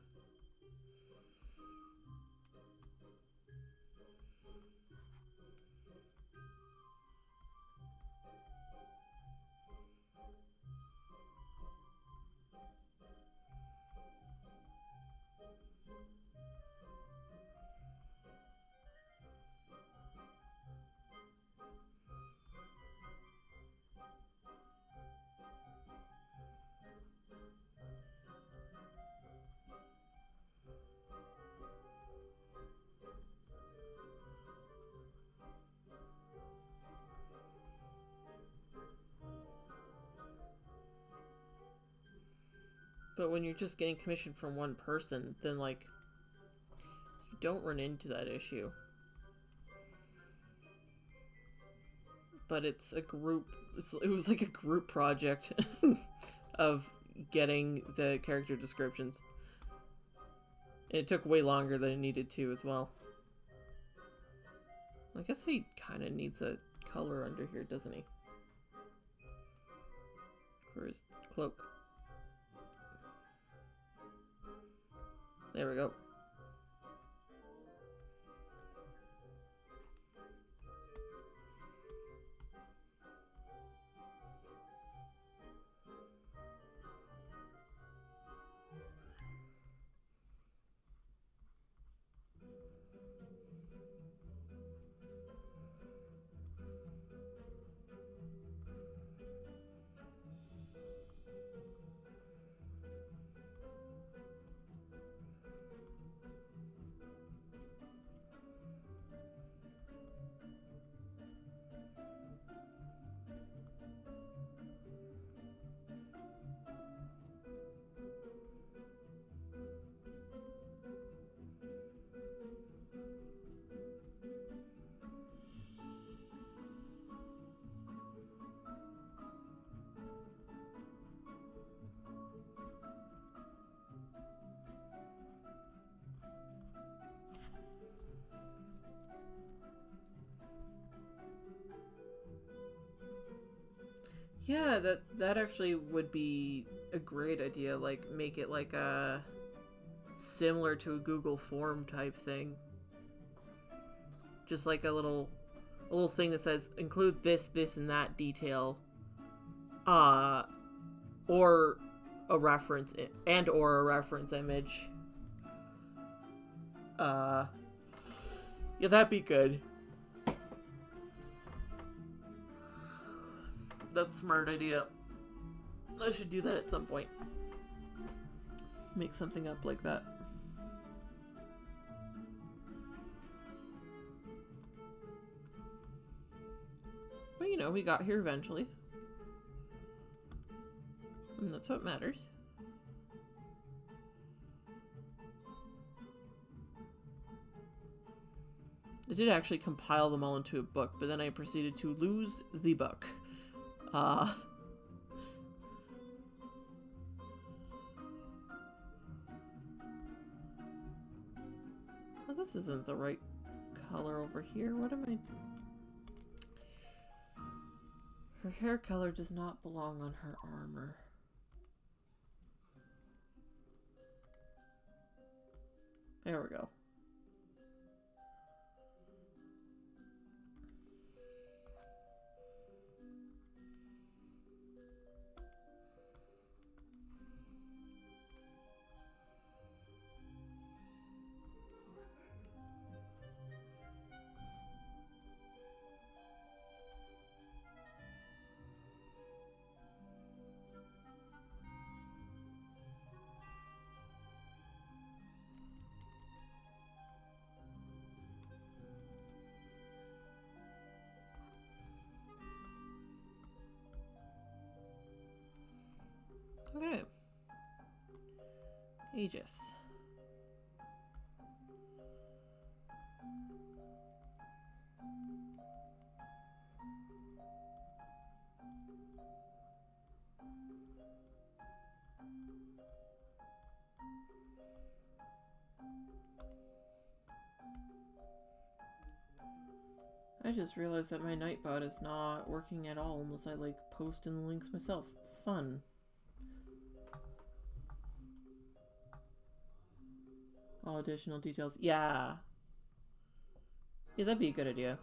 But when you're just getting commission from one person, then, like, you don't run into that issue. But it's a group, it was like a group project of getting the character descriptions. And it took way longer than it needed to as well. I guess he kind of needs a color under here, doesn't he? For his cloak. There we go. Yeah, that actually would be a great idea. Like, make it like a similar to a Google form type thing. Just like a little thing that says include this, and that detail. Or a reference or a reference image. Yeah, that'd be good. That's a smart idea. I should do that at some point. Make something up like that. But you know, we got here eventually. And that's what matters. I did actually compile them all into a book, but then I proceeded to lose the book. Well, this isn't the right color over here. What am I... Her hair color does not belong on her armor. There we go. Okay. Aegis. I just realized that my Nightbot is not working at all unless I, like, post in the links myself. Fun. All additional details. Yeah. Yeah, that'd be a good idea.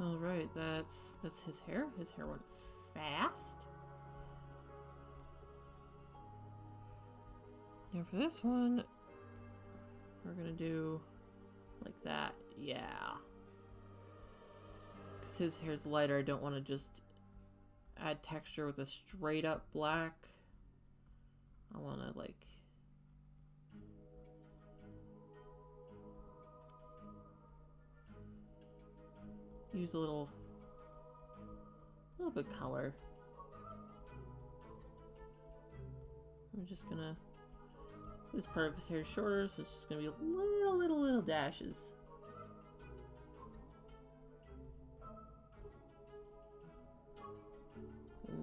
Alright, that's his hair. His hair went fast. Now for this one, we're gonna do like that. Yeah. Because his hair's lighter, I don't want to just add texture with a straight up black. I want to, like... use a little little bit of color. I'm just gonna, this part of his hair is shorter, so it's just gonna be little dashes.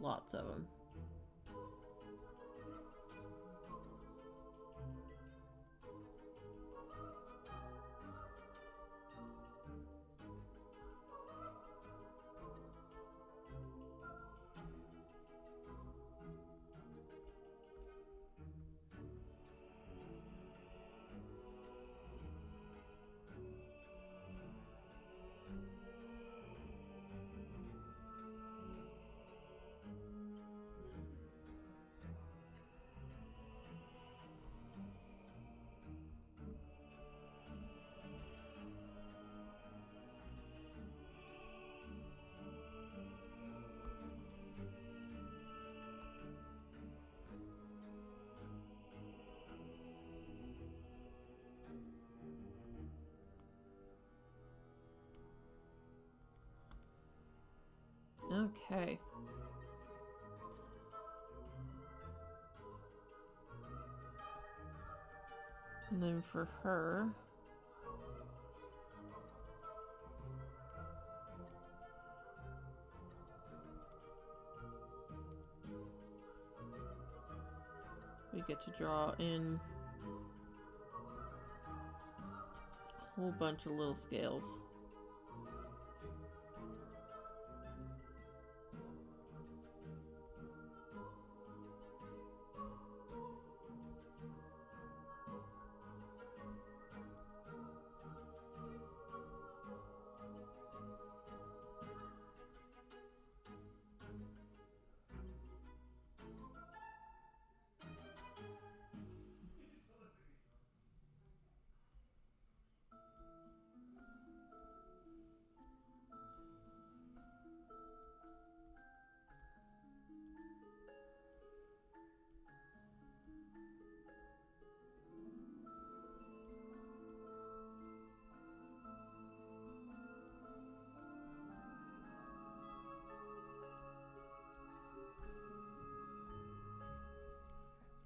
Lots of them. Okay. And then for her, we get to draw in a whole bunch of little scales.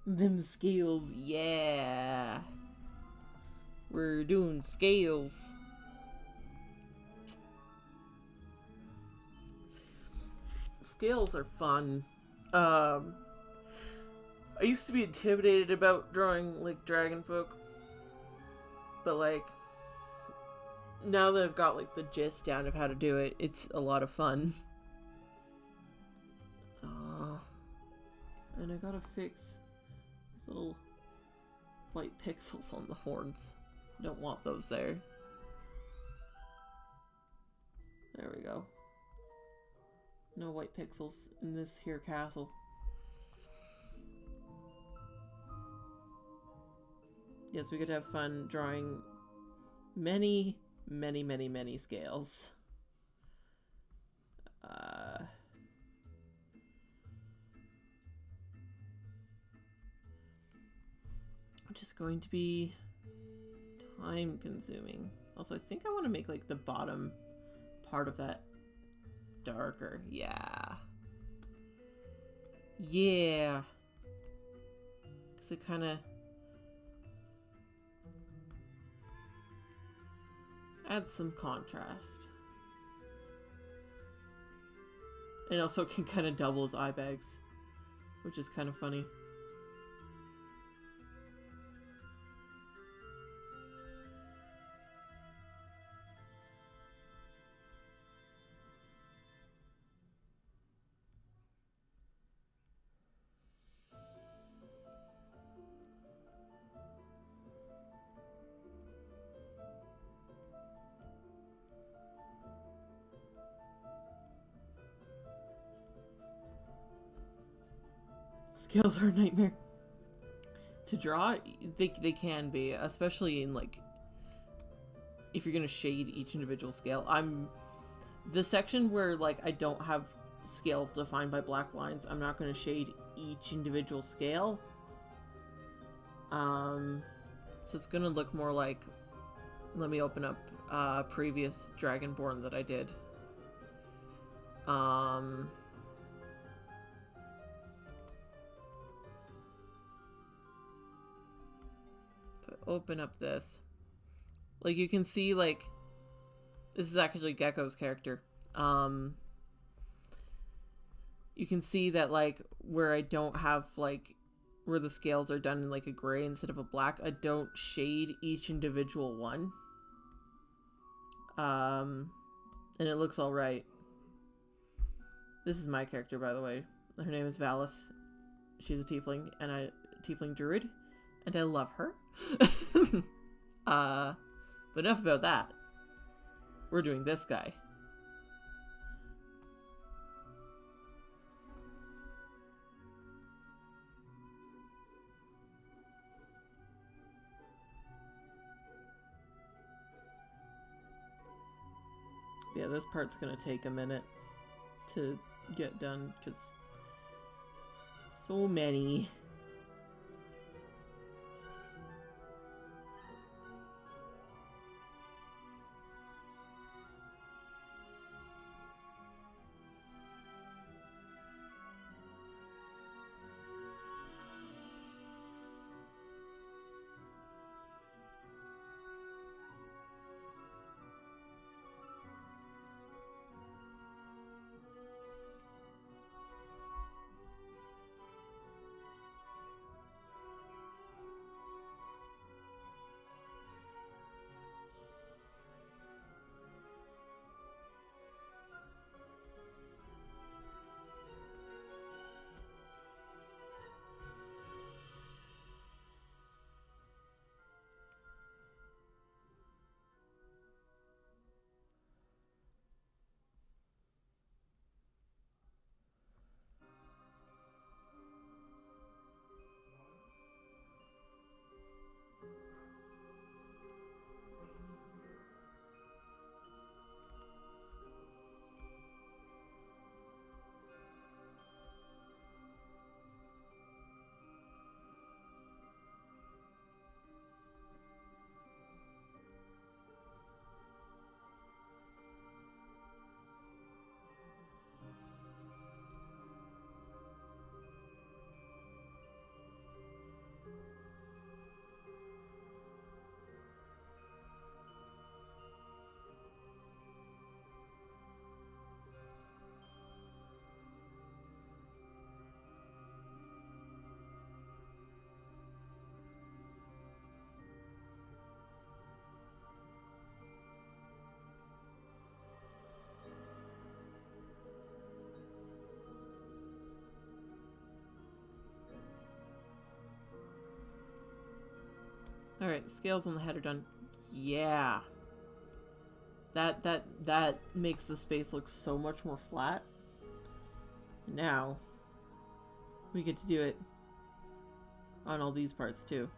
Them scales, yeah. We're doing scales. Scales are fun. I used to be intimidated about drawing like dragon folk, but like now that I've got like the gist down of how to do it, it's a lot of fun. And I gotta fix these little white pixels on the horns. I don't want those there. There we go. No white pixels in this here castle. Yes, we could have fun drawing many scales. Just going to be time consuming. Also, I think I want to make like the bottom part of that darker. Yeah. Because it kind of adds some contrast. And also can kind of double his eye bags, which is kind of funny. Scales are a nightmare to draw. They can be, especially in like if you're gonna shade each individual scale. The section where like I don't have scale defined by black lines, I'm not gonna shade each individual scale. So it's gonna look more like, let me open up previous Dragonborn that I did. open up this. Like, you can see, like, this is actually Gecko's character. You can see that, like, where I don't have, like, where the scales are done in, like, a gray instead of a black, I don't shade each individual one. And it looks alright. This is my character, by the way. Her name is Valith. She's a tiefling, and a tiefling druid, and I love her. But enough about that. We're doing this guy. Yeah, this part's gonna take a minute to get done, because so many. Alright, scales on the head are done. Yeah. That makes the space look so much more flat. Now, we get to do it on all these parts too.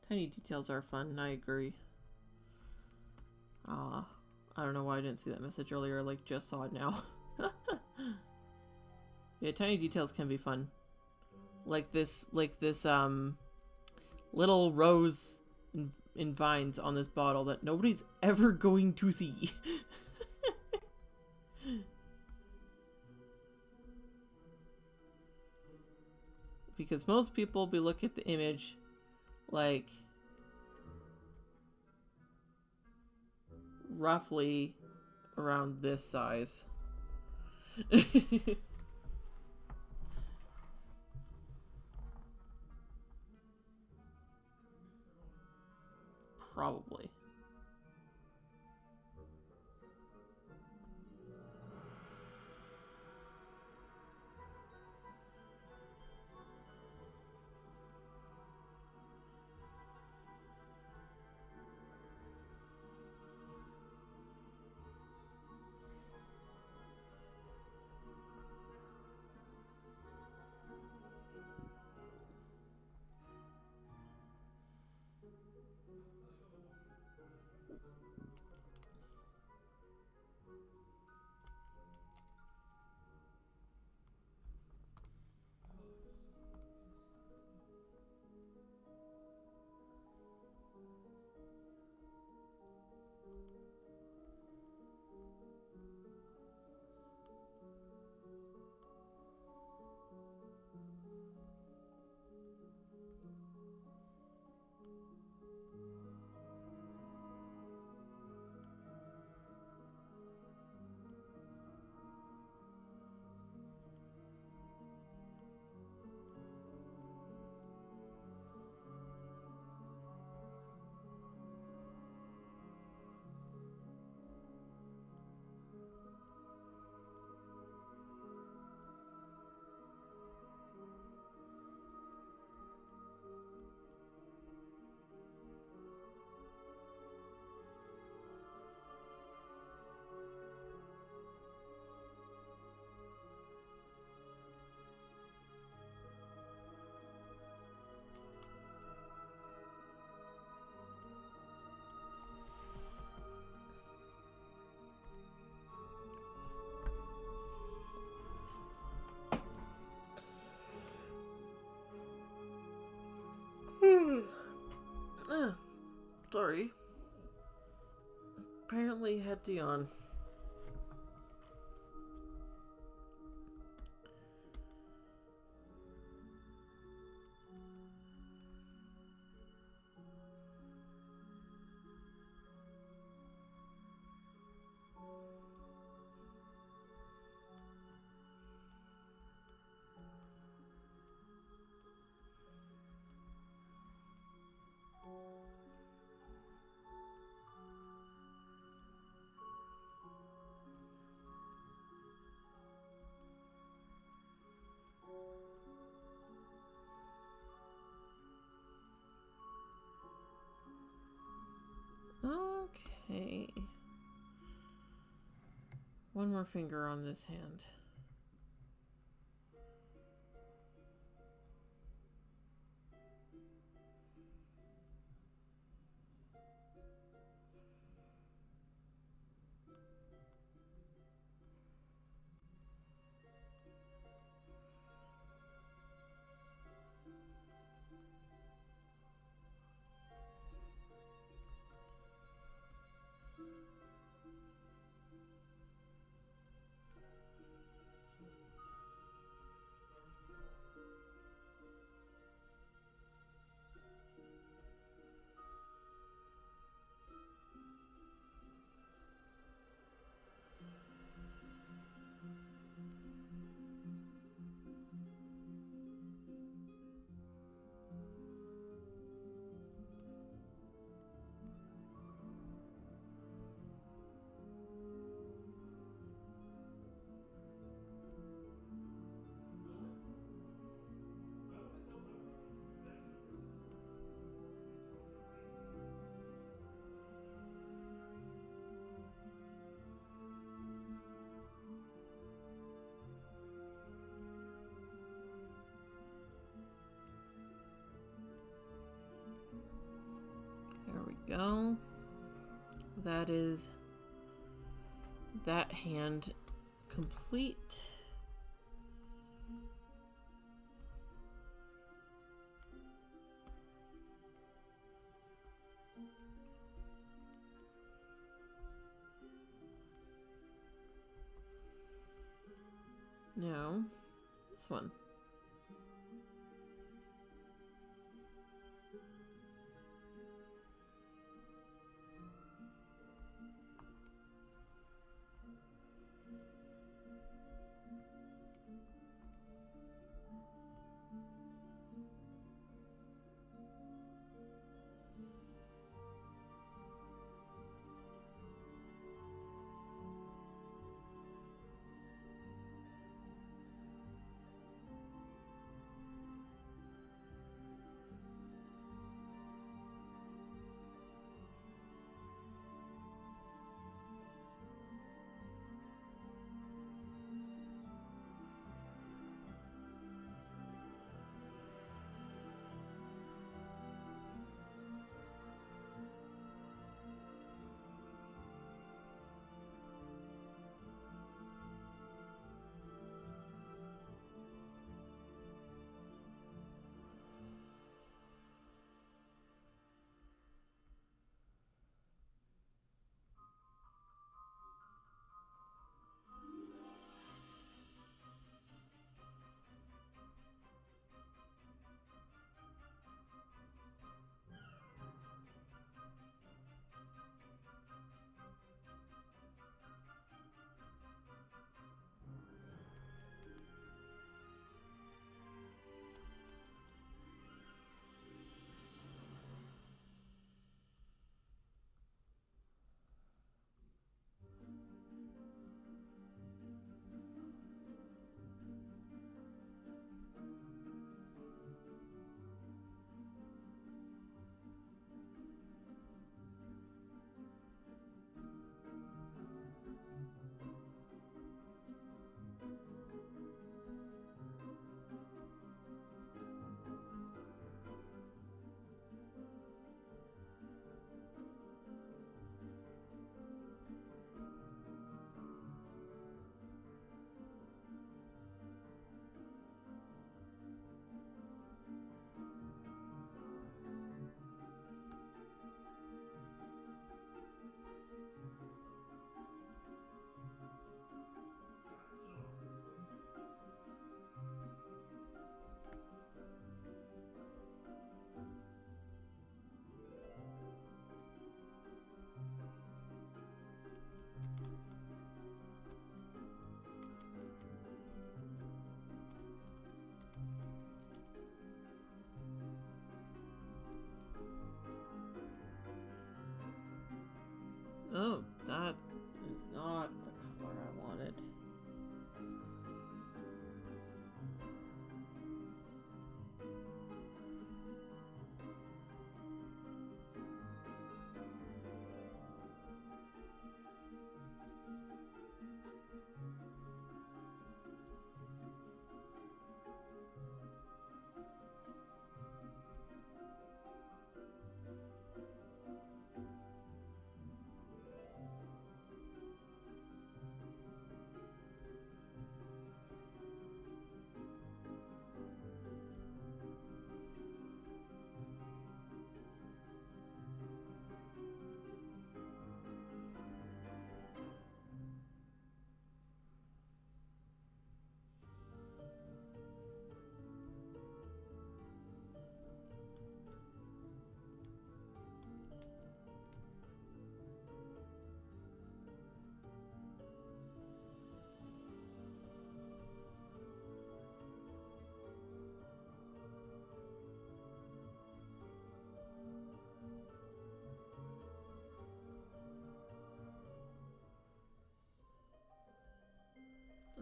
Tiny details are fun, I agree. I don't know why I didn't see that message earlier, like just saw it now. Yeah, tiny details can be fun. Like this little rose in vines on this bottle that nobody's ever going to see. Because most people will be looking at the image like roughly around this size. Probably. Sorry. Apparently had to yawn. Okay. One more finger on this hand. There we go. That is that hand complete. No, this one.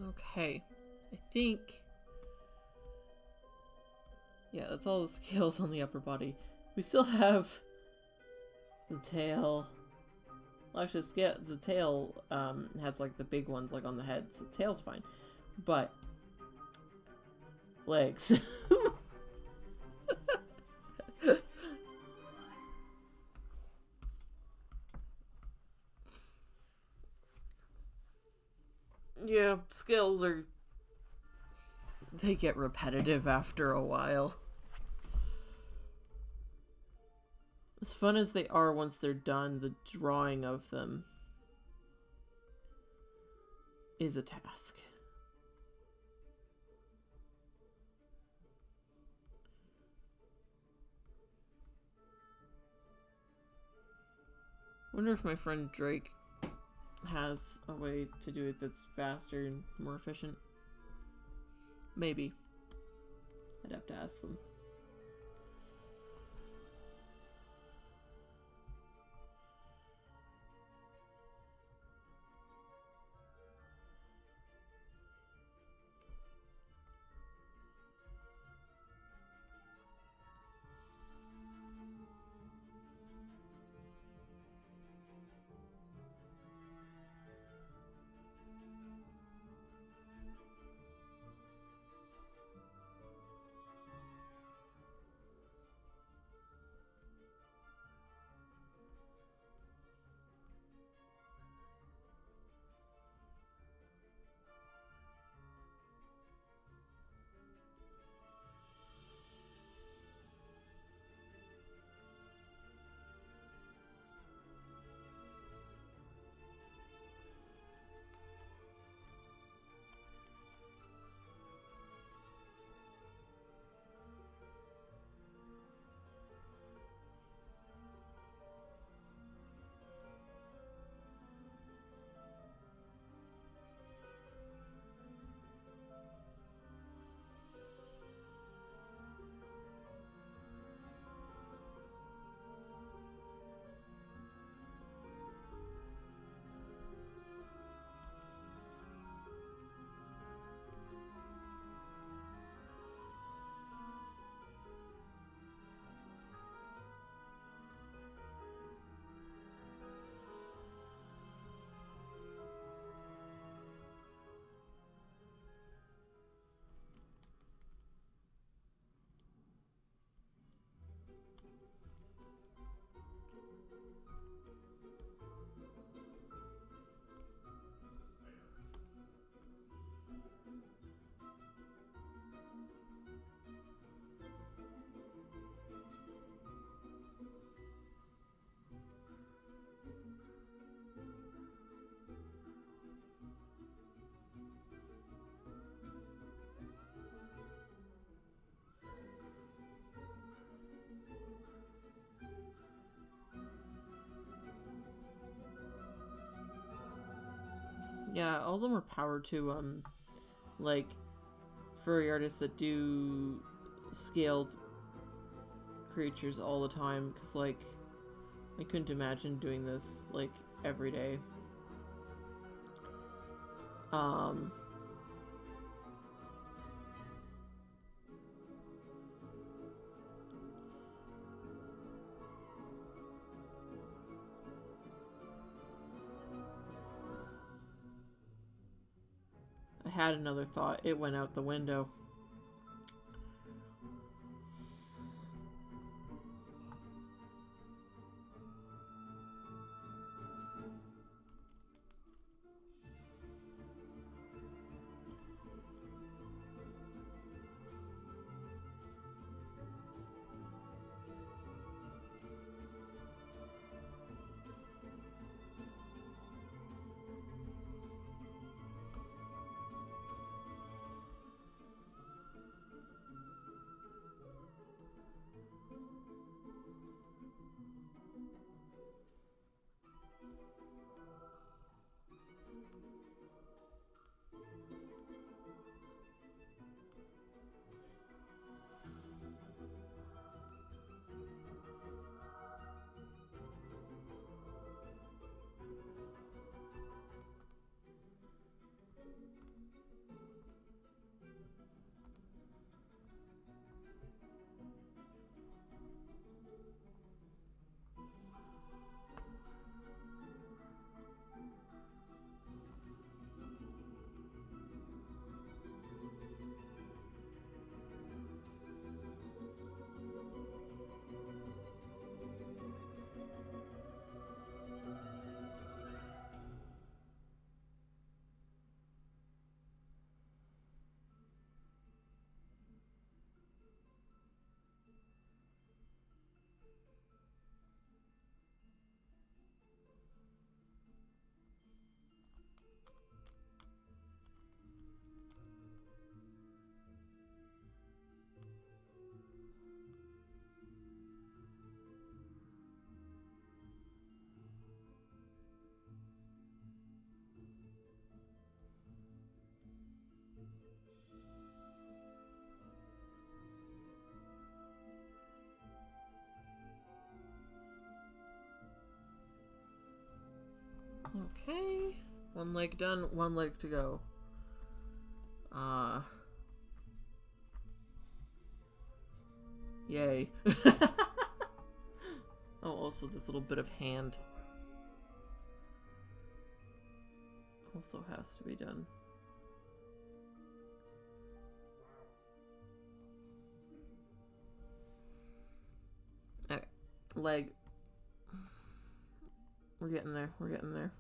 Okay. I think... Yeah, that's all the scales on the upper body. We still have the tail. Well, actually, the tail has like the big ones like on the head, so the tail's fine. But legs. Yeah, scales are... They get repetitive after a while. As fun as they are once they're done, the drawing of them is a task. Wonder if my friend Drake has a way to do it that's faster and more efficient. Maybe. I'd have to ask them. Yeah, all of them are power to, like, furry artists that do scaled creatures all the time, because, like, I couldn't imagine doing this, like, every day. I had another thought. It went out the window. One leg done, one leg to go. Yay. Oh, also this little bit of hand also has to be done. Okay, leg. We're getting there, we're getting there.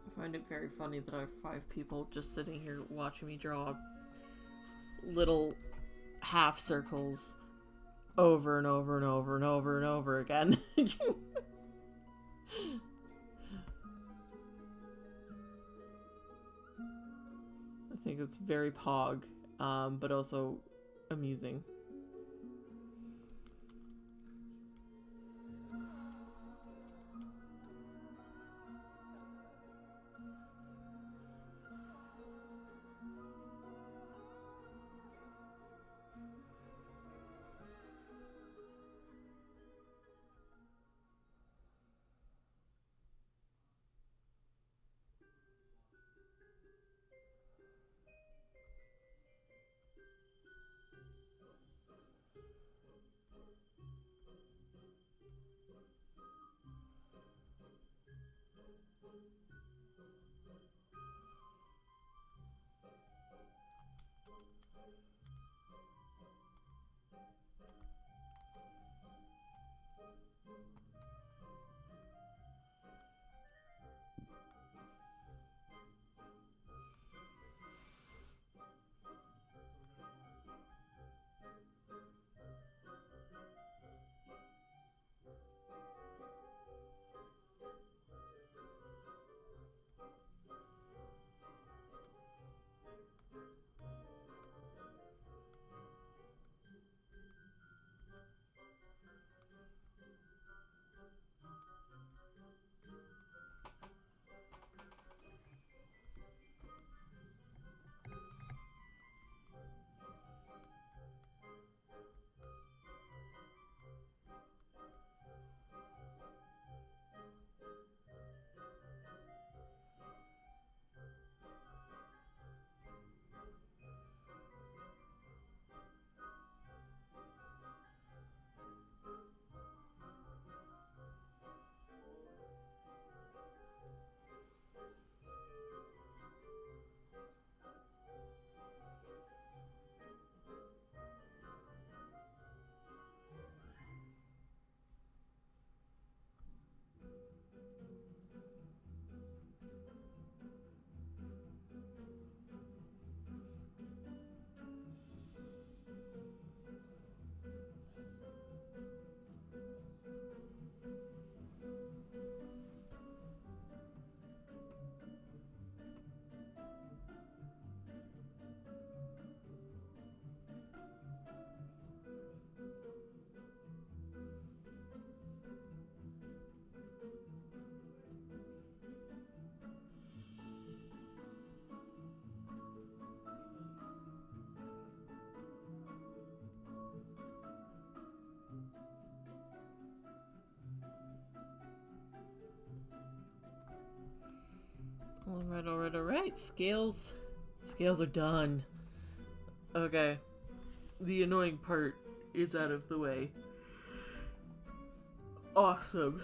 I find it very funny that I have 5 people just sitting here watching me draw little half circles over and over and over and over and over again. I think it's very pog, but also amusing. Alright. Scales. Scales are done. Okay. The annoying part is out of the way. Awesome.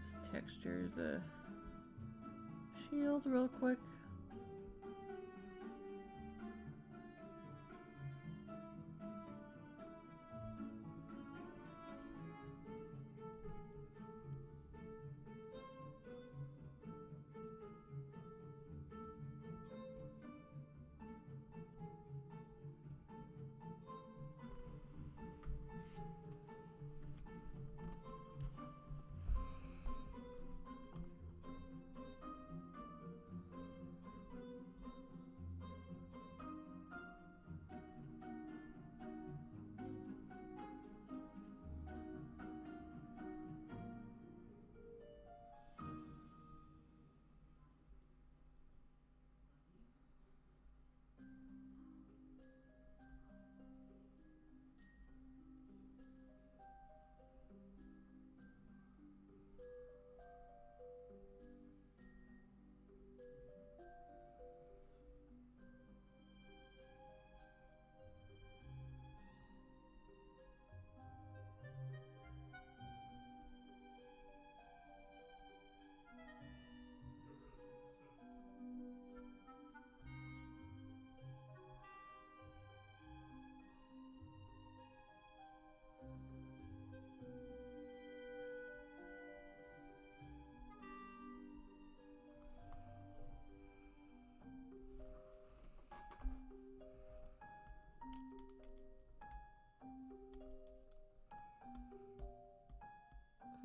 Just texture the shield real quick.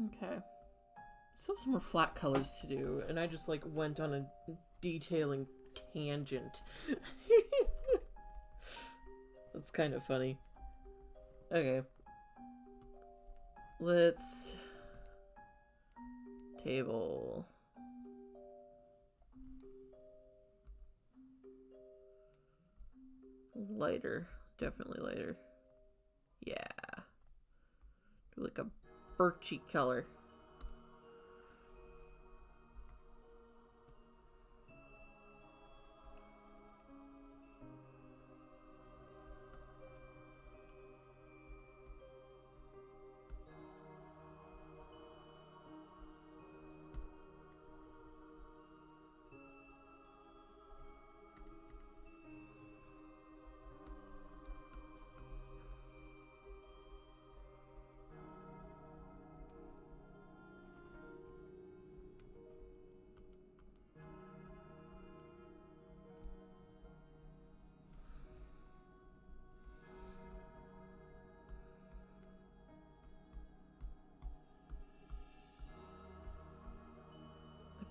Okay. Still have some more flat colors to do, and I just like went on a detailing tangent. That's kind of funny. Okay. Let's table. Lighter. Definitely lighter. Yeah. Do like a birchy color.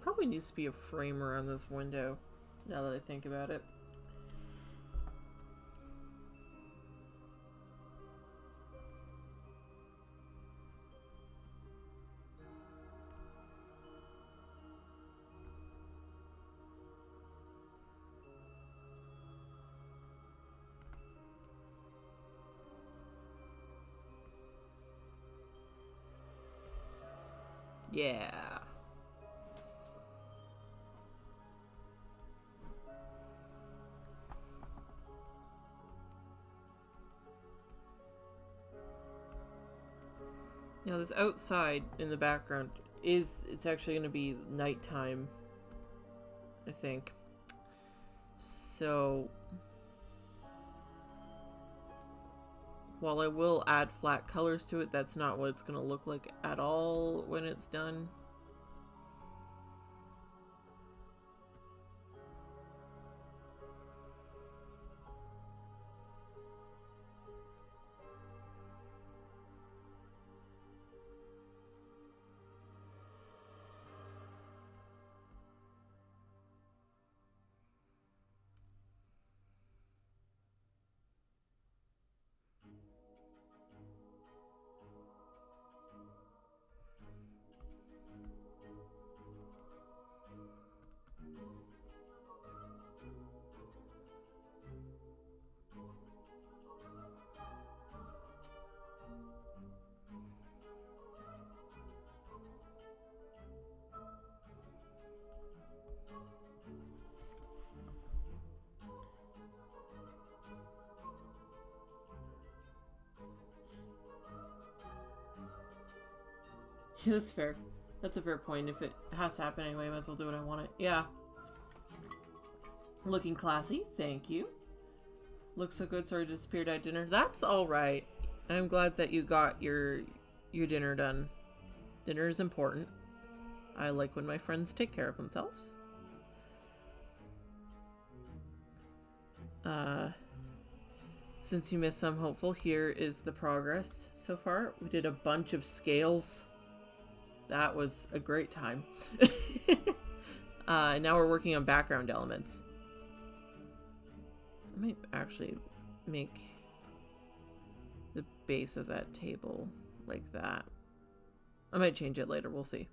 Probably needs to be a frame around this window, now that I think about it. Yeah. Now this outside in the background it's actually going to be nighttime, I think. So while I will add flat colors to it, that's not what it's going to look like at all when it's done. Yeah, that's fair. That's a fair point. If it has to happen anyway, I might as well do what I want it. Yeah. Looking classy. Thank you. Looks so good. Sorry, disappeared at dinner. That's all right. I'm glad that you got your dinner done. Dinner is important. I like when my friends take care of themselves. Since you missed some, hopeful, here is the progress so far. We did a bunch of scales. That was a great time. Now we're working on background elements. I might actually make the base of that table like that. I might change it later. We'll see.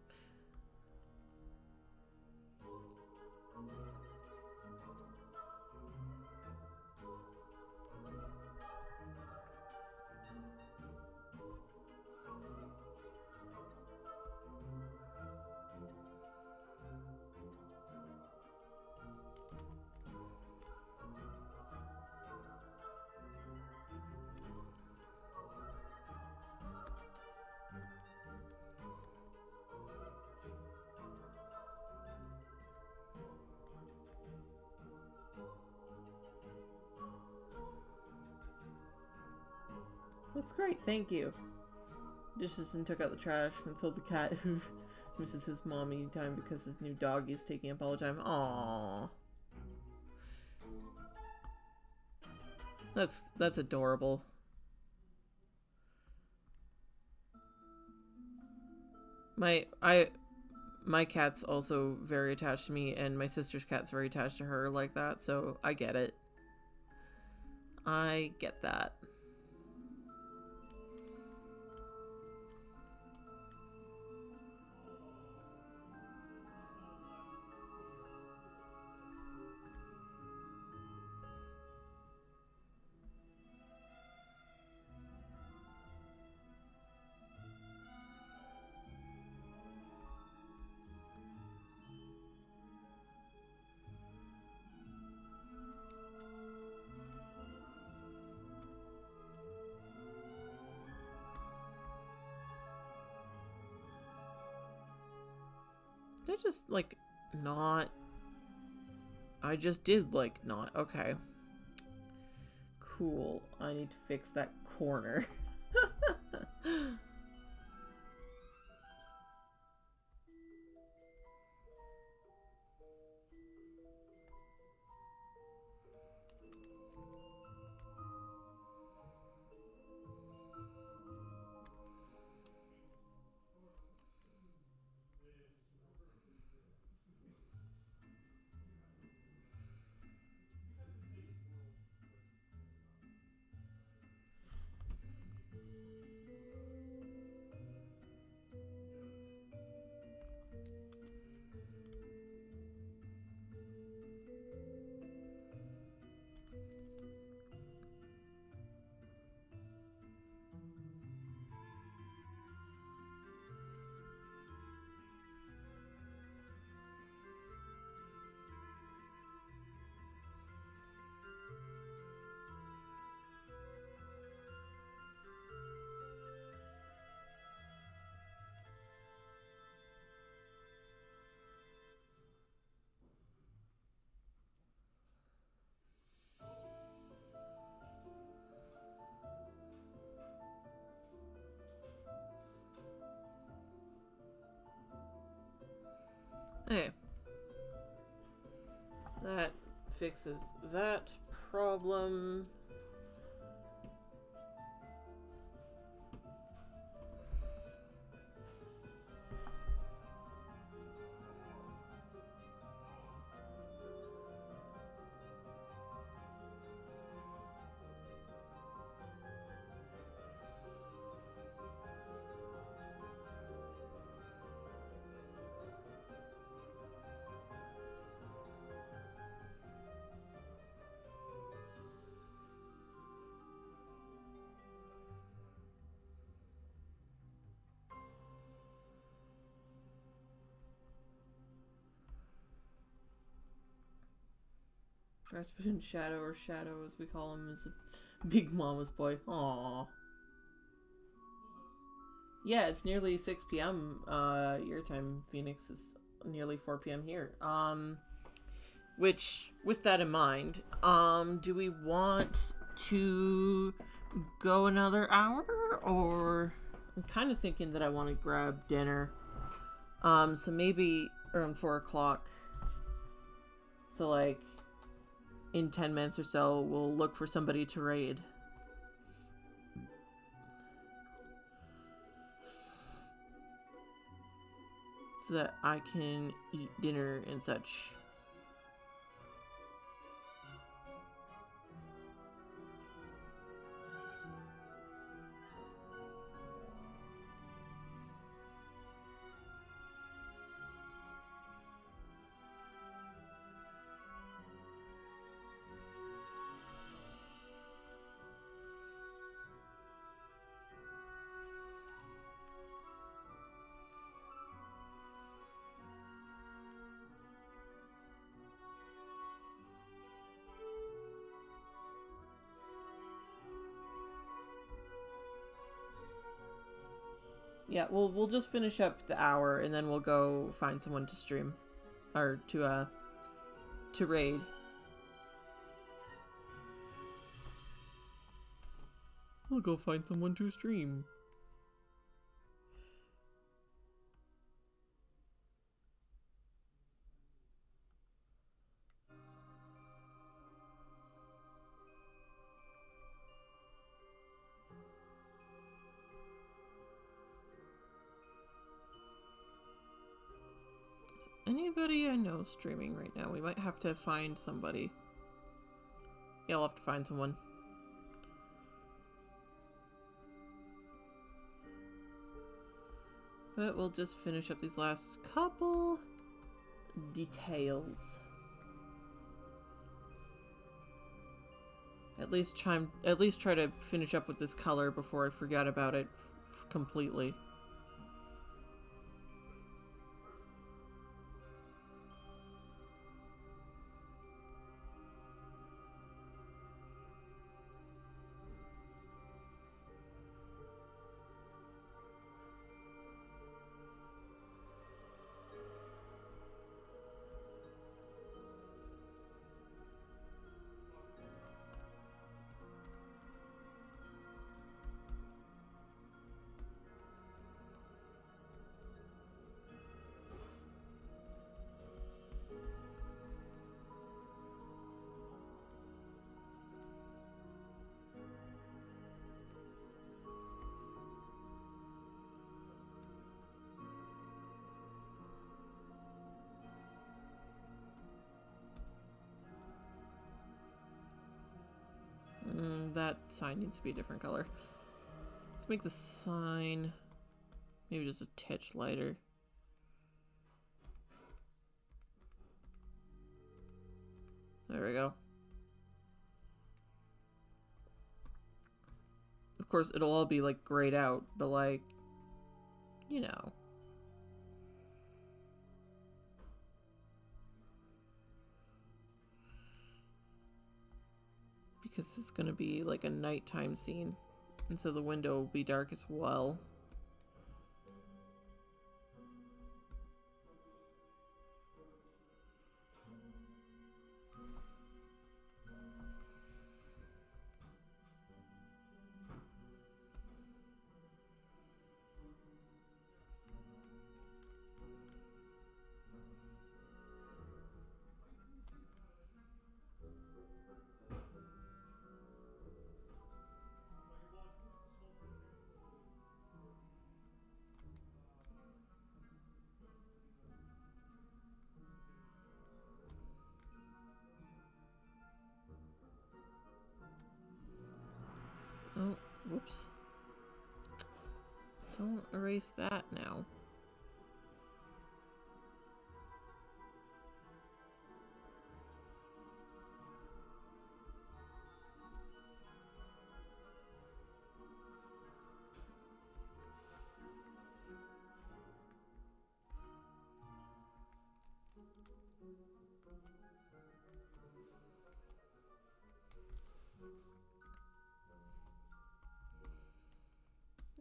Looks great, thank you. Dishes and took out the trash, consoled the cat who misses his mommy time because his new doggy is taking up all the time. Aww. That's adorable. My cat's also very attached to me, and my sister's cat's very attached to her like that, so I get it. I get that. Did I just, like, not... I just did, like, not. Okay. Cool. I need to fix that corner. Okay. That fixes that problem. Cross between Shadow, or Shadow as we call him, is a big mama's boy. Aww. Yeah, it's nearly 6 p.m. Your time, Phoenix. Is nearly 4 p.m. here. Which, with that in mind, do we want to go another hour, or I'm kind of thinking that I want to grab dinner. So maybe around 4 o'clock. So like, in 10 minutes or so, we'll look for somebody to raid. So that I can eat dinner and such. Yeah, we'll just finish up the hour and then we'll go find someone to stream. Or to raid. We'll go find someone to stream. Anybody I know streaming right now? We might have to find somebody. Yeah, we'll have to find someone. But we'll just finish up these last couple details. At least try to finish up with this color before I forget about it completely. That sign needs to be a different color. Let's make the sign maybe just a touch lighter. There we go. Of course, it'll all be like grayed out, but like, you know. Because it's gonna be like a nighttime scene, and so the window will be dark as well. Oh, whoops. Don't erase that now.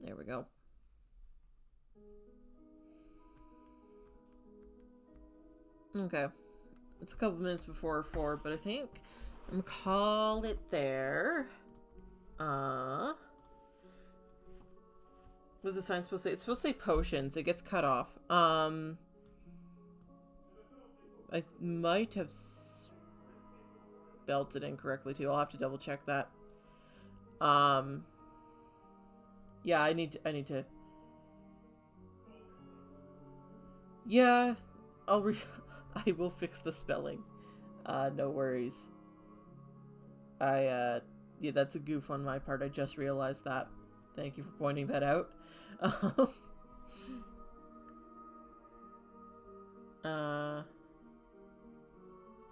There we go. Okay. It's a couple minutes before 4, but I think I'm gonna call it there. What's the sign supposed to say? It's supposed to say potions. It gets cut off. I might have spelled it incorrectly too. I'll have to double check that. Yeah, I need to. Yeah, I will fix the spelling. No worries. Yeah, that's a goof on my part. I just realized that. Thank you for pointing that out.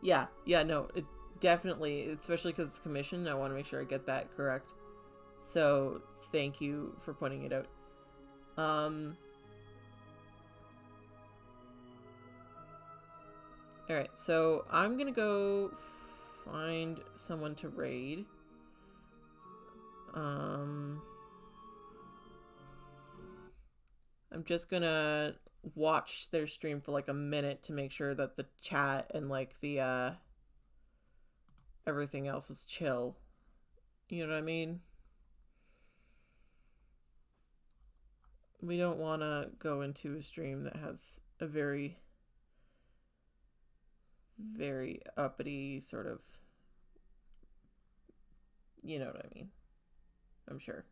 Yeah, no, it definitely, especially because it's commission, I want to make sure I get that correct. So, thank you for pointing it out. Alright, so I'm gonna go find someone to raid. I'm just gonna watch their stream for like a minute to make sure that the chat and like the everything else is chill. You know what I mean? We don't want to go into a stream that has a very, very uppity sort of, you know what I mean? I'm sure.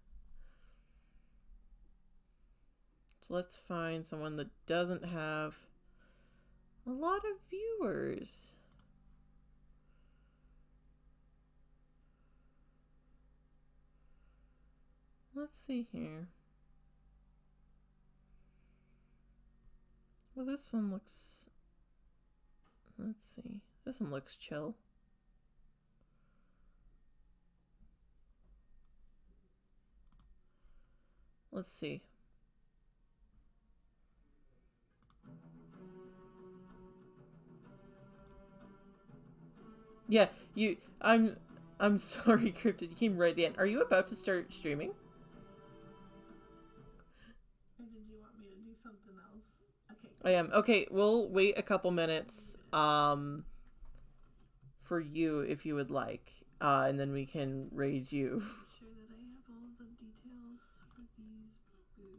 So let's find someone that doesn't have a lot of viewers. Let's see here. Well, this one looks... Let's see. This one looks chill. Let's see. Yeah, I'm sorry, Cryptid, you came right at the end. Are you about to start streaming? Or did you want me to do something else? Okay. I am. Okay, we'll wait a couple minutes, for you if you would like, and then we can raid you. Make sure that I have all of the details for these boots in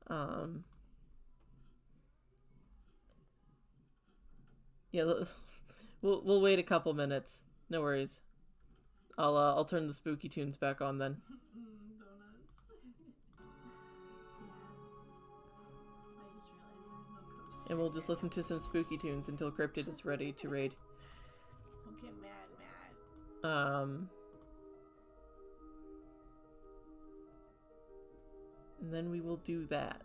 place. Yeah, we'll wait a couple minutes. No worries. I'll turn the spooky tunes back on then. Donuts. I just realized there's no coach. And we'll just listen to some spooky tunes until Cryptid is ready to raid. Don't get mad. And then we will do that.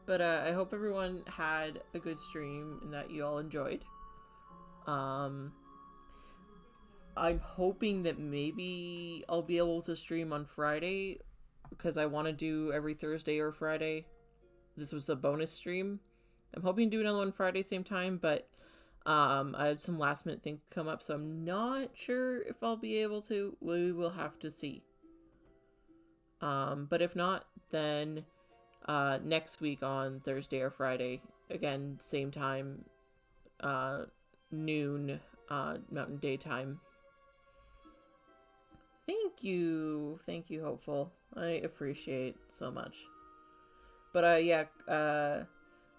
But I hope everyone had a good stream and that you all enjoyed. I'm hoping that maybe I'll be able to stream on Friday because I want to do every Thursday or Friday. This was a bonus stream. I'm hoping to do another one Friday same time, but I had some last minute things come up, so I'm not sure if I'll be able to. We will have to see. But if not, then next week on Thursday or Friday, again, same time, noon, Mountain Daytime. Thank you, Hopeful. I appreciate so much. But yeah,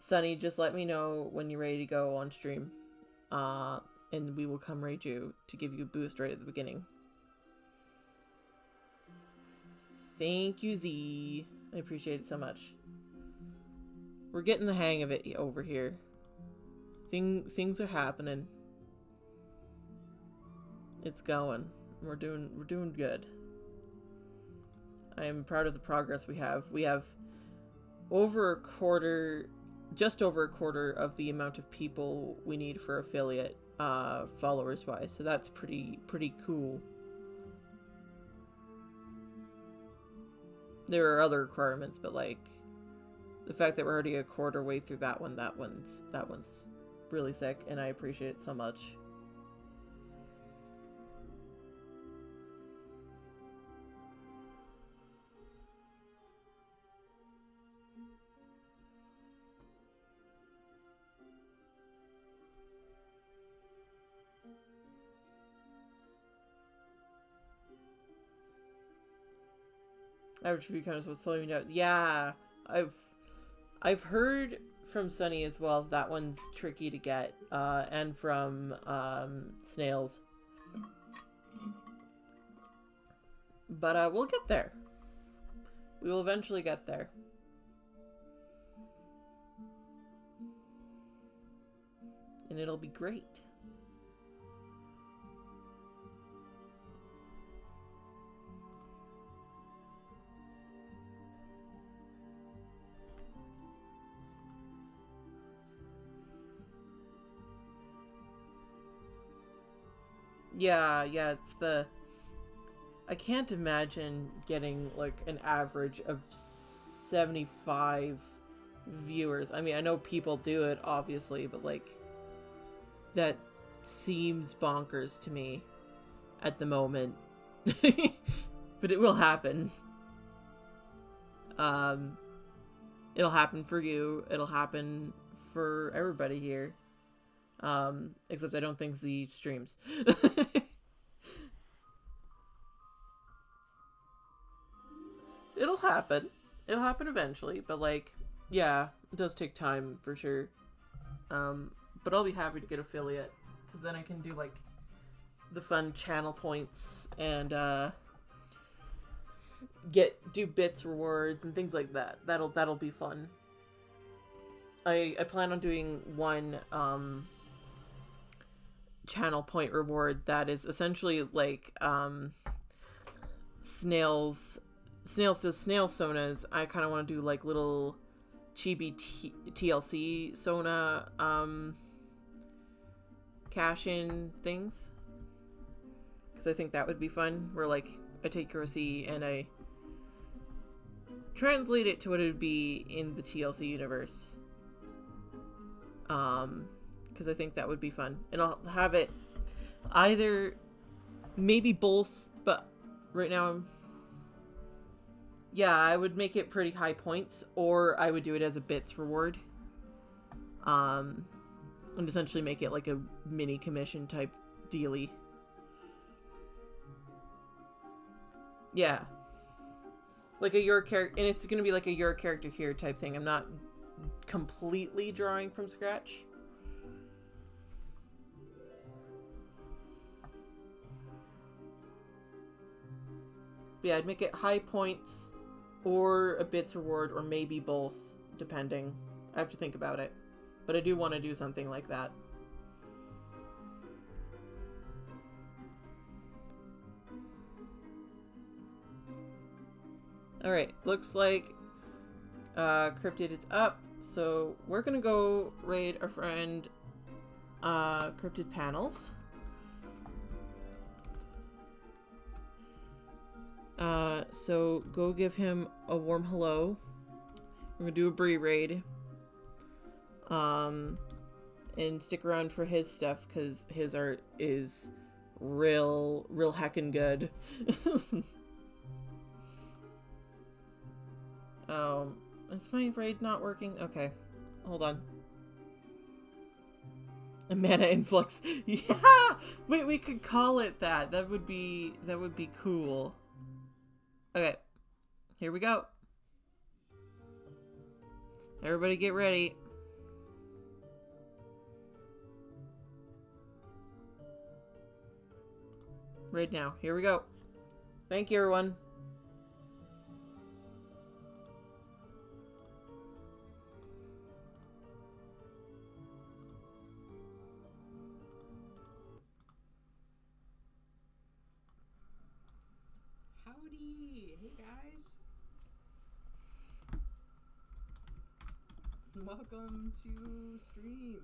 Sunny, just let me know when you're ready to go on stream, and we will come raid you to give you a boost right at the beginning. Thank you, Z. I appreciate it so much. We're getting the hang of it over here. Things are happening. It's going. We're doing good. I am proud of the progress we have. We have over a quarter just over a quarter of the amount of people we need for affiliate followers wise. So that's pretty cool. There are other requirements, but like the fact that we're already a quarter way through that one's really sick, and I appreciate it so much. Average view counts with slowing down. Yeah, I've heard from Sunny as well. That one's tricky to get, and from Snails. But we'll get there. We will eventually get there. And it'll be great. Yeah, it's the... I can't imagine getting, like, an average of 75 viewers. I mean, I know people do it, obviously, but, like, that seems bonkers to me at the moment. But it will happen. It'll happen for you. It'll happen for everybody here. Except I don't think Z streams. It'll happen. It'll happen eventually, but like, yeah, it does take time for sure. But I'll be happy to get affiliate, because then I can do like the fun channel points and do bits rewards and things like that. That'll be fun. I plan on doing one channel point reward that is essentially like Snails does snail sonas. I kind of want to do like little chibi TLC sona cash in things, because I think that would be fun, where like I take your receipt and I translate it to what it would be in the TLC universe, because I think that would be fun. And I'll have it either, maybe both, but right now I would make it pretty high points, or I would do it as a bits reward, and essentially make it like a mini commission type dealy. Yeah, like a your character, and it's gonna be like a your character here type thing. I'm not completely drawing from scratch. But yeah, I'd make it high points or a bits reward, or maybe both, depending. I have to think about it. But I do want to do something like that. Alright, looks like Cryptid is up. So we're gonna go raid our friend Cryptid Panels. So go give him a warm hello. We're gonna do a Bree raid. And stick around for his stuff, because his art is real heckin' good. Is my raid not working? Okay, hold on. A mana influx. Yeah! Wait, we could call it that. That would be cool. Okay, here we go. Everybody get ready. Right now. Here we go. Thank you, everyone. Howdy! Hey guys! Welcome to stream.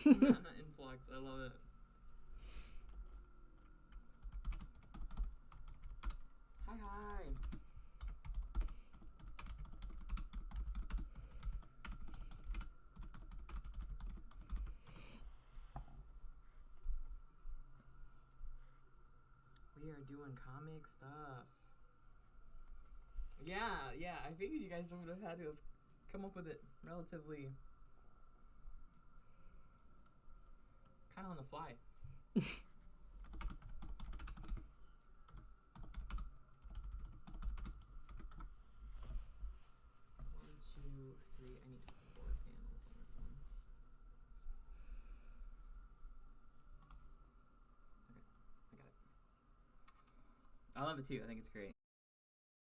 Influx, I love it. Hi. We are doing comic stuff. Yeah, I figured you guys would have had to have come up with it relatively kind of on the fly. 1, 2, 3. I need 4 panels on this one. Okay, I got it. I love it too. I think it's great.